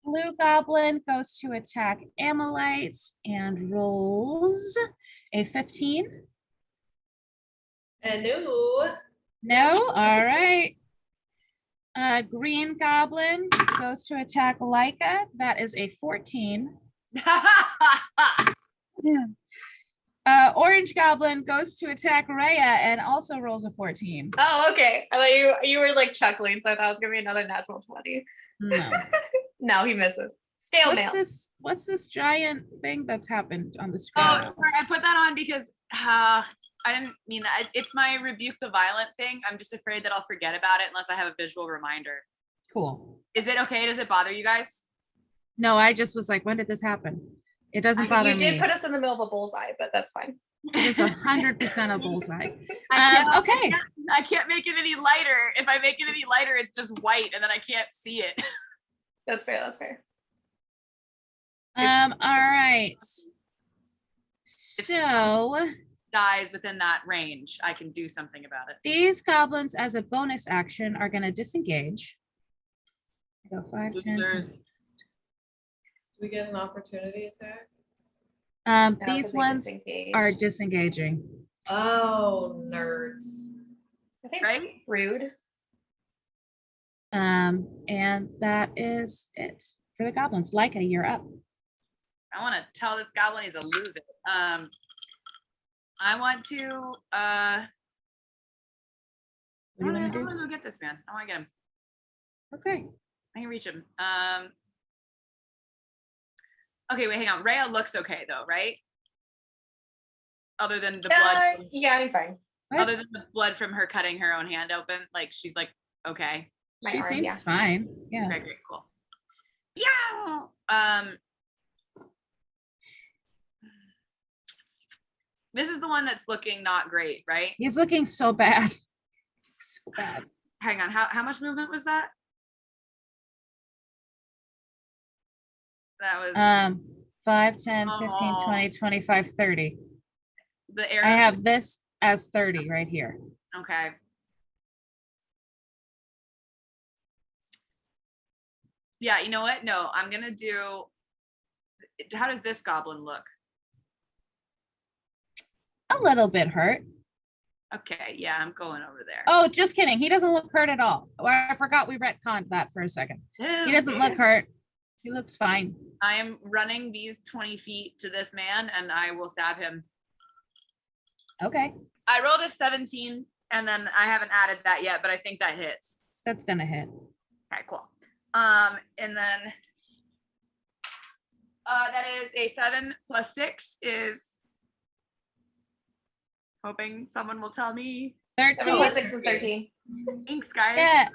Blue Goblin goes to attack Amalite and rolls a 15. No. No, all right. Green Goblin goes to attack Leica. That is a 14. Yeah. Orange Goblin goes to attack Rhea and also rolls a 14. Oh, okay. I thought you were like chuckling, so I thought it was gonna be another natural 20. No. No, he misses. Stale mail. What's this giant thing that's happened on the screen? Oh, sorry. I put that on because I didn't mean that. It's my rebuke the violent thing. I'm just afraid that I'll forget about it unless I have a visual reminder. Cool. Is it okay? Does it bother you guys? No, I just was like, when did this happen? It doesn't bother You me. did put us in the middle of a bullseye, but that's fine. It is 100% a bullseye. Okay. Okay. I can't make it any lighter. If I make it any lighter, it's just white and then I can't see it. That's fair. That's fair. All right. So Dies within that range. I can do something about it. these goblins, as a bonus action, are going to disengage. Go 5, 10. Losers. Do we get an opportunity attack? Now, 'cause These they ones disengage. are disengaging. Oh, nerds. I think Right? rude. And that is it for the goblins. Leica, you're up. I want to tell this goblin he's a loser. I want to What do you want to I do? want to go get this man. I want to get him. Okay. I can reach him. Okay, wait, hang on. Rhea looks okay though, right? Other than the blood. Yeah, I'm fine. Other than the blood from her cutting her own hand open, like she's like okay. My She arm, seems yeah. fine. Yeah. Okay, great, cool. Yeah. This is the one that's looking not great, right? He's looking so bad. So bad. Hang on. How much movement was that? That was 5, 10, 15, Oh. 20, 25, 30. the arrow. I have this as 30 right here. Okay. Yeah, you know what? No, I'm gonna do. How does this goblin look? A little bit hurt. Okay, yeah, I'm going over there. Oh, just kidding. He doesn't look hurt at all. Oh, I forgot we retconned that for a second. He doesn't look hurt. He looks fine. I am running these 20 feet to this man and I will stab him. Okay. I rolled a 17 and then I haven't added that yet, but I think that hits. That's going to hit. Okay, cool. And then that is a 7 plus 6 is hoping someone will tell me. 7 13. plus 6 and 13. Thanks, guys. Yeah.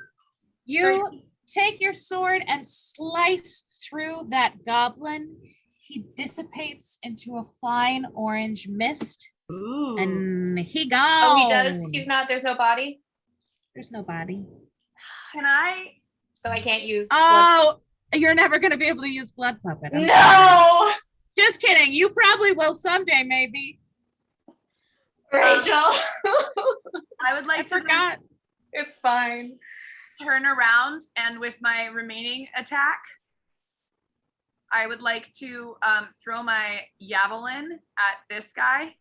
You take your sword and slice through that goblin. He dissipates into a fine orange mist. Ooh. And he goes. Oh, he does. He's not. There's no body, There's no body. Can I? so I can't use. Oh, you're never going to be able to use blood puppet. I'm sorry. No. Just kidding. You probably will someday, maybe. Rachel. I would I like to then forgot. It's fine. turn around and with my remaining attack, I would like to throw my javelin at this guy.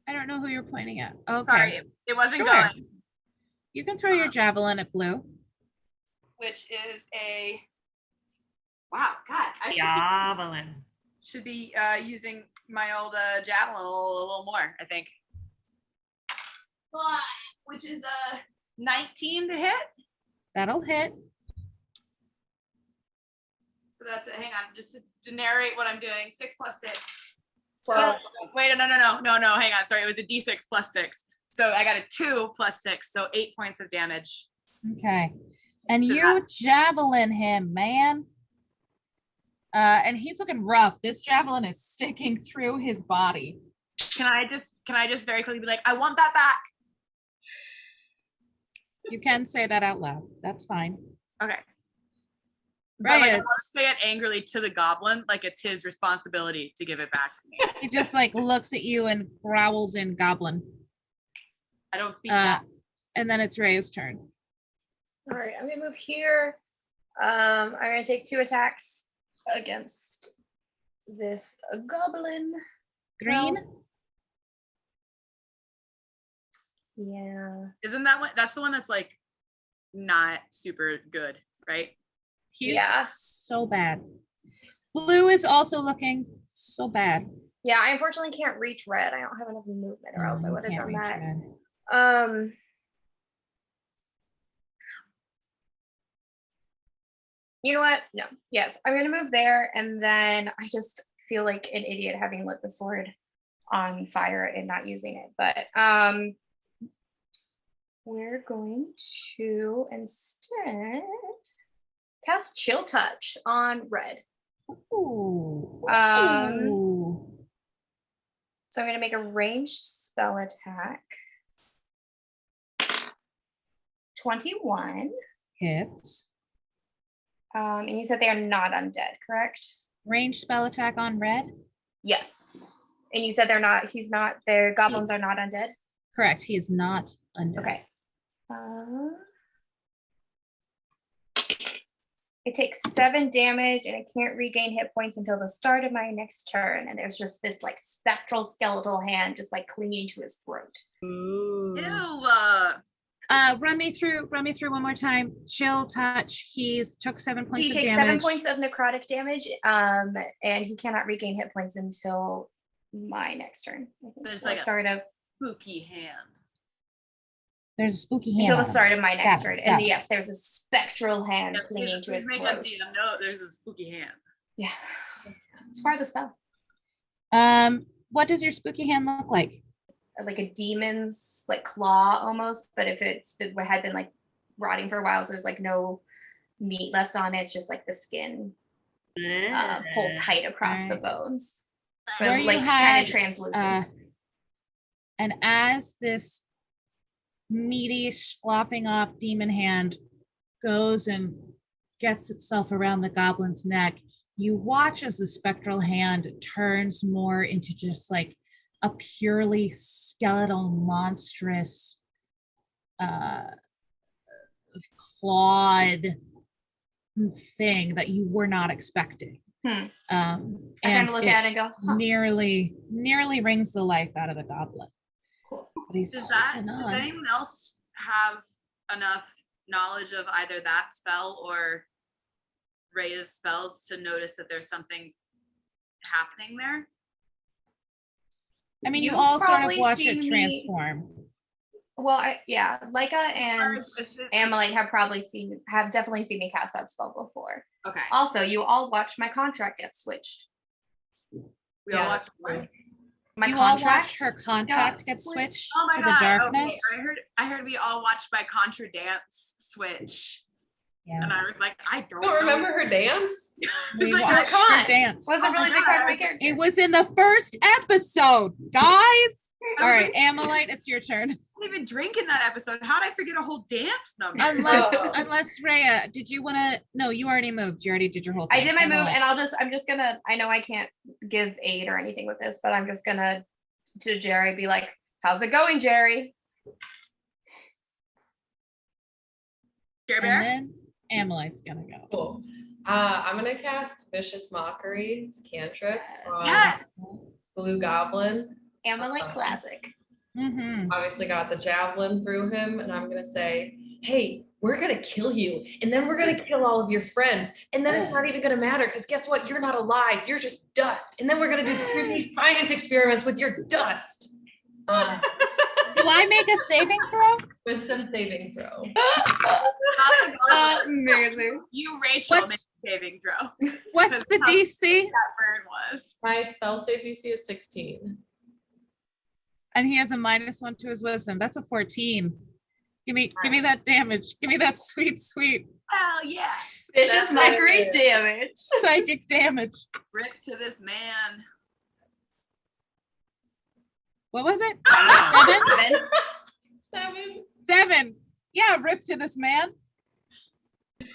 I don't know who you're pointing at. Okay. Sorry, it wasn't Sure. going. You can throw your javelin at Blue. Which is a wow. God, I should be using my old javelin a little more. I think. Which is a 19 to hit. That'll hit. So that's it. Hang on, just to narrate what I'm doing. 6 plus 6. Well, Wait, no. Hang on. Sorry, it was a D6 plus 6. So I got a 2 plus 6, so 8 points of damage. Okay. And So you javelin him, man. And he's looking rough. This javelin is sticking through his body. Can I just very quickly be like, I want that back? You can say that out loud. That's fine. Okay. Right. But like, I want to say it angrily to the goblin, like it's his responsibility to give it back to me. He just like looks at you and growls in Goblin. I don't speak that. And then it's Ray's turn. all right, I'm gonna move here. I'm gonna take 2 attacks against this goblin. Green. Yeah. Isn't that one? That's the one that's like not super good, right? He's Yeah. so bad. Blue is also looking so bad. Yeah, I unfortunately can't reach red. I don't have enough movement, or else I You would have can't done reach that. red. You know what? No. Yes, I'm gonna move there, and then I just feel like an idiot having lit the sword on fire and not using it. But we're going to instead cast Chill Touch on red. Ooh. Ooh. So I'm gonna make a ranged spell attack. 21. Hits. And you said they are not undead, correct? Range spell attack on red. Yes. And you said they're not, their goblins are not undead? Correct. He is not undead. Okay. It takes 7 damage and I can't regain hit points until the start of my next turn. And there's just this like spectral skeletal hand just like clinging to his throat. Ooh. Ew. Run me through one more time. Chill touch. He's took 7 points He of takes damage. 7 points of necrotic damage, and he cannot regain hit points until my next turn. There's Or like a start of spooky hand. There's a spooky hand. until the on him. start of my next Got it, turn. got And it. yes, there's a spectral hand Yes, clinging to please his make throat. up DM. No, there's a spooky hand. Yeah, it's part of the spell. What does your spooky hand look like? Like a demon's like claw almost, but if it had been like rotting for a while, so there's like no meat left on it, it's just like the skin pulled tight across the Alright. bones, Where but you like kind had, of translucent. And as this meaty, sloughing off demon hand goes and gets itself around the goblin's neck, you watch as the spectral hand turns more into just like a purely skeletal, monstrous, clawed thing that you were not expecting. I And kind of look it at it and go, huh. nearly wrings the life out of the goblin. Cool. But he's Does holding on. anyone else have enough knowledge of either that spell or Rhea's spells to notice that there's something happening there? I mean, you You've all sort of probably watch seen it me- transform. Well, Leica and Is it- Amalite have definitely seen me cast that spell before. Okay. Also, you all watched my contract get switched. We all Yeah, watched that's one. true. My You all contract. watched her contract got get switched. switched Oh my to god. the darkness. Okay. I heard we all watched my contra dance switch. Yeah. And I was like, I don't I don't know. remember her dance. We It's like, watched come her on. dance. Was a Oh my really big God, part I of my was- character. It was in the first episode, guys. All right, Amalite, it's your turn. didn't even drink in that episode. How did I forget a whole dance number? Unless Rhea, did you want to? No, you already moved. You already did your whole thing. I did my move, Emily. and I'm just gonna. I know I can't give aid or anything with this, but I'm just gonna to Jerry be like, "How's it going, Jerry?" Care And Bear? then Amalite's gonna go. Cool. I'm gonna cast Vicious Mockery. It's cantrip on Yes. Blue Goblin. Amalite classic. Mm-hmm. Obviously got the javelin through him, and I'm gonna say, hey, we're gonna kill you, and then we're gonna kill all of your friends, and then it's not even gonna matter, because guess what? You're not alive, you're just dust, and then we're gonna do 3D science experiments with your dust. Do I make a saving throw? Wisdom saving throw. Amazing. You, Rachel, What's- make a saving throw. What's the How- DC? That burn was. My spell save DC is 16. And he has a -1 to his wisdom. That's a 14. Give me that damage. Give me that sweet Hell yes. Vicious That's mockery it. damage. psychic damage. Rip to this man. What was it? Wow. 7? 7. 7. Yeah, rip to this man.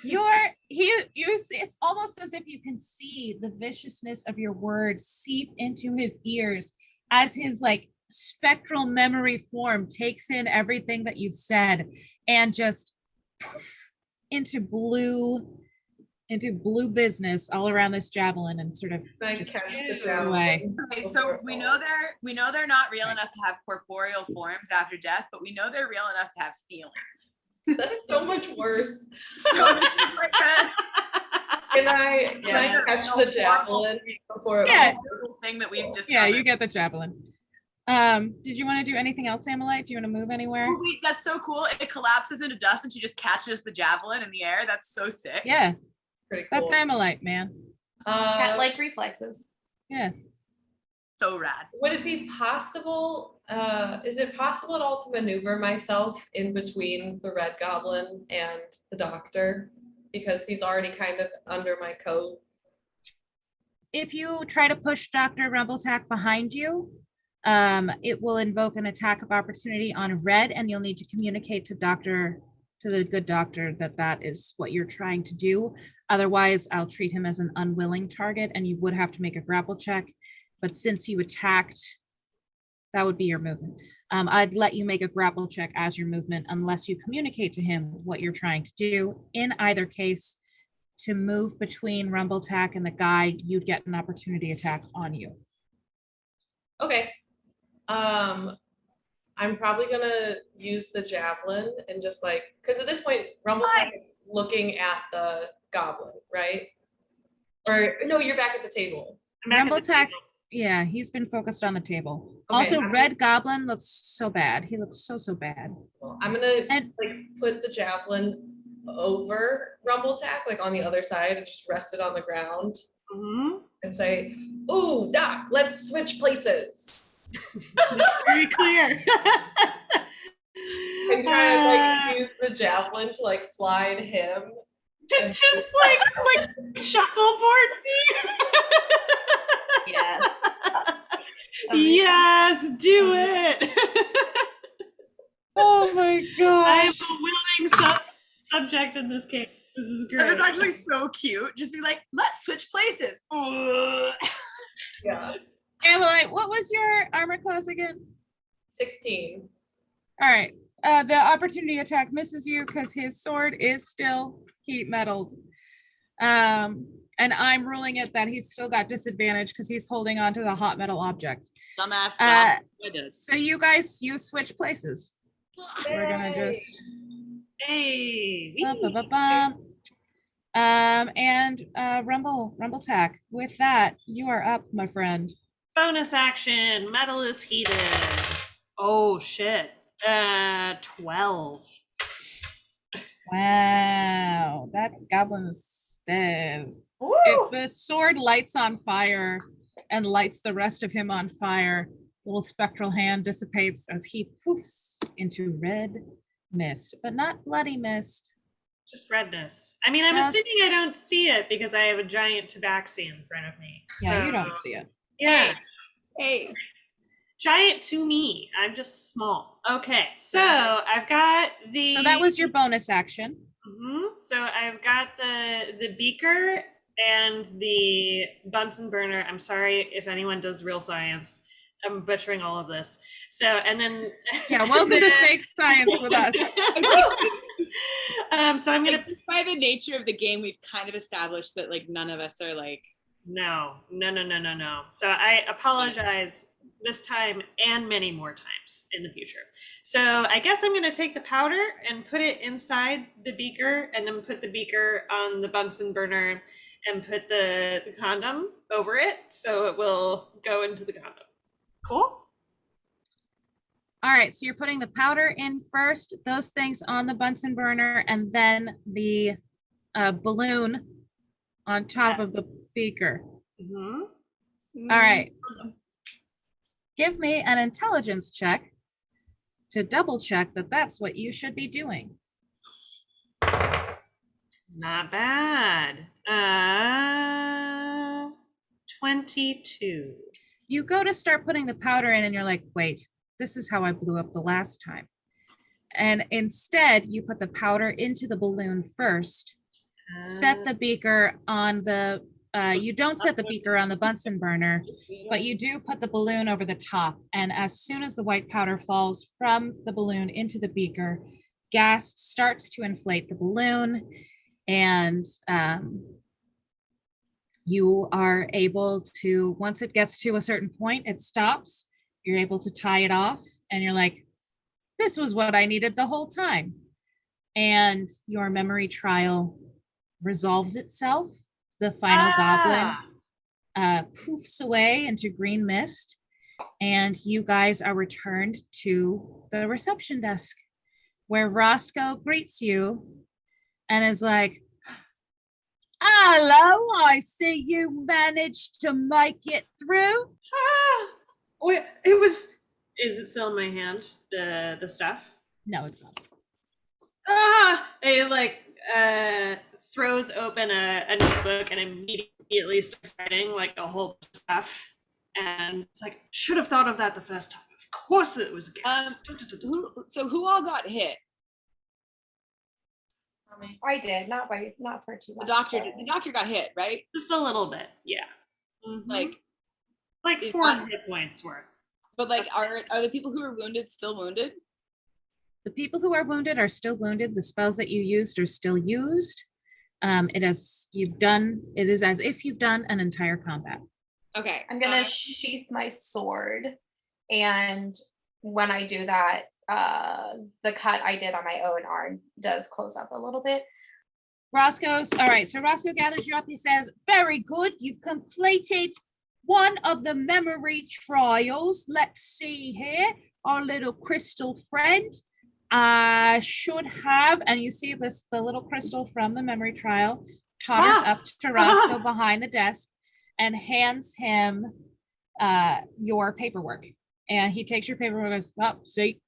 You see, it's almost as if you can see the viciousness of your words seep into his ears as his like spectral memory form takes in everything that you've said and just poof, into blue business all around this javelin and sort of I just cast the away. javelin. Okay, so we know they're not real enough to have corporeal forms after death, but we know they're real enough to have feelings. That's so much worse. So it's like a Can I Yeah. catch the javelin before it Yeah. whole thing that we've discovered. Yeah, you get the javelin. Did you want to do anything else, Amalite? Do you want to move anywhere? Oh, wait, that's so cool. It collapses into dust and she just catches the javelin in the air. That's so sick. Yeah, Pretty cool. that's Amalite, man. Cat-like reflexes. Yeah. So rad. Would it be possible, is it possible at all to maneuver myself in between the red goblin and the doctor? Because he's already kind of under my coat. If you try to push Dr. Rumbletack behind you, it will invoke an attack of opportunity on red, and you'll need to communicate to the good doctor that is what you're trying to do. Otherwise, I'll treat him as an unwilling target, and you would have to make a grapple check. But since you attacked, that would be your movement. I'd let you make a grapple check as your movement unless you communicate to him what you're trying to do. In either case, to move between Rumbletack and the guy, you'd get an opportunity attack on you. Okay. I'm probably gonna use the javelin and just like, because at this point, Rumbletack is looking at the goblin, right? Or no, you're back at the table. Rumbletack, yeah, he's been focused on the table. Okay, Also, I'm- Red Goblin looks so bad. He looks so bad. Well, I'm gonna And- like put the javelin over Rumbletack, like on the other side, and just rest it on the ground Mhm. and say, "Ooh, Doc, let's switch places." Very clear. And try to like use the javelin to like slide him. To just like shuffleboard me. Yes. Yes, do it. Oh my I am gosh. a willing subject in this case. This is great. It's actually so cute. Just be like, let's switch places. Ugh. Yeah. Amalite, what was your armor class again? 16. All right. The opportunity attack misses you because his sword is still heat metalled. And I'm ruling it that he's still got disadvantage because he's holding on to the hot metal object. Dumbass. Uh, I did. So you guys, you switch places. We're gonna just Hey. bum, bum, bum, bum. And Rumbletack. With that, you are up, my friend. Bonus action. Metal is heated. Oh shit. 12. Wow, that goblin's dead. Woo! If the sword lights on fire and lights the rest of him on fire, little spectral hand dissipates as he poofs into red mist, but not bloody mist. Just redness. I mean, I'm Just- assuming I don't see it because I have a giant tabaxi in front of me. Yeah, So, you don't see it. Yeah. Hey, Giant to me. I'm just small. Okay, so I've got the. So that was your bonus action. So I've got the beaker and the Bunsen burner. I'm sorry if anyone does real science. I'm butchering all of this. So and then Yeah, welcome to fake science with us. So I'm gonna just by the nature of the game, we've kind of established that like none of us are like no. So I apologize this time and many more times in the future. So I guess I'm gonna take the powder and put it inside the beaker, and then put the beaker on the Bunsen burner and put the condom over it, so it will go into the condom. Cool. All right, so you're putting the powder in first, those things on the Bunsen burner, and then the balloon on top of the beaker. All right. Give me an intelligence check to double check that that's what you should be doing. Not bad. 22. You go to start putting the powder in and you're like, wait, this is how I blew up the last time. And instead, you put the powder into the balloon first, set the beaker on the, you don't set the beaker on the Bunsen burner, but you do put the balloon over the top. And as soon as the white powder falls from the balloon into the beaker, gas starts to inflate the balloon, and you are able to, once it gets to a certain point, it stops. You're able to tie it off, and you're like, this was what I needed the whole time. And your memory trial resolves itself. The final goblin poofs away into green mist, and you guys are returned to the reception desk, where Roscoe greets you and is like, hello, I see you managed to make it through. Wait, it was. Is it still in my hand? The stuff? No, it's not. It like throws open a notebook and immediately starts writing like a whole bunch of stuff. And it's like, should have thought of that the first time. Of course it was gas. So who all got hit? I did, not for too The much. doctor got hit, right? Just a little bit, yeah. Like is 4 that- hit points worth. But like are the people who are wounded still wounded? The people who are wounded are still wounded. The spells that you used are still used. It is as if you've done an entire combat. Okay. I'm gonna sheath my sword, and when I do that, the cut I did on my own arm does close up a little bit. All right, so Roscoe gathers you up. He says, very good. You've completed one of the memory trials. Let's see here. Our little crystal friend should have, and you see the little crystal from the memory trial totters up to Roscoe behind the desk and hands him your paperwork. And he takes your paperwork and goes, oh, see,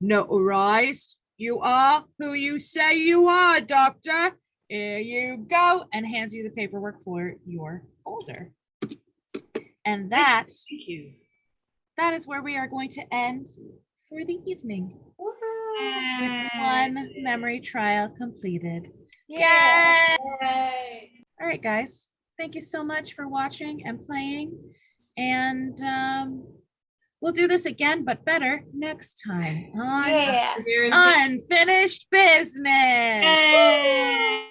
notarized. You are who you say you are, doctor. Here you go. And hands you the paperwork for your folder. And that is where we are going to end for the evening. With one memory trial completed. Yay! All right, guys. Thank you so much for watching and playing. And we'll do this again, but better next time on Unfinished Business.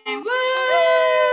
Woo!